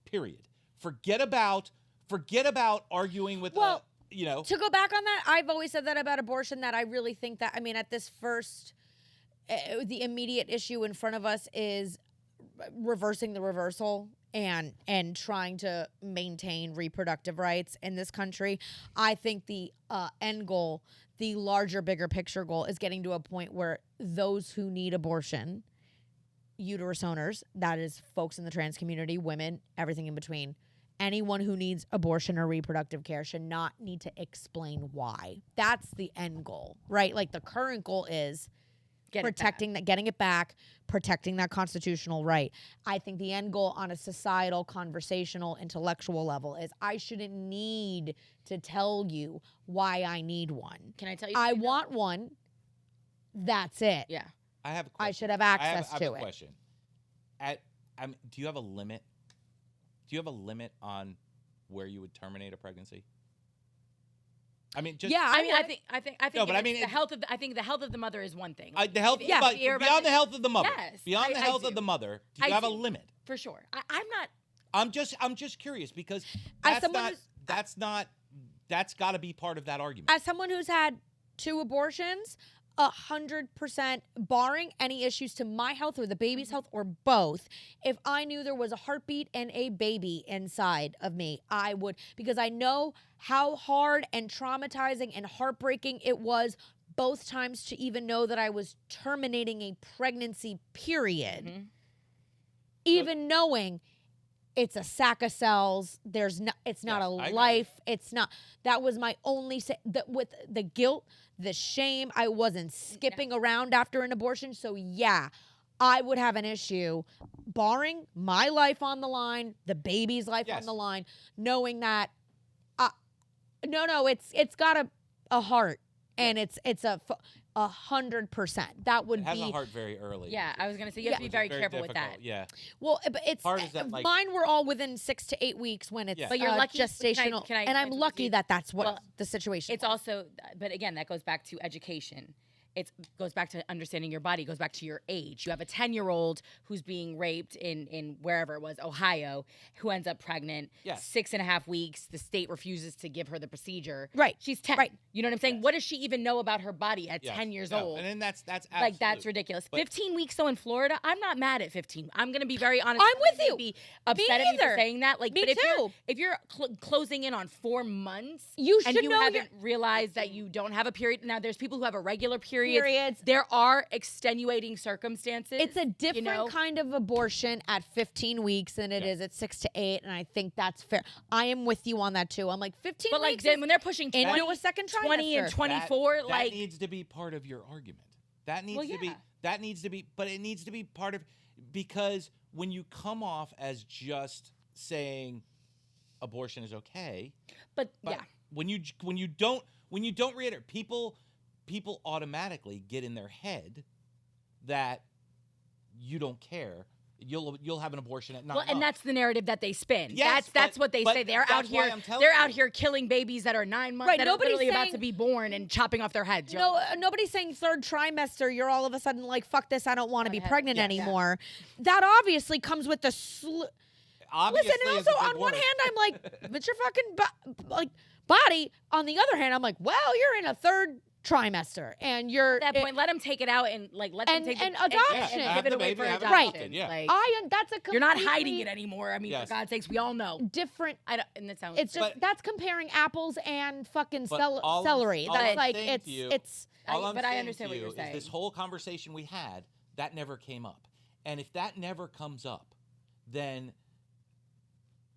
Speaker 2: Period. Forget about arguing with
Speaker 3: To go back on that, I've always said that about abortion, that I really think that, at this first, the immediate issue in front of us is reversing the reversal and trying to maintain reproductive rights in this country. I think the end goal, the larger, bigger picture goal, is getting to a point where those who need abortion, uterus owners, that is folks in the trans community, women, everything in between, anyone who needs abortion or reproductive care should not need to explain why. That's the end goal, right? Like the current goal is getting it back, protecting that constitutional right. I think the end goal on a societal, conversational, intellectual level is I shouldn't need to tell you why I need one.
Speaker 1: Can I tell you?
Speaker 3: I want one. That's it.
Speaker 1: Yeah.
Speaker 2: I have a question.
Speaker 3: I should have access to it.
Speaker 2: I have a question. do you have a limit? Do you have a limit on where you would terminate a pregnancy? I mean, just
Speaker 1: I mean, I think.
Speaker 2: No, but I mean,
Speaker 1: the health of. I think the health of the mother is one thing.
Speaker 2: the health.
Speaker 1: Yeah,
Speaker 2: beyond the health of the mother.
Speaker 1: Yes,
Speaker 2: beyond the health
Speaker 1: I
Speaker 2: of the mother. Do
Speaker 1: I
Speaker 2: you have a
Speaker 1: do.
Speaker 2: limit?
Speaker 1: For sure. I'm not.
Speaker 2: I'm just curious because
Speaker 3: As
Speaker 2: that's
Speaker 3: someone
Speaker 2: that's got to be part of that argument.
Speaker 3: As someone who's had 2 abortions, 100%, barring any issues to my health or the baby's health or both, if I knew there was a heartbeat and a baby inside of me, I would, because I know how hard and traumatizing and heartbreaking it was both times to even know that I was terminating a pregnancy, period.
Speaker 1: Mm-hmm.
Speaker 3: Even knowing it's a sack of cells, it's not a life. It's not. That was my only with the guilt, the shame. I wasn't skipping around after an abortion. So yeah, I would have an issue, barring my life on the line, the baby's life on the line, knowing that it's got a heart, and it's 100%. That would
Speaker 2: it has
Speaker 3: be
Speaker 2: a heart very early.
Speaker 1: Yeah, I was gonna say you have to be very careful
Speaker 2: difficult.
Speaker 1: with that.
Speaker 2: Yeah.
Speaker 3: Well, but it's
Speaker 2: Hard is that, like,
Speaker 3: mine were all within 6 to 8 weeks when it's
Speaker 1: But you're lucky.
Speaker 3: gestational,
Speaker 1: Can I
Speaker 3: and I'm lucky that that's what
Speaker 1: Well,
Speaker 3: the situation.
Speaker 1: It's
Speaker 3: was.
Speaker 1: also, but again, that goes back to education. It goes back to understanding your body. It goes back to your age. You have a 10-year-old who's being raped in wherever it was, Ohio, who ends up pregnant.
Speaker 2: Yes.
Speaker 1: 6.5 weeks. The state refuses to give her the procedure.
Speaker 3: Right.
Speaker 1: She's 10.
Speaker 3: Right.
Speaker 1: You know what I'm saying?
Speaker 2: Yes.
Speaker 1: what does she even know about her body at
Speaker 2: Yes.
Speaker 1: 10 years
Speaker 2: No,
Speaker 1: old?
Speaker 2: And then that's
Speaker 1: Like,
Speaker 2: absolute.
Speaker 1: that's ridiculous.
Speaker 2: But-
Speaker 1: 15 weeks, though, in Florida, I'm not mad at 15. I'm going to be very honest.
Speaker 3: I'm with
Speaker 1: Somebody
Speaker 3: you.
Speaker 1: may be upset at me
Speaker 3: either.
Speaker 1: for saying that. Like,
Speaker 3: Me
Speaker 1: but
Speaker 3: too.
Speaker 1: if you're closing in on 4 months,
Speaker 3: You
Speaker 1: and
Speaker 3: should
Speaker 1: you
Speaker 3: know
Speaker 1: haven't realized that you don't have a period. Now, there's people who have irregular periods.
Speaker 3: Periods.
Speaker 1: There are extenuating circumstances.
Speaker 3: It's a different
Speaker 1: know?
Speaker 3: kind of abortion at 15 weeks than it is at 6 to 8, and I think that's fair. I am with you on that too. I'm like 15
Speaker 1: But like
Speaker 3: weeks
Speaker 1: then when they're pushing 20,
Speaker 3: into a second
Speaker 1: 20 and
Speaker 3: trimester.
Speaker 1: 24,
Speaker 2: that
Speaker 1: like
Speaker 2: needs to be part of your argument. That needs
Speaker 1: Well,
Speaker 2: to be.
Speaker 1: yeah.
Speaker 2: That needs to be. But it needs to be part of, because when you come off as just saying abortion is okay,
Speaker 1: but
Speaker 2: but
Speaker 1: yeah.
Speaker 2: when you don't reiterate, people automatically get in their head that you don't care. You'll have an abortion at 9
Speaker 1: Well, and
Speaker 2: months.
Speaker 1: that's the narrative that they spin.
Speaker 2: Yes,
Speaker 1: that's
Speaker 2: but-
Speaker 1: what they
Speaker 2: but
Speaker 1: say. They're out
Speaker 2: that's why
Speaker 1: here.
Speaker 2: I'm telling
Speaker 1: They're
Speaker 2: you.
Speaker 1: out here killing babies that are 9 months.
Speaker 3: Right,
Speaker 1: That are
Speaker 3: nobody's
Speaker 1: literally about
Speaker 3: saying-
Speaker 1: to be born and chopping off their heads. You're
Speaker 3: No,
Speaker 1: like,
Speaker 3: nobody's saying third trimester. You're all of a sudden like, fuck this. I don't want to be
Speaker 1: Yeah,
Speaker 3: pregnant
Speaker 1: yeah.
Speaker 3: anymore. That obviously comes with the.
Speaker 2: Obviously
Speaker 3: Listen, and
Speaker 2: is a
Speaker 3: also
Speaker 2: big
Speaker 3: on one
Speaker 2: word.
Speaker 3: hand, I'm like, but your fucking body. On the other hand, I'm like, well, you're in a third trimester, and you're
Speaker 1: at that point, let them take it out and like let them
Speaker 3: and-
Speaker 1: take
Speaker 3: and
Speaker 1: the,
Speaker 3: adoption.
Speaker 1: and
Speaker 2: Have
Speaker 1: give it
Speaker 2: the
Speaker 1: away
Speaker 2: baby,
Speaker 1: for
Speaker 2: have it
Speaker 1: adoption.
Speaker 2: adopted, yeah.
Speaker 1: Like,
Speaker 3: that's a
Speaker 1: you're not hiding
Speaker 3: completely
Speaker 1: it anymore. I mean,
Speaker 2: Yes.
Speaker 1: for God's sakes, we all know.
Speaker 3: different.
Speaker 1: I don't, and that sounds.
Speaker 3: It's just
Speaker 2: But-
Speaker 3: that's comparing apples and fucking
Speaker 2: But all I'm-
Speaker 3: celery.
Speaker 2: all
Speaker 3: That's
Speaker 2: I'm
Speaker 3: like
Speaker 2: saying
Speaker 3: it's
Speaker 2: to you-
Speaker 3: it's.
Speaker 2: All I'm
Speaker 1: but I
Speaker 2: saying
Speaker 1: understand
Speaker 2: to
Speaker 1: what you're
Speaker 2: you
Speaker 1: saying.
Speaker 2: Is this whole conversation we had, that never came up. And if that never comes up, then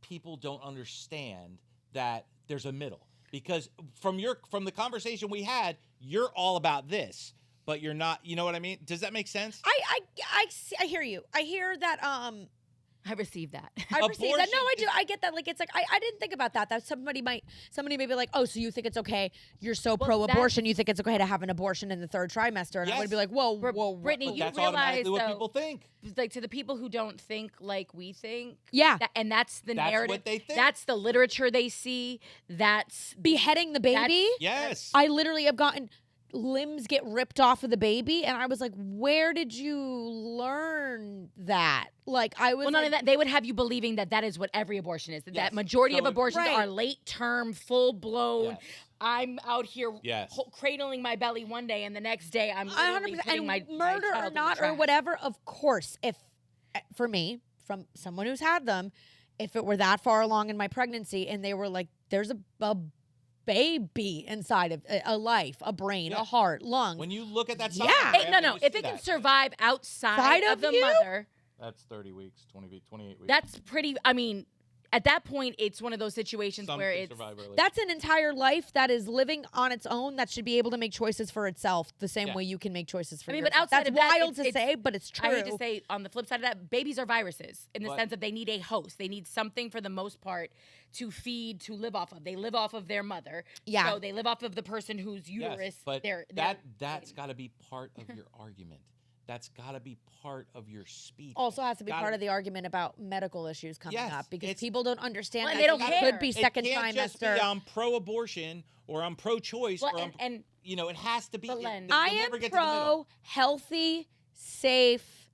Speaker 2: people don't understand that there's a middle. Because from the conversation we had, you're all about this, but you're not. You know what I mean? Does that make sense?
Speaker 3: I hear you. I hear that.
Speaker 1: I received that.
Speaker 3: I perceive that. No, I
Speaker 2: Abortion
Speaker 3: do. I get that. Like, it's like I didn't think about that. That somebody may be like, oh, so you think it's okay? You're so pro-abortion. You think it's okay to have an abortion in the third trimester? And I would
Speaker 2: Yes.
Speaker 3: be like, whoa,
Speaker 1: Brittany,
Speaker 3: whoa.
Speaker 1: you
Speaker 2: That's
Speaker 1: realize,
Speaker 2: automatically what
Speaker 1: though,
Speaker 2: people think.
Speaker 1: like to the people who don't think like we think.
Speaker 3: Yeah.
Speaker 1: And that's the
Speaker 2: That's
Speaker 1: narrative.
Speaker 2: what they think.
Speaker 1: That's the literature they see. That's
Speaker 3: Beheading the baby.
Speaker 2: Yes.
Speaker 3: I literally have gotten limbs get ripped off of the baby, and I was like, where did you learn that? Like, I was
Speaker 1: well, none
Speaker 3: like,
Speaker 1: of that. They would have you believing that that is what every abortion is. That
Speaker 2: Yes.
Speaker 1: majority of
Speaker 2: So-
Speaker 1: abortions
Speaker 3: Right.
Speaker 1: are late term, full blown.
Speaker 2: Yes.
Speaker 1: I'm out here
Speaker 2: Yes.
Speaker 1: cradling my belly one day, and the next day I'm literally
Speaker 3: 100%.
Speaker 1: putting
Speaker 3: And
Speaker 1: my
Speaker 3: murder
Speaker 1: my child
Speaker 3: or
Speaker 1: in the
Speaker 3: not or
Speaker 1: trash.
Speaker 3: whatever, of course, if for me, from someone who's had them, if it were that far along in my pregnancy and they were like, there's a baby inside of a life, a brain,
Speaker 2: Yeah.
Speaker 3: a heart, lungs.
Speaker 2: When you look at that,
Speaker 3: Yeah.
Speaker 2: sonogram
Speaker 1: Hey, no.
Speaker 2: and you
Speaker 1: If
Speaker 2: see
Speaker 1: it can
Speaker 2: that,
Speaker 1: survive outside
Speaker 3: Side
Speaker 1: of
Speaker 3: of
Speaker 1: the
Speaker 3: you?
Speaker 1: mother,
Speaker 2: that's 30 weeks, 28 weeks.
Speaker 1: that's pretty. I mean, at that point, it's one of those situations
Speaker 2: Some
Speaker 1: where
Speaker 2: can
Speaker 1: it's
Speaker 2: survive early.
Speaker 3: That's an entire life that is living on its own that should be able to make choices for itself the same
Speaker 2: Yeah.
Speaker 3: way you can make choices for
Speaker 1: I mean,
Speaker 3: yourself.
Speaker 1: but outside
Speaker 3: That's
Speaker 1: of that,
Speaker 3: wild to
Speaker 1: it's-
Speaker 3: say, but it's true.
Speaker 1: I hate to say, on the flip side of that, babies are viruses in the
Speaker 2: But-
Speaker 1: sense that they need a host. They need something for the most part to feed, to live off of. They live off of their mother.
Speaker 3: Yeah.
Speaker 1: So they live off of the person whose uterus.
Speaker 2: Yes, but
Speaker 1: they're
Speaker 2: that's got to be part of your argument. that's got to be part of your speech.
Speaker 3: Also has to be
Speaker 2: Gotta
Speaker 3: part of the argument about medical issues coming
Speaker 2: Yes,
Speaker 3: up because
Speaker 2: it's-
Speaker 3: people don't understand
Speaker 1: Well,
Speaker 3: that
Speaker 1: and they don't
Speaker 3: it
Speaker 1: care.
Speaker 3: could be
Speaker 2: It
Speaker 3: second
Speaker 2: can't just be,
Speaker 3: trimester.
Speaker 2: I'm pro-abortion or I'm pro-choice
Speaker 1: Well,
Speaker 2: or I'm,
Speaker 1: and
Speaker 2: you know, it has to be.
Speaker 1: But Len,
Speaker 2: you'll
Speaker 3: I
Speaker 2: never
Speaker 3: am
Speaker 2: get to the middle.
Speaker 3: pro healthy, safe.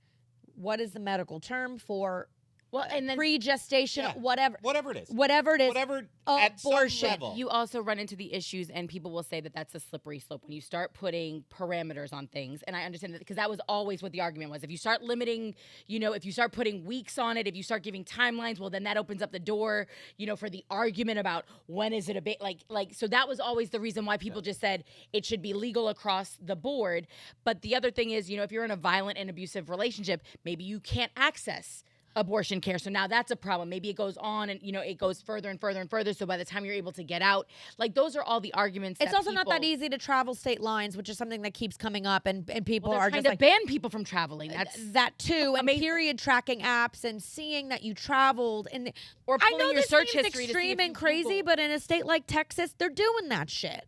Speaker 3: What is the medical term for
Speaker 1: well, and then
Speaker 3: pre-gestation?
Speaker 2: Yeah.
Speaker 3: Whatever
Speaker 2: Whatever it is.
Speaker 3: it is.
Speaker 2: Whatever at some
Speaker 3: abortion.
Speaker 2: level.
Speaker 1: you also run into the issues, and people will say that that's a slippery slope when you start putting parameters on things. And I understand that because that was always what the argument was. If you start limiting, you know, if you start putting weeks on it, if you start giving timelines, well, then that opens up the door, you know, for the argument about when is it a bit like. So that was always the reason why people just said it should be legal across the board. But the other thing is, you know, if you're in a violent and abusive relationship, maybe you can't access abortion care. So now that's a problem. Maybe it goes on and, you know, it goes further and further and further. So by the time you're able to get out, like those are all the arguments.
Speaker 3: It's
Speaker 1: that
Speaker 3: also not that
Speaker 1: people-
Speaker 3: easy to travel state lines, which is something that keeps coming up, and people
Speaker 1: Well, they're
Speaker 3: are
Speaker 1: trying
Speaker 3: just
Speaker 1: to
Speaker 3: like
Speaker 1: ban people from traveling. That's
Speaker 3: that too, and
Speaker 1: amazing.
Speaker 3: period tracking apps and seeing that you traveled. And
Speaker 1: or
Speaker 3: I
Speaker 1: pulling
Speaker 3: know
Speaker 1: your
Speaker 3: this
Speaker 1: search
Speaker 3: seems
Speaker 1: history to see
Speaker 3: extreme
Speaker 1: if
Speaker 3: and
Speaker 1: you
Speaker 3: crazy,
Speaker 1: Google-
Speaker 3: but in a state like Texas, they're doing that shit.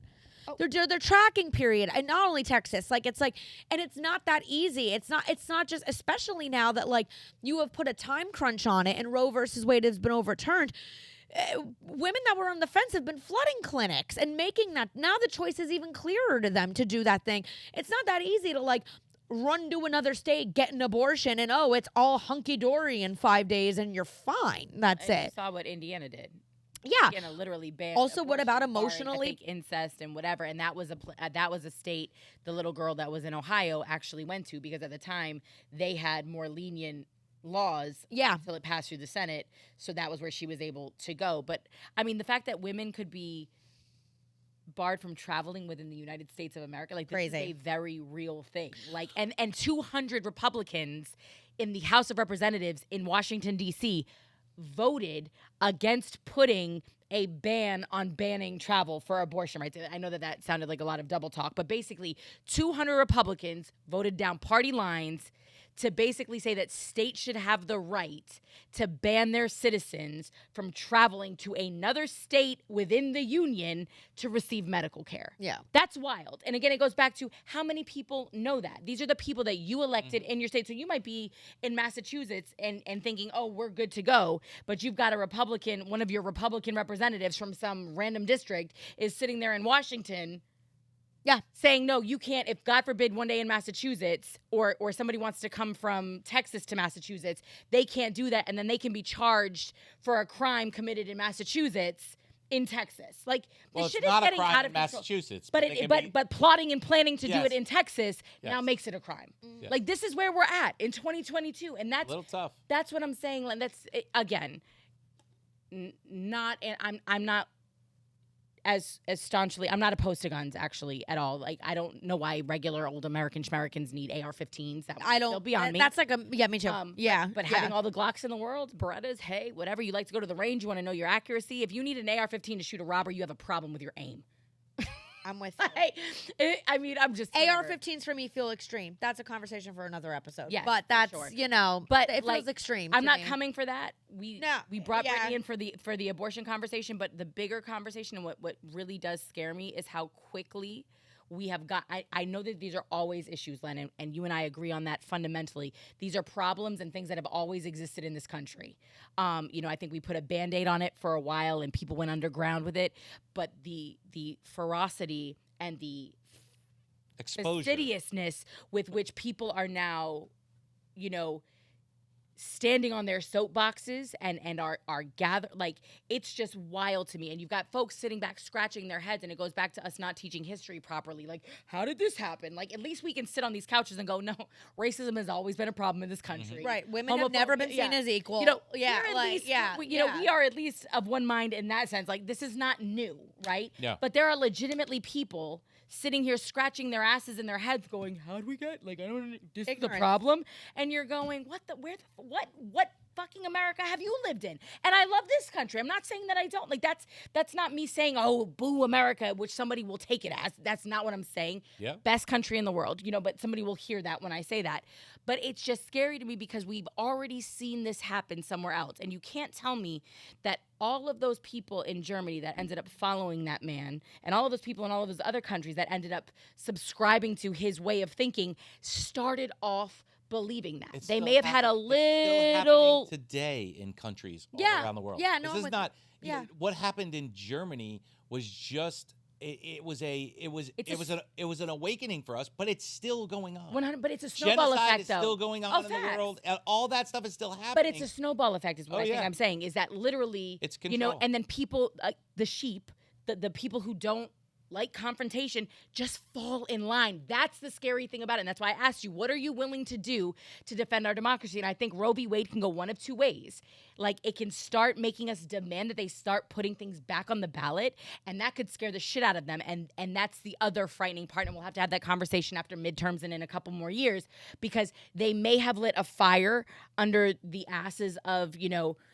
Speaker 1: Oh.
Speaker 3: They're tracking period, and not only Texas, like it's like, and it's not that easy. It's not just, especially now that like you have put a time crunch on it, and Roe versus Wade has been overturned. Women that were on the fence have been flooding clinics and making that now the choice is even clearer to them to do that thing. It's not that easy to like run to another state, get an abortion, and oh, it's all hunky dory in 5 days, and you're fine. That's
Speaker 1: And you
Speaker 3: it.
Speaker 1: saw what Indiana did.
Speaker 3: Yeah.
Speaker 1: Indiana literally banned.
Speaker 3: Also, what about
Speaker 1: abortion, barring,
Speaker 3: emotionally-
Speaker 1: I think incest and whatever, and that was a state the little girl that was in Ohio actually went to because at the time they had more lenient laws.
Speaker 3: Yeah.
Speaker 1: Until it passed through the Senate, so that was where she was able to go. But I mean, the fact that women could be barred from traveling within the United States of America, like this is
Speaker 3: Crazy.
Speaker 1: a very real thing. Like, and 200 Republicans in the House of Representatives in Washington D.C. voted against putting a ban on banning travel for abortion rights. I know that sounded like a lot of double talk, but basically 200 Republicans voted down party lines to basically say that states should have the right to ban their citizens from traveling to another state within the union to receive medical care.
Speaker 3: Yeah.
Speaker 1: That's wild. And again, it goes back to how many people know that. These are the people that you elected in your state. So you might be in Massachusetts and thinking, oh, we're good to go. But you've got a Republican, one of your Republican representatives from some random district is sitting there in Washington.
Speaker 3: Yeah.
Speaker 1: Saying, no, you can't, if God forbid one day in Massachusetts or somebody wants to come from Texas to Massachusetts, they can't do that. And then they can be charged for a crime committed in Massachusetts in Texas. Like,
Speaker 2: Well,
Speaker 1: this
Speaker 2: it's
Speaker 1: shit
Speaker 2: not
Speaker 1: is
Speaker 2: a
Speaker 1: getting
Speaker 2: crime
Speaker 1: out
Speaker 2: in
Speaker 1: of control.
Speaker 2: Massachusetts,
Speaker 1: But
Speaker 2: they can be-
Speaker 1: but plotting and planning to do
Speaker 2: Yes.
Speaker 1: it in Texas now
Speaker 2: Yes.
Speaker 1: makes it a crime.
Speaker 2: Yes.
Speaker 1: Like, this is where we're at in 2022. And
Speaker 2: a
Speaker 1: that's
Speaker 2: little tough.
Speaker 1: that's what I'm saying. Like, that's, again, not, and I'm not as staunchly, I'm not opposed to guns actually at all. Like, I don't know why regular old Americans need AR-15s. That would
Speaker 3: I don't.
Speaker 1: still be on me.
Speaker 3: That's like yeah, me too. Yeah,
Speaker 1: But having all the Glocks in the world, Berettas, hey, whatever, you like to go to the range, you want to know your accuracy. If you need an AR-15 to shoot a robber, you have a problem with your aim.
Speaker 3: I'm with you.
Speaker 1: I mean, I'm just whatever.
Speaker 3: AR-15s for me feel extreme. That's a conversation for another episode.
Speaker 1: Yes,
Speaker 3: but
Speaker 1: for
Speaker 3: that's
Speaker 1: sure.
Speaker 3: but it
Speaker 1: like,
Speaker 3: feels extreme.
Speaker 1: I'm
Speaker 3: to
Speaker 1: not
Speaker 3: me.
Speaker 1: coming for that. We brought Brittany in for the abortion conversation, but the bigger conversation and what really does scare me is how quickly we have got. I know that these are always issues, Len, and you and I agree on that fundamentally. These are problems and things that have always existed in this country. I think we put a Band-Aid on it for a while and people went underground with it, but the ferocity and the
Speaker 2: Exposure.
Speaker 1: fastidiousness with which people are now, standing on their soapboxes and are gathered, like, it's just wild to me. And you've got folks sitting back scratching their heads, and it goes back to us not teaching history properly. Like, how did this happen? Like, at least we can sit on these couches and go, no, racism has always been a problem in this country.
Speaker 3: Right. Women have never been seen as equal. We
Speaker 1: are at least of one mind in that sense. Like, this is not new, right?
Speaker 2: Yeah.
Speaker 1: But there are legitimately people sitting here scratching their asses in their heads going, how do we get, like, I don't, this is the
Speaker 3: Ignorance.
Speaker 1: problem? And you're going, what fucking America have you lived in? And I love this country. I'm not saying that I don't. Like, that's not me saying, oh, boo America, which somebody will take it as. That's not what I'm saying.
Speaker 2: Yeah.
Speaker 1: Best country in the world, but somebody will hear that when I say that. But it's just scary to me because we've already seen this happen somewhere else. And you can't tell me that all of those people in Germany that ended up following that man and all of those people in all of those other countries that ended up subscribing to his way of thinking started off believing that.
Speaker 2: It's
Speaker 1: they
Speaker 2: still
Speaker 1: may have had a
Speaker 2: happening- it's still
Speaker 1: little
Speaker 2: happening today in countries all
Speaker 3: Yeah.
Speaker 2: around the world.
Speaker 3: Yeah, no,
Speaker 2: this
Speaker 3: I'm
Speaker 2: is
Speaker 3: with
Speaker 2: not.
Speaker 3: you. Yeah.
Speaker 2: What happened in Germany was just. It was an awakening for us, but it's still going on.
Speaker 1: 100, but it's a snowball
Speaker 2: Genocide
Speaker 1: effect,
Speaker 2: is
Speaker 1: though.
Speaker 2: still going on in the
Speaker 1: facts.
Speaker 2: world. And all that stuff is still happening.
Speaker 1: But it's a snowball effect, is what
Speaker 2: Oh,
Speaker 1: I think
Speaker 2: yeah.
Speaker 1: I'm saying. Is that literally,
Speaker 2: It's control.
Speaker 1: and then people, the sheep, the people who don't like confrontation, just fall in line. That's the scary thing about it. And that's why I asked you, what are you willing to do to defend our democracy? And I think Roe v. Wade can go one of two ways. Like, it can start making us demand that they start putting things back on the ballot, and that could scare the shit out of them. And that's the other frightening part. And we'll have to have that conversation after midterms and in a couple more years, because they may have lit a fire under the asses of,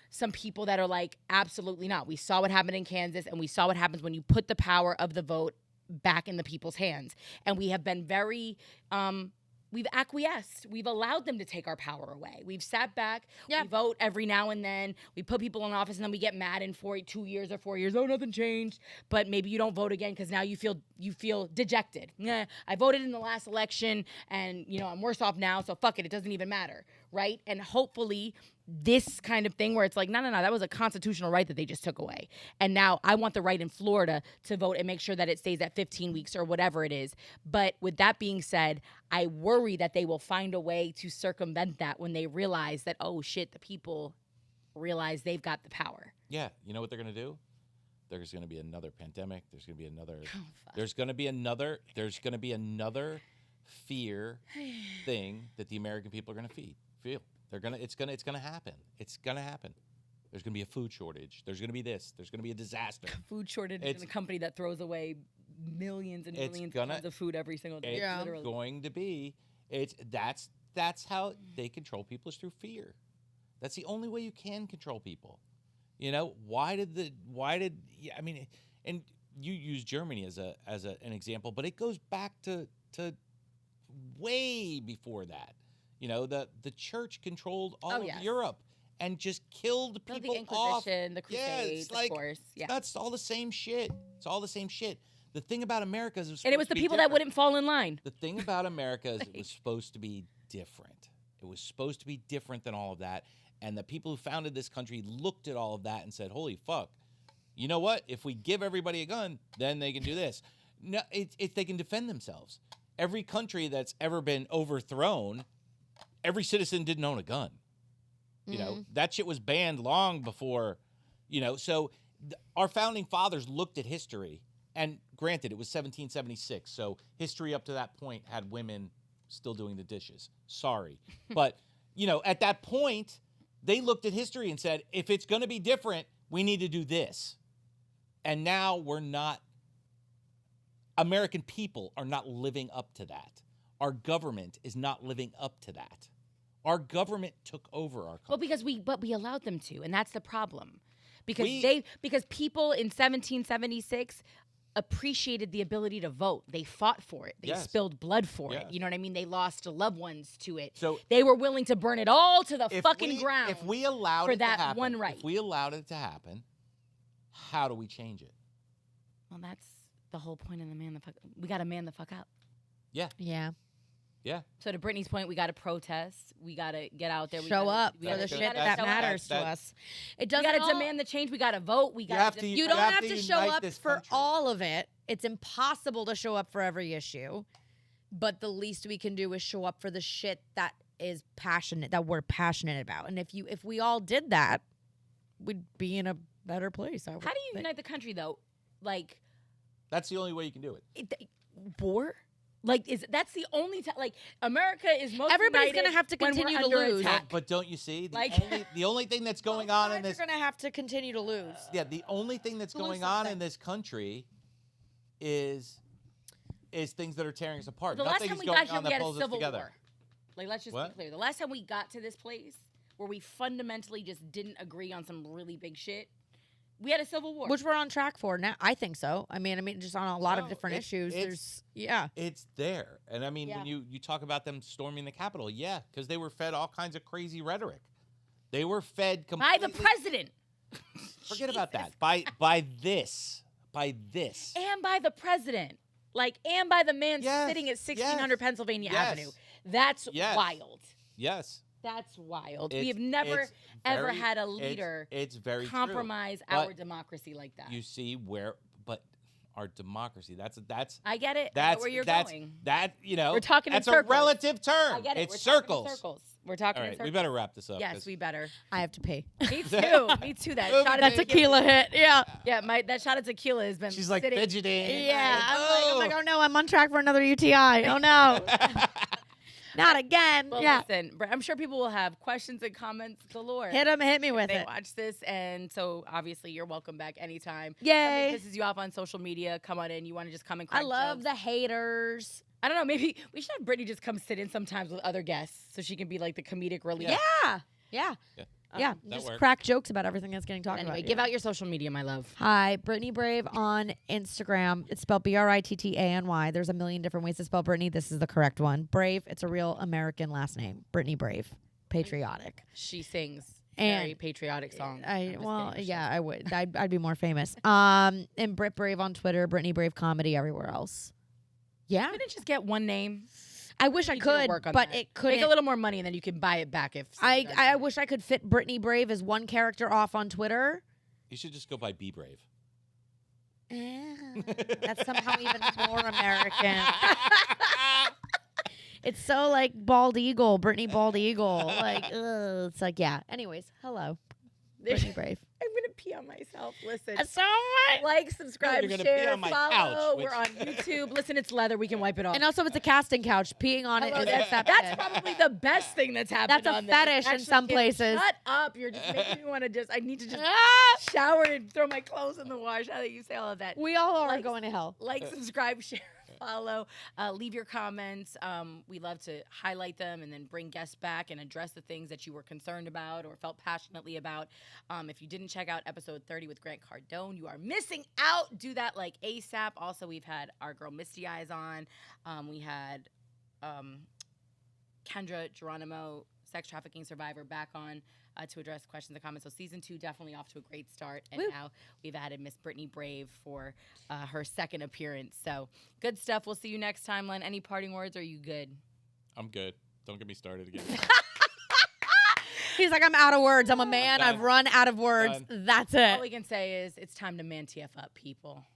Speaker 1: some people that are like, absolutely not. We saw what happened in Kansas, and we saw what happens when you put the power of the vote back in the people's hands. And we have been very, we've acquiesced. We've allowed them to take our power away. We've sat back.
Speaker 3: Yeah.
Speaker 1: We vote every now and then. We put people in office, and then we get mad in 2 years or 4 years. Oh, nothing changed. But maybe you don't vote again because now you feel dejected. Yeah, I voted in the last election, and I'm worse off now. So fuck it. It doesn't even matter, right? And hopefully, this kind of thing where it's like, no, that was a constitutional right that they just took away. And now I want the right in Florida to vote and make sure that it stays at 15 weeks or whatever it is. But with that being said, I worry that they will find a way to circumvent that when they realize that, oh shit, the people realize they've got the power.
Speaker 2: Yeah, you know what they're going to do? There's going to be another pandemic. There's going to be another.
Speaker 1: Oh, fuck.
Speaker 2: There's going to be another fear thing that the American people are going to feel. It's gonna happen. It's gonna happen. There's gonna be a food shortage. There's gonna be this. There's gonna be a disaster.
Speaker 1: Food shortage in a company that throws away millions and millions of tons of food every single day.
Speaker 2: It's
Speaker 1: Literally.
Speaker 2: going to be. That's how they control people, is through fear. That's the only way you can control people. And you use Germany as an example, but it goes back to way before that. The church controlled all of Europe and just killed people
Speaker 1: the Inquisition, the Crusades,
Speaker 2: of
Speaker 1: course. Yeah.
Speaker 2: That's all the same shit. It's all the same shit. The thing about America is
Speaker 1: And it was the people that wouldn't fall in line.
Speaker 2: The thing about America is it was supposed to be different. It was supposed to be different than all of that. And the people who founded this country looked at all of that and said, holy fuck, you know what? If we give everybody a gun, then they can do this. No, they can defend themselves. Every country that's ever been overthrown, every citizen didn't own a gun. That shit was banned long before, so our founding fathers looked at history, and granted, it was 1776. So history up to that point had women still doing the dishes. Sorry. But, at that point, they looked at history and said, if it's going to be different, we need to do this. And now American people are not living up to that. Our government is not living up to that. Our government took over our country.
Speaker 1: Well, but we allowed them to, and that's the problem. Because people in 1776 appreciated the ability to vote. They fought for it. They spilled blood for it. You know what I mean? They lost loved ones to it. So they were willing to burn it all to the fucking ground.
Speaker 2: If we allowed
Speaker 1: for
Speaker 2: it
Speaker 1: that
Speaker 2: to happen,
Speaker 1: one right.
Speaker 2: If we allowed it to happen, how do we change it?
Speaker 1: Well, that's the whole point of we got to man the fuck up.
Speaker 2: Yeah.
Speaker 3: Yeah.
Speaker 2: Yeah.
Speaker 1: So to Brittany's point, we got to protest. We got to get out there.
Speaker 3: Show up for the shit that matters to us.
Speaker 1: We got to demand the change. We got to vote. We got to.
Speaker 3: You don't have to show up for all of it. It's impossible to show up for every issue. But the least we can do is show up for the shit that is passionate, that we're passionate about. And if we all did that, we'd be in a better place. How do
Speaker 1: you unite the country, though? Like,
Speaker 2: that's the only way you can do it.
Speaker 1: War? Like, that's the only time. Like, America is most.
Speaker 3: Everybody's gonna have to continue to lose.
Speaker 2: But don't you see? The only thing that's going on in this.
Speaker 3: You're gonna have to continue to lose.
Speaker 2: Yeah, the only thing that's going on in this country is things that are tearing us apart.
Speaker 1: The last time we got here, we had a civil
Speaker 2: war.
Speaker 1: Like, let's just be clear. The last time we got to this place, where we fundamentally just didn't agree on some really big shit, we had a civil war.
Speaker 3: Which we're on track for now. I think so. I mean, just on a lot of different issues.
Speaker 2: It's there. And I mean,
Speaker 1: Yeah.
Speaker 2: when you talk about them storming the Capitol, yeah, because they were fed all kinds of crazy rhetoric. They were fed
Speaker 1: by
Speaker 2: completely.
Speaker 1: the president.
Speaker 2: Forget about
Speaker 1: Jesus.
Speaker 2: that. By this.
Speaker 1: And by the president. And by the man
Speaker 2: Yes,
Speaker 1: sitting at 1600
Speaker 2: yes,
Speaker 1: Pennsylvania
Speaker 2: yes.
Speaker 1: Avenue. That's
Speaker 2: Yes.
Speaker 1: wild.
Speaker 2: Yes.
Speaker 1: That's wild.
Speaker 2: It's-
Speaker 1: We have never,
Speaker 2: it's
Speaker 1: ever
Speaker 2: very-
Speaker 1: had a leader
Speaker 2: It's very
Speaker 1: compromise
Speaker 2: true.
Speaker 1: our
Speaker 2: But
Speaker 1: democracy like that.
Speaker 2: You see but our democracy, that's
Speaker 1: I get it. I know
Speaker 2: that's
Speaker 1: where you're
Speaker 2: that's
Speaker 1: going.
Speaker 2: we're
Speaker 1: talking in
Speaker 2: that's a
Speaker 1: circles.
Speaker 2: relative term.
Speaker 1: I get it.
Speaker 2: It's
Speaker 1: We're
Speaker 2: circles.
Speaker 1: Talking in circles. We're talking
Speaker 2: All
Speaker 1: in
Speaker 2: right,
Speaker 1: circles.
Speaker 2: we better wrap this up.
Speaker 1: Yes,
Speaker 2: 'cause-
Speaker 1: we better.
Speaker 3: I have to pee.
Speaker 1: Me too. Me too. That
Speaker 2: That
Speaker 1: shot
Speaker 3: That
Speaker 1: of
Speaker 3: tequila hit. Yeah.
Speaker 1: Yeah, that shot of tequila has been
Speaker 2: She's like
Speaker 1: sitting.
Speaker 2: fidgeting.
Speaker 3: Yeah.
Speaker 2: Oh.
Speaker 3: I'm like, oh no, I'm on track for another UTI. Oh no. Not again.
Speaker 1: Well,
Speaker 3: yeah.
Speaker 1: listen, I'm sure people will have questions and comments galore.
Speaker 3: Hit me with
Speaker 1: they
Speaker 3: it.
Speaker 1: watch this, and so obviously you're welcome back anytime.
Speaker 3: Yay.
Speaker 1: Something pisses you off on social media, come on in. You want to just come and
Speaker 3: I
Speaker 1: crack
Speaker 3: love
Speaker 1: jokes.
Speaker 3: the haters.
Speaker 1: I don't know. Maybe we should have Brittany just come sit in sometimes with other guests, so she can be like the comedic relief.
Speaker 2: Yeah.
Speaker 3: Yeah. Yeah. Yeah.
Speaker 2: that
Speaker 3: Just
Speaker 2: works.
Speaker 3: crack jokes about everything that's getting talked
Speaker 1: Anyway,
Speaker 3: about.
Speaker 1: give out your social media, my love.
Speaker 3: Hi, Brittany Brave on Instagram. It's spelled Brittany. There's a million different ways to spell Brittany. This is the correct one. Brave. It's a real American last name. Brittany Brave. Patriotic.
Speaker 1: She sings
Speaker 3: And
Speaker 1: very patriotic songs. I'm just kidding.
Speaker 3: I would. I'd be more famous. And Britt Brave on Twitter. Brittany Brave comedy everywhere else. Yeah.
Speaker 1: Couldn't it just get one name?
Speaker 3: I wish I
Speaker 1: You need to
Speaker 3: could,
Speaker 1: work on
Speaker 3: but
Speaker 1: that.
Speaker 3: it couldn't.
Speaker 1: Make a little more money, and then you can buy it back if. someone does
Speaker 3: I
Speaker 1: it.
Speaker 3: wish I could fit Brittany Brave as one character off on Twitter.
Speaker 2: You should just go by Be Brave.
Speaker 3: That's somehow even more American. It's so like Bald Eagle, Brittany Bald Eagle. It's like, yeah. Anyways, hello, Brittany Brave.
Speaker 1: I'm gonna pee on myself. Listen.
Speaker 3: So much.
Speaker 1: Like, subscribe,
Speaker 2: you're gonna pee
Speaker 1: share,
Speaker 2: on my
Speaker 1: follow.
Speaker 2: couch,
Speaker 1: We're on YouTube. Listen, it's leather. We can wipe it off.
Speaker 3: And also, it's a casting couch. Peeing on it
Speaker 1: Hello,
Speaker 3: is
Speaker 1: that's
Speaker 3: accepted.
Speaker 1: probably the best thing that's happened.
Speaker 3: That's a
Speaker 1: on this.
Speaker 3: fetish in
Speaker 1: Actually,
Speaker 3: some
Speaker 1: Kim,
Speaker 3: places.
Speaker 1: Shut up! You're just making me want to I need to just
Speaker 3: Ah!
Speaker 1: shower and throw my clothes in the wash. Now that you say all of that,
Speaker 3: We all are
Speaker 1: Like-
Speaker 3: going to hell.
Speaker 1: like, subscribe, share, follow, leave your comments. We love to highlight them and then bring guests back and address the things that you were concerned about or felt passionately about. If you didn't check out episode 30 with Grant Cardone, you are missing out. Do that like ASAP. Also, we've had our girl Misty Eyes on. We had Kendra Geronimo, sex trafficking survivor, back on to address questions and comments. So season 2 definitely off to a great start. And
Speaker 3: Woo.
Speaker 1: now we've added Miss Brittany Brave for her second appearance. So good stuff. We'll see you next time, Len. Any parting words, or are you good?
Speaker 2: I'm good. Don't get me started again.
Speaker 3: He's like, I'm out of words. I'm a man.
Speaker 2: Done.
Speaker 3: I've run out of words.
Speaker 2: Done.
Speaker 3: That's
Speaker 1: All
Speaker 3: it.
Speaker 1: we can say is it's time to ManTFUp, people.